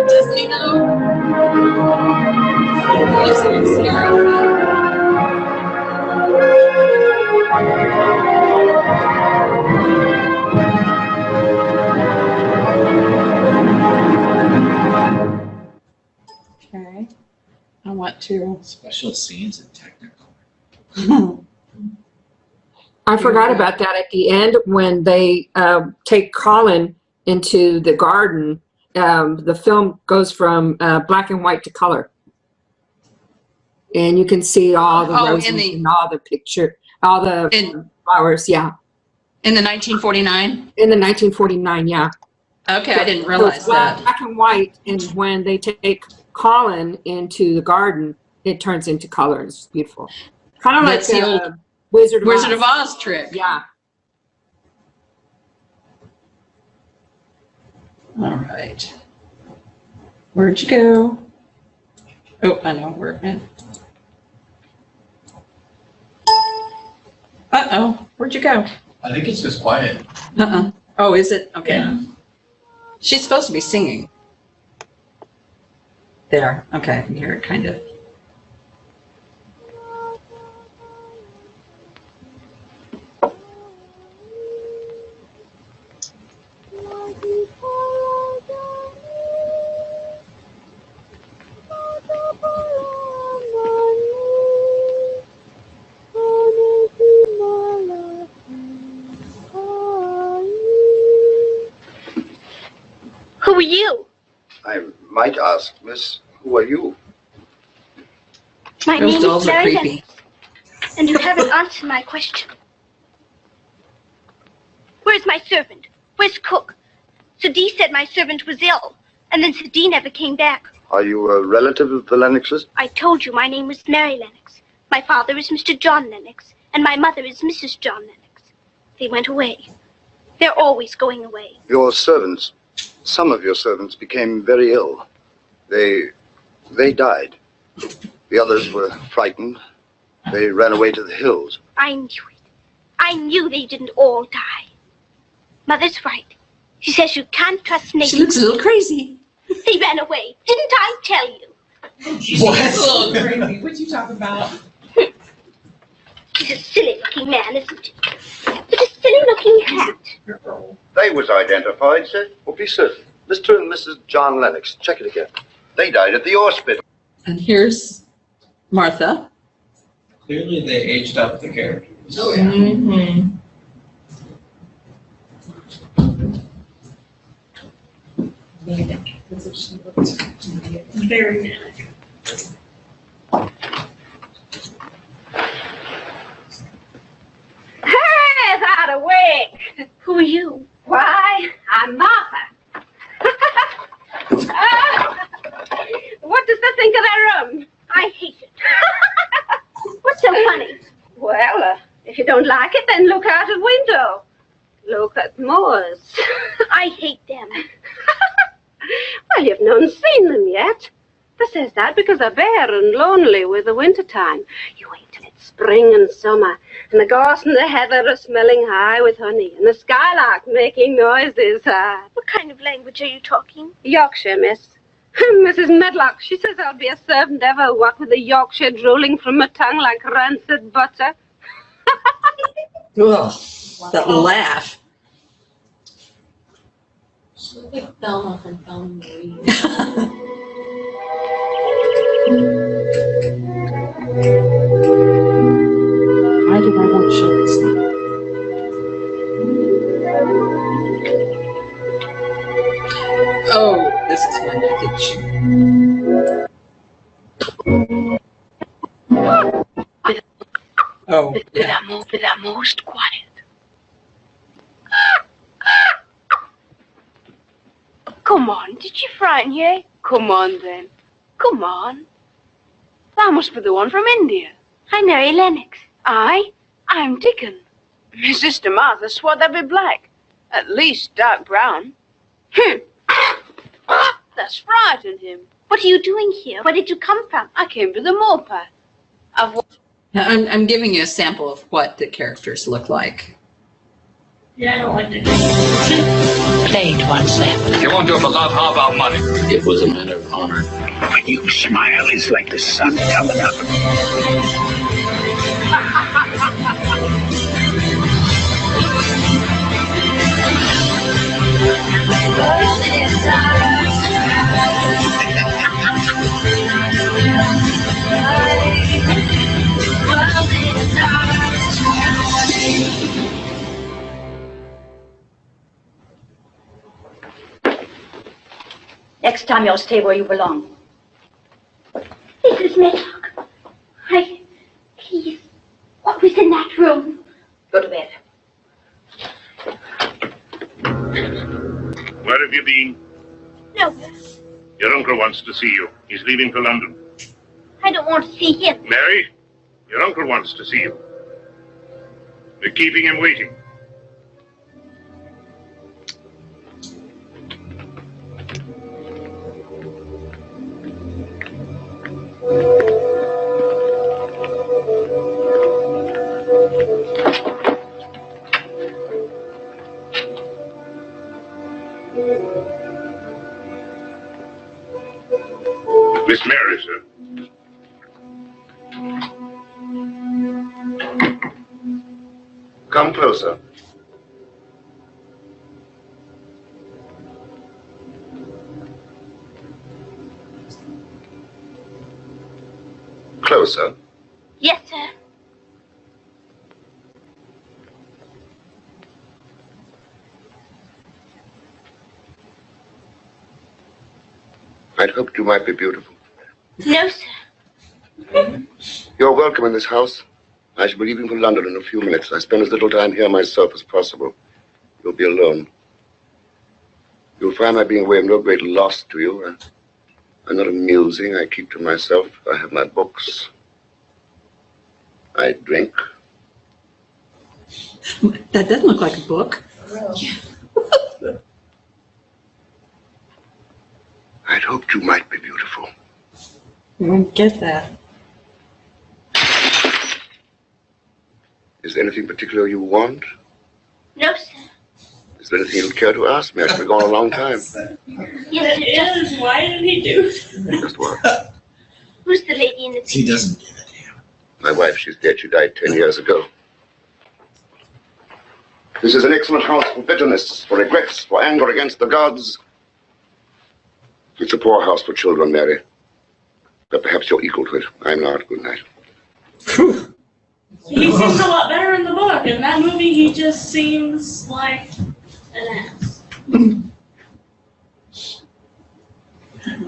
Doesn't he know? Okay. I want to. Special scenes and technical. I forgot about that at the end when they take Colin into the garden. The film goes from black and white to color. And you can see all the roses and all the picture, all the flowers, yeah. In the 1949? In the 1949, yeah. Okay, I didn't So realize it's that. black and white, and when they take Colin into the garden, it turns into color. It's beautiful. Kind of like That's the old Wizard Wizard of Oz trick. Yeah. All right. Where'd you go? Oh, I know where it went. Uh-oh, where'd you go? I think it's just quiet. Uh-uh. Oh, is it? Okay. Yeah. She's supposed to be singing. There. Okay, I can hear it kind of. Who are you? I might ask, miss, who are you? My Those name dolls is are Mary creepy. Lennox, and you haven't answered my question. Where's my servant? Where's cook? Sadi said my servant was ill, and then Sadi never came back. Are you a relative of the Lennoxes? I told you my name was Mary Lennox. My father is Mr. John Lennox, and my mother is Mrs. John Lennox. They went away. They're always going away. Your servants, some of your servants became very ill. They died. The others were frightened. They ran away to the hills. I knew it. I knew they didn't all die. Mother's right. She says you can't trust natives. She looks a little crazy. They ran away. Didn't I tell you? She's a little crazy. What you talking about? He's a silly-looking man, isn't he? With a silly-looking hat. They was identified, sir. Well, be certain. Mr. and Mrs. John Lennox. Check it again. They died at the hospital. And here's Martha. Clearly, they aged up the characters. Oh, yeah. Mm-hmm. That's what she looked. Very manic. Hey, without awake. Who are you? Why, I'm Martha. What does they think of their room? I hate it. What's so funny? Well, if you don't like it, then look out of window. Look at Moors. I hate them. Well, you've not seen them yet. They says that because they're bare and lonely with the winter time. You wait till it's spring and summer, and the gorse and the heather are smelling high with honey, and the skylark making noises. What kind of language are you talking? Yorkshire, miss. Mrs. Medlock, she says I'll be a servant ever, what with the Yorkshire drooling from my tongue like rancid butter. Ugh, that laugh. She looked like Thelma from Thelma and Louise. Why did I not show this? Oh, this is my naked shoe. Oh, yeah. They're most quiet. Come on, did you frighten you? Come on then. Come on. That must be the one from India. I'm Mary Lennox. I'm Dickon. My sister Martha swore they'd be black. At least dark brown. That's frightened him. What are you doing here? Where did you come from? I came to the Mopa. Now, I'm giving you a sample of what the characters look like. Yeah, I don't like to. Played once then. You won't do it for love, how about money? It was a matter of honor. When you smile, it's like the sun coming up. Next time you'll stay where you belong. Mrs. Medlock, please, what was in that room? Go to bed. Where have you been? Nowhere. Your uncle wants to see you. He's leaving for London. I don't want to see him. Mary, your uncle wants to see you. We're keeping him waiting. Miss Mary, sir. Come closer. Closer. Yes, sir. I'd hoped you might be beautiful. No, sir. You're welcome in this house. I shall be leaving for London in a few minutes. I spend as little time here myself as possible. You'll be alone. You'll find my being away of no great loss to you. I'm not amusing. I keep to myself. I have my books. I drink. That doesn't look like a book. I'd hoped you might be beautiful. You won't get that. Is there anything particular you want? No, sir. Is there anything you'd care to ask me? I've been gone a long time. Yes, It is. Why did he do that? Just what? Who's the lady in the He doesn't give a damn. My wife, she's dead. She died 10 years ago. This is an excellent house for bitterness, for regrets, for anger against the gods. It's a poor house for children, Mary. But perhaps you're equal to it. I'm not. Good night. He seems a lot better in the book. In that movie, he just seems like an ass.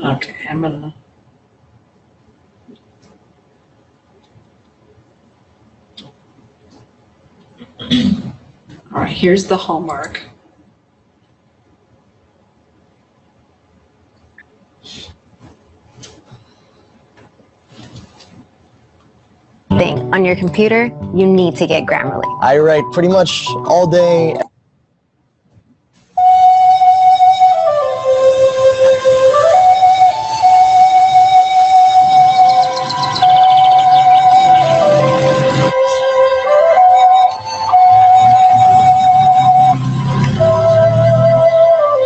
Okay, I'm gonna. All right, here's the hallmark. Thing on your computer, you need to get Grammarly. I write pretty much all day.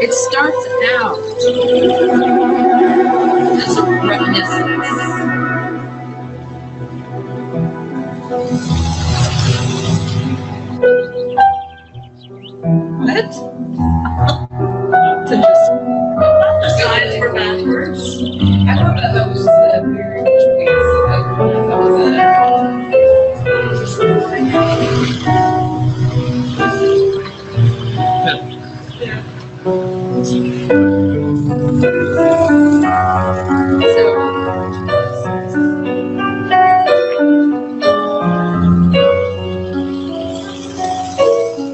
It starts out as a reminiscence. What? It's interesting. The signs were backwards. I thought that was just the weird choice.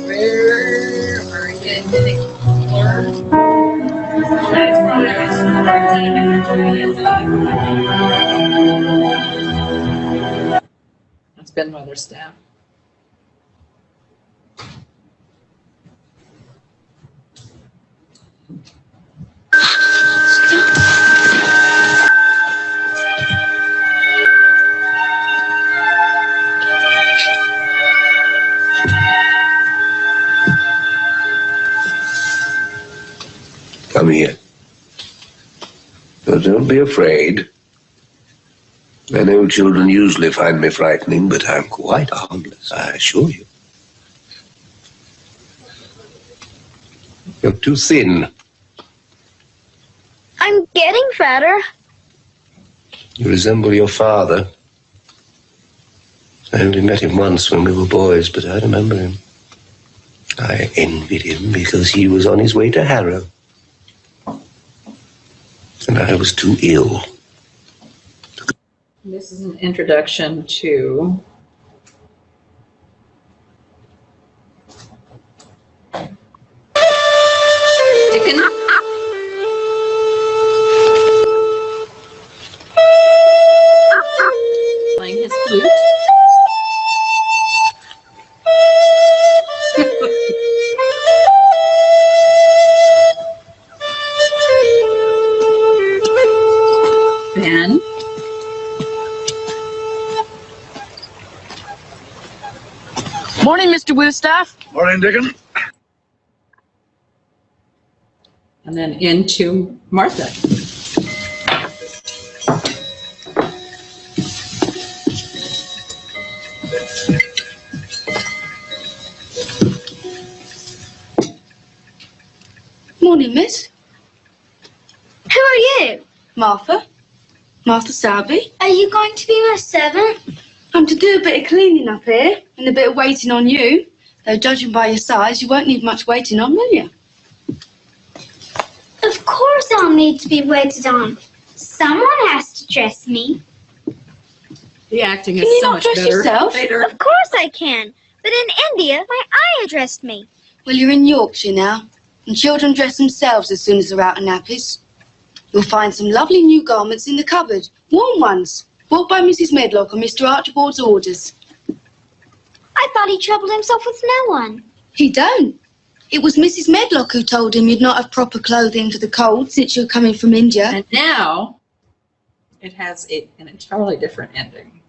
Where are you getting That's been Mother's staff. Come here. Now, don't be afraid. I know children usually find me frightening, but I'm quite harmless, I assure you. You're too thin. I'm getting fatter. You resemble your father. I only met him once when we were boys, but I remember him. I envied him because he was on his way to Harrow. And I was too ill. This is an introduction to Dickon. Playing his flute. Ben. Morning, Mr. Woostaff. Morning, Dickon. And then into Martha. Morning, miss. Who are you? Martha. Martha Selby. Are you going to be my servant? I'm to do a bit of cleaning up here and a bit of waiting on you. Though judging by your size, you won't need much waiting on, will you? Of course I'll need to be waited on. Someone has to dress me. The acting Can is you so not much dress better. yourself? Later. Of course I can. But in India, my ayah dressed me. Well, you're in Yorkshire now, and children dress themselves as soon as they're out of nappies. You'll find some lovely new garments in the cupboard, warm ones, bought by Mrs. Medlock on Mr. Archibald's orders. I thought he troubled himself with no one. He don't. It was Mrs. Medlock who told him you'd not have proper clothing for the cold since you're coming from India. And now it has an entirely different ending.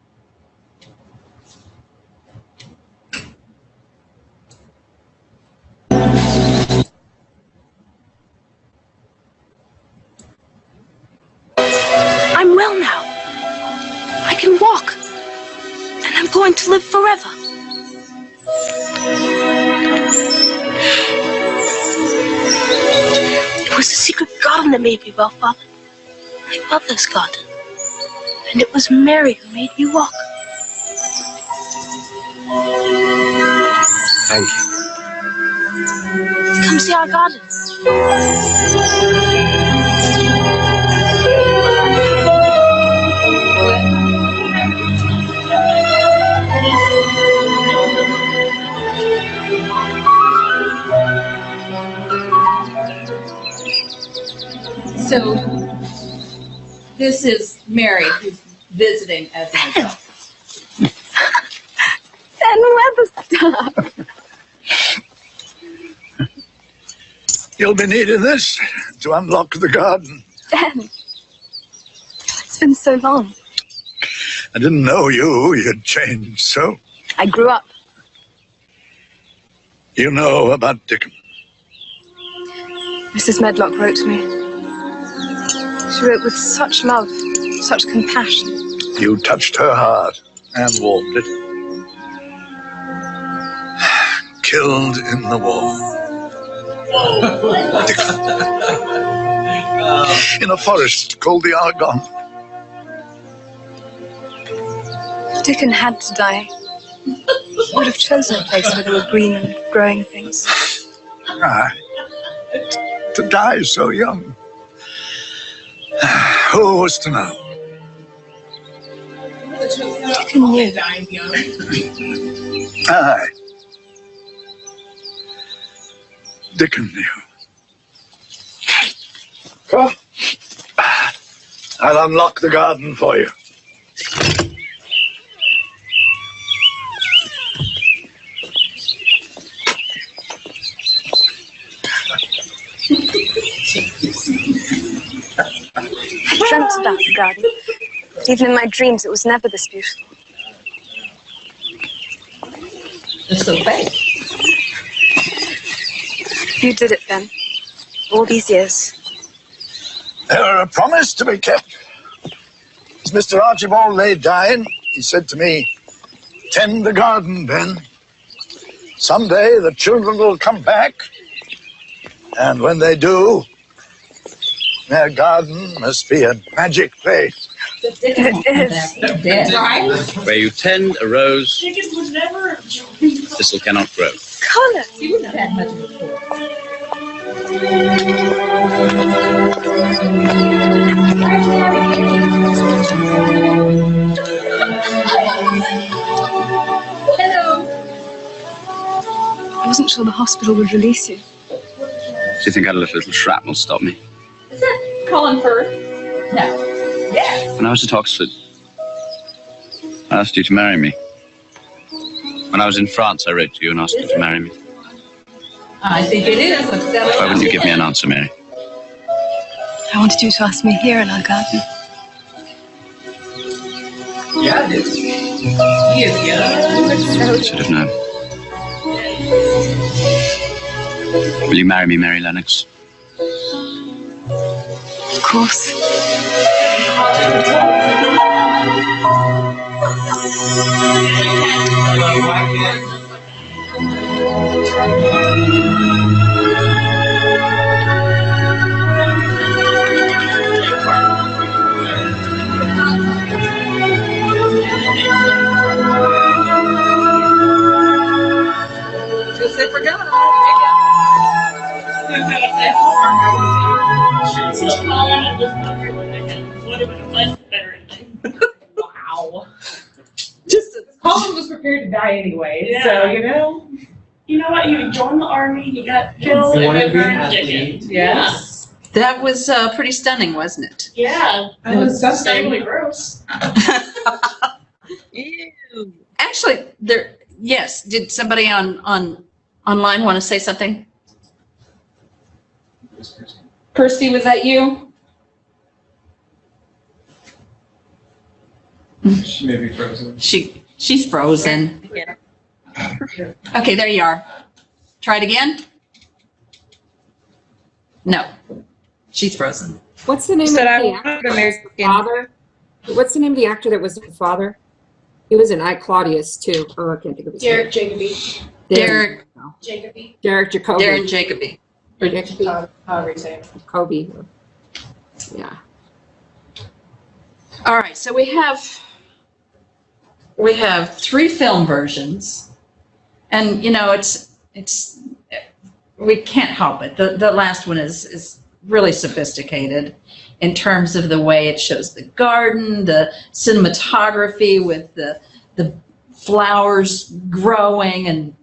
I'm well now. I can walk. And I'm going to live forever. It was a secret garden that made me well, Father. My mother's garden. And it was Mary who made me walk. Thank you. Come see our garden. So this is Mary who's visiting as an adult. And Weatherstaff. You'll be needing this to unlock the garden. Ben, it's been so long. I didn't know you'd changed so. I grew up. You know about Dickon. Mrs. Medlock wrote to me. She wrote with such love, such compassion. You touched her heart and warmed it. Killed in the war. In a forest called the Argonne. Dickon had to die. He would have chosen a place where there were green and growing things. Aye. To die so young. Who was to know? Dickon knew. Aye. Dickon knew. Come. I'll unlock the garden for you. I dreamt about the garden. Even in my dreams, it was never this beautiful. It's so fake. You did it, Ben. All these years. They were a promise to be kept. As Mr. Archibald lay dying, he said to me, "Tend the garden, Ben. Someday the children will come back. And when they do, their garden must be a magic place." It is. Right? Where you tend a rose, Chickens would never. thistle cannot grow. Color. You wouldn't have had much of a choice. I wasn't sure the hospital would release you. Do you think I'd let a little shrapnel stop me? Is that Colin Firth? No. Yes. When I was at Oxford, I asked you to marry me. When I was in France, I wrote to you and asked you to marry me. I think it is. Why wouldn't you give me an answer, Mary? I wanted you to ask me here in our garden. Yeah, it is. I should have known. Will you marry me, Mary Lennox? Of course. had this popular again. What if it was better? Wow. Just Holland was prepared to die anyway, Yeah. so you know. You know what? You joined the army, you got killed, You wanted and to be an then athlete. chicken. Yes. that was pretty stunning, wasn't it? Yeah. That was Extremely disgusting. gross. Ew. Actually, yes. Did somebody online want to say something? Kirsty, was that you? She may be frozen. She's frozen. Yeah. Okay, there you are. Try it again. No, she's frozen. What's the name Said I of the wanted actor that was the American. father? What's the name of the actor that was the father? He was in I, Claudius, too. Oh, I can't think of his Derek name. Jacobi. Derek Jacobi. Derek Jacobi. Darren Jacobi. Or Jacobi. However you say it. Jacobi. Yeah. All right, so we have 3 film versions, and you know it's we can't help it. The last one is really sophisticated in terms of the way it shows the garden, the cinematography with the flowers growing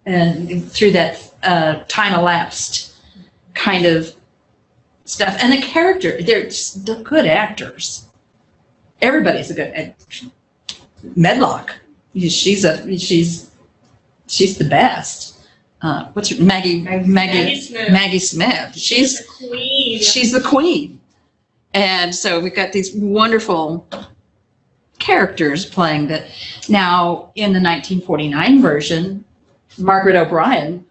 and through that time elapsed kind of stuff, and the character, they're good actors. Everybody's a good. Medlock, she's the best. What's her Maggie Smith. Maggie Smith. She's the queen. She's the queen. And so we've got these wonderful characters playing that. Now in the 1949 version, Margaret O'Brien,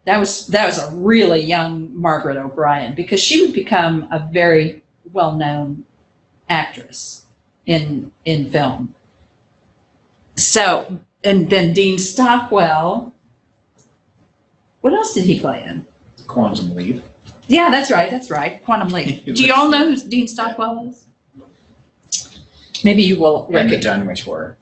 that was a really young Margaret O'Brien, because she would become a very well-known actress in film. So, and then Dean Stockwell, what else did he play in? Quantum Leap. Yeah, that's right. Quantum Leap. Do you all know who Dean Stockwell is? Maybe you will And the recognize. Dunwich Horror.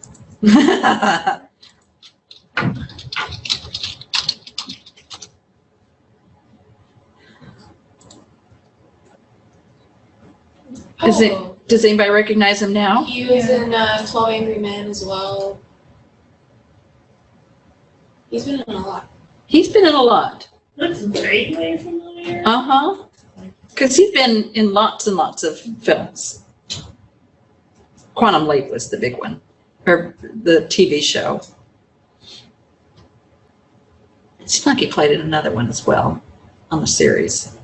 Does anybody recognize him now? He was in Flo Angry Man as well. He's been in a lot. He's been in a lot. Looks vaguely familiar. Uh-huh. Because he's been in lots and lots of films. Quantum Leap was the big one, or the TV show. It seemed like he played in another one as well on the series.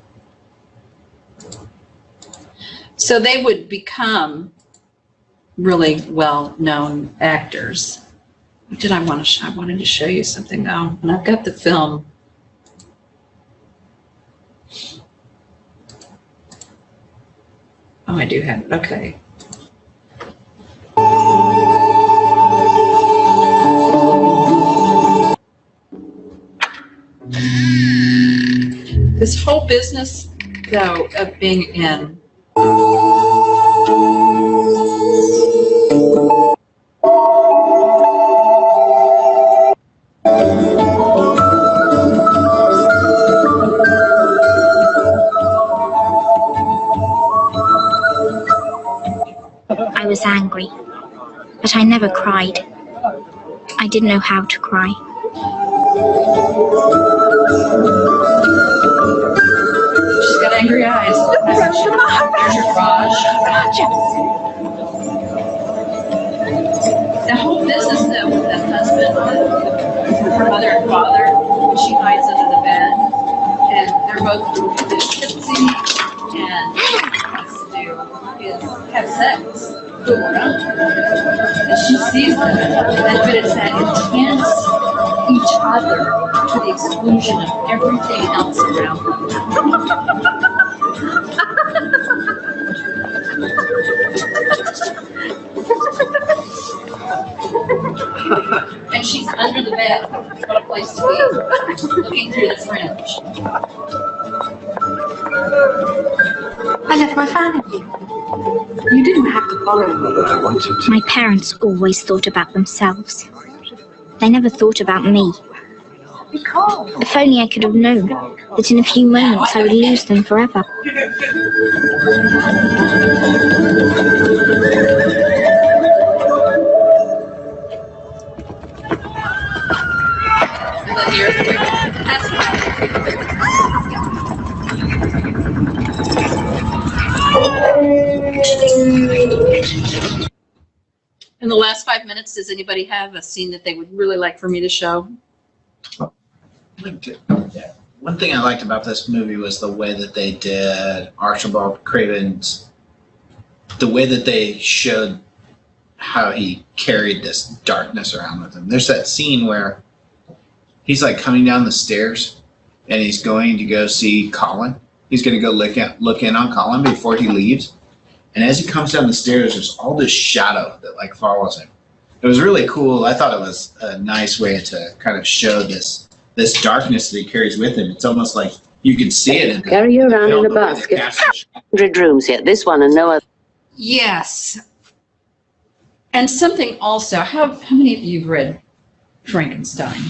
So they would become really well-known actors. What did I want to show? I wanted to show you something though, and I've got the film. Oh, I do have it. Okay. This whole business, though, of being in I was angry, but I never cried. I didn't know how to cry. She's got angry eyes. There's your garage. The whole business though with the husband, her mother and father, she hides under the bed, and they're both tipsy and wants to have sex, fool around. And she sees them, but it's that intense each other to the exclusion of everything else around them. And she's under the bed. What a place to be. Looking through the fringe. I left my family. You didn't have to follow me. I wanted to. My parents always thought about themselves. They never thought about me. If only I could have known that in a few moments I would lose them forever. In the last 5 minutes, does anybody have a scene that they would really like for me to show? One thing I liked about this movie was the way that they did Archibald Craven's, the way that they showed how he carried this darkness around with him. There's that scene where he's like coming down the stairs and he's going to go see Colin. He's going to go look in on Colin before he leaves. And as he comes down the stairs, there's all this shadow that like follows him. It was really cool. I thought it was a nice way to kind of show this darkness that he carries with him. It's almost like you can see it. Carry you around in a basket. 100 rooms here. This one and no other. Yes. And something also, how many of you have read Frankenstein?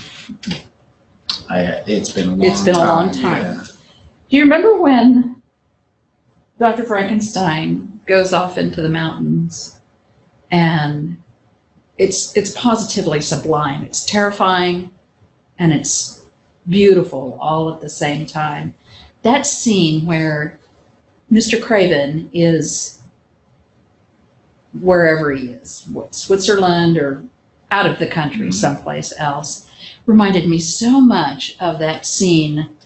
It's been a long time. Yeah. Do you remember when Dr. Frankenstein goes off into the mountains and it's positively sublime. It's terrifying and it's beautiful all at the same time. That scene where Mr. Craven is wherever he is, Switzerland or out of the country, someplace else, reminded me so much of that scene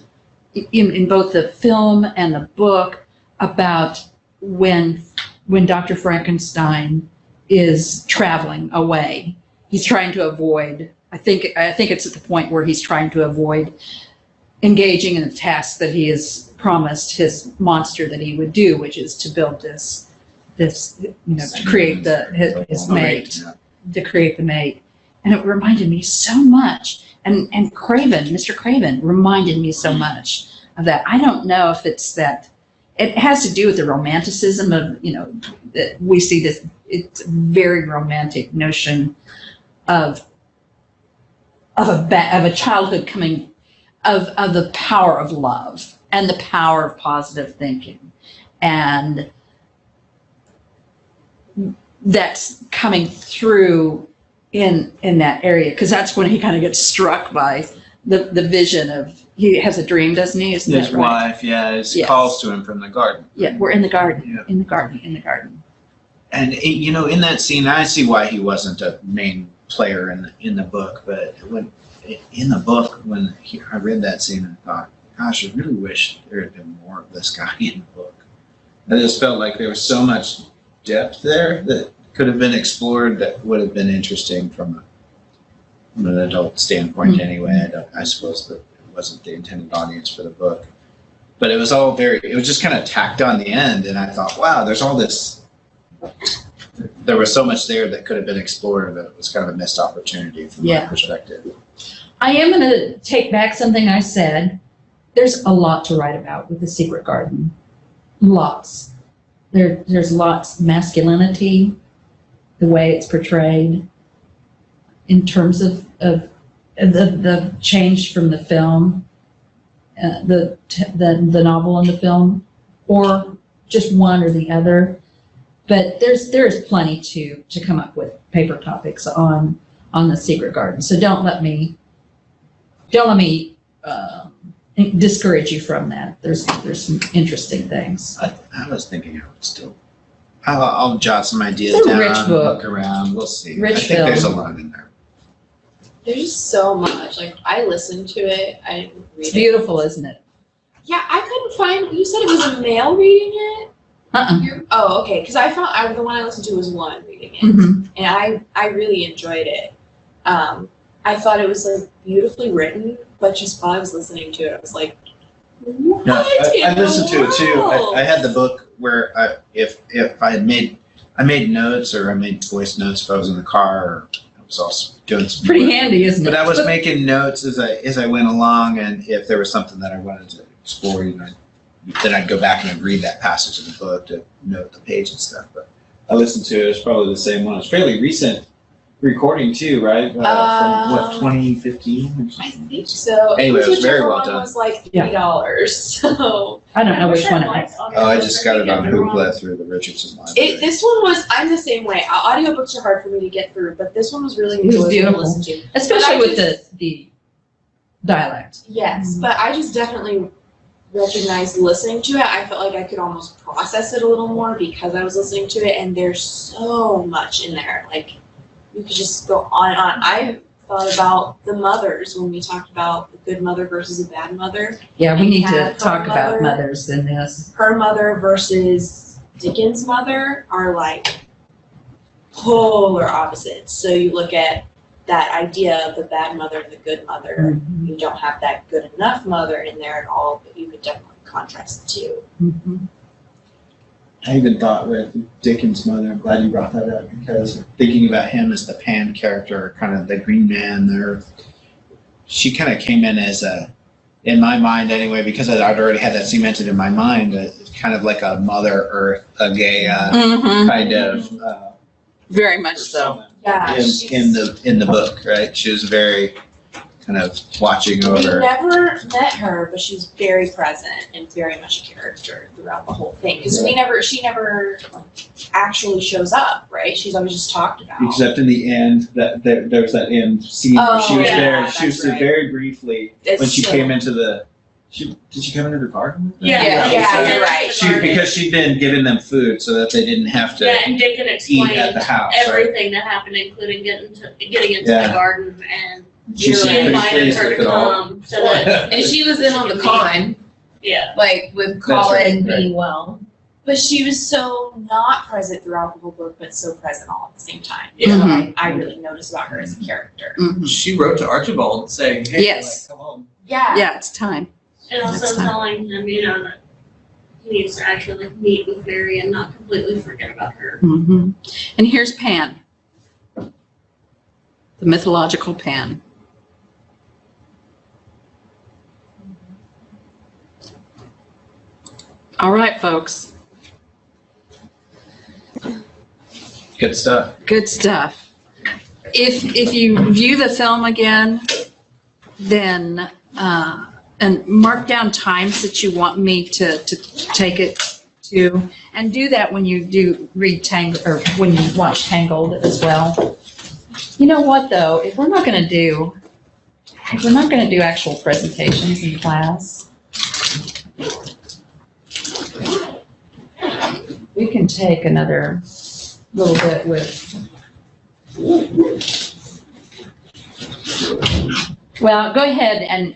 in both the film and the book about when Dr. Frankenstein is traveling away. He's trying to avoid, I think it's at the point where he's trying to avoid engaging in the task that he has promised his monster that he would do, which is to build this to create his mate, to create the mate. And it reminded me so much. And Mr. Craven reminded me so much of that. I don't know if it's that, it has to do with the romanticism of, that we see this, it's a very romantic notion of a childhood coming, of the power of love and the power of positive thinking. And that's coming through in that area, because that's when he kind of gets struck by the vision of, he has a dream, doesn't he? Isn't His that right? wife, yes, Yes. calls to him from the garden. Yeah, we're in the garden, in the garden. And in that scene, I see why he wasn't a main player in the book. But in the book, I read that scene, I thought, gosh, I really wish there had been more of this guy in the book. I just felt like there was so much depth there that could have been explored that would have been interesting from an adult standpoint. Anyway, I suppose that it wasn't the intended audience for the book, but it was all it was just kind of tacked on the end. And I thought, wow, there's all this, there was so much there that could have been explored, but it was kind of a missed opportunity from my perspective. I am going to take back something I said. There's a lot to write about with The Secret Garden. Lots. There's lots. Masculinity, the way it's portrayed, in terms of the change from the film, the novel and the film, or just one or the other. But there's plenty to come up with paper topics on The Secret Garden. So don't let me discourage you from that. There's some interesting things. I was thinking I would still. I'll jot some ideas It's a down. rich book. Look around. We'll see. Rich I think film. there's a lot in there. There's just so much. Like, I listened to it. I didn't read It's it. beautiful, isn't it? Yeah, I couldn't find. You said it was a male reading it. Oh, okay. Because I found the one I listened to was one reading it, and I really enjoyed it. I thought it was like beautifully written, but just while I was listening to it, I was like, what? No, I in the listened to it too. world? I had the book where if I had made notes, or I made voice notes if I was in the car, or I was also doing some Pretty handy, isn't it? But I was making notes as I went along, and if there was something that I wanted to explore, then I'd go back and I'd read that passage of the book to note the page and stuff. But I listened to it. It's probably the same one. It's fairly recent. recording too, right? From what, 2015 or I something? think so. Anyway, it was very Whichever well one done. was like $3, so. I don't know which one it liked was. Oh, I just got it on Hoopla through the Richardson library. This one was, I'm the same way. Audiobooks are hard for me to get through, but this one was really It was enjoyable to beautiful. listen to. Especially But I with just- the dialect. Yes, but I just definitely recognized listening to it. I felt like I could almost process it a little more because I was listening to it, and there's so much in there. Like, you could just go on and on. I thought about the mothers when we talked about the good mother versus a bad mother. Yeah, we need to Have her talk about mother- mothers in this. Her mother versus Dickens' mother are like polar opposites. So you look at that idea of the bad mother and the good mother. Mm-hmm. You don't have that good enough mother in there at all, but you could definitely contrast the two. Mm-hmm. I even thought with Dickens' mother, I'm glad you brought that up, because thinking about him as the Pan character, kind of the Green Man there, she kind of came in as a, in my mind anyway, because I'd already had that cemented in my mind, kind of like a Mother Earth, a Gaia Mhm. kind of Very much so. Yeah. in the book, right? She was very kind of watching We over. never met her, but she's very present and very much a character throughout the whole thing. Because she never actually shows up, right? She's always just talked about. Except in the end, there was that end scene where she Oh, was yeah, there. She was that's right. very briefly It's when she so- came into the. Did she come into the garden? Yeah, you're right. Because she'd been giving them food so that they didn't have to Yeah, and Dick can eat explain at the house. Right? everything that happened, including getting into Yeah. the garden, and She seemed he pretty invited pleased her with to it all. come so that. And she was in on the con, Yeah. like with That's Colin right. being well. But she was so not present throughout the whole book, but so present all at the same time. Yeah. So Mhm. I really noticed about her as a character. Mhm. She wrote to Archibald saying, "Hey, Yes. like, come home." Yeah. Yeah, it's time. And also Next time. telling him, that he needs to actually meet with Mary and not completely forget about her. Hmm. And here's Pan, the mythological Pan. All right, folks. Good stuff. Good stuff. If you view the film again, then and mark down times that you want me to take it to, and do that when you do read Tangled, or when you watch Tangled as well. You know what though? If we're not going to do actual presentations in class, we can take another little bit with. Well, go ahead and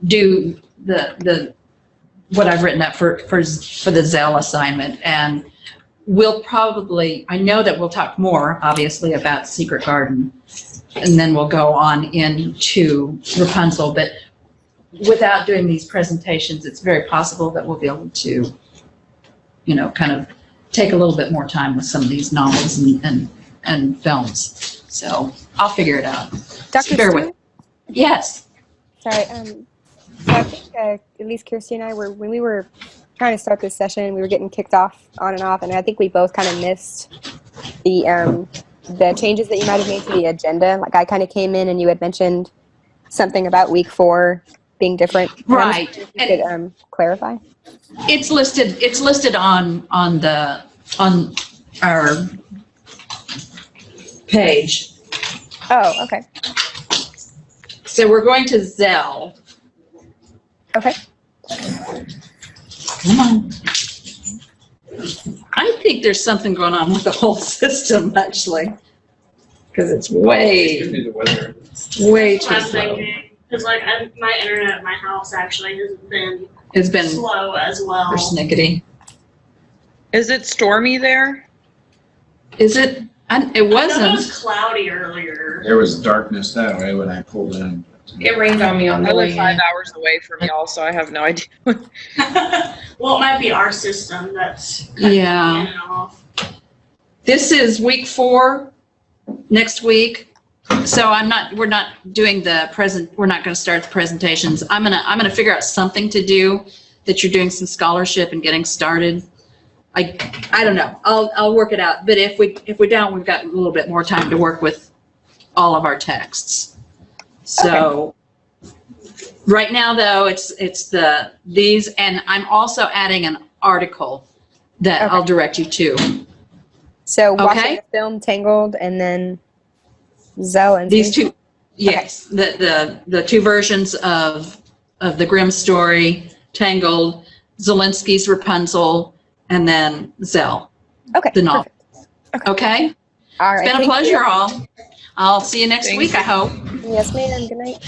do the what I've written up for the Zell assignment, and we'll probably, I know that we'll talk more obviously about Secret Garden, and then we'll go on into Rapunzel, but without doing these presentations, it's very possible that we'll be able to, kind of take a little bit more time with some of these novels and films. So I'll figure it out. Dr. Bear Stewart? with. Yes. Sorry. So I think at least Kirsty and I were, when we were trying to start this session, we were getting kicked off on and off, and I think we both kind of missed the changes that you might have made to the agenda. Like I kind of came in and you had mentioned something about week 4 being different. Right. If you could clarify. It's listed on our page. Oh, okay. So we're going to Zell. Okay. Come on. I think there's something going on with the whole system, actually, because it's way too I'm slow. thinking, because my internet at my house actually has It's been slow as well. persnickety. Is it stormy there? Is it? It I thought it wasn't. was cloudy earlier. There was darkness that way when I pulled in. It rained on me on I the way live 5 in. hours away from y'all, so I have no idea. Well, it might be our system that's cutting Yeah. in and off. This is week 4, next week. So we're not doing we're not going to start the presentations. I'm going to figure out something to do that you're doing some scholarship and getting started. I don't know. I'll work it out. But if we don't, we've got a little bit more time to work with all of our texts. So right now, though, it's these, and I'm also adding an article that I'll direct you to. So watching the film Tangled and then Zell and These two, yes, the two versions of the Grimm story, Tangled, Zelensky's Rapunzel, and then Zell. Okay. The novel. Okay. All right. It's been a pleasure, all. I'll see you next week, I hope. Yes, ma'am. Good night.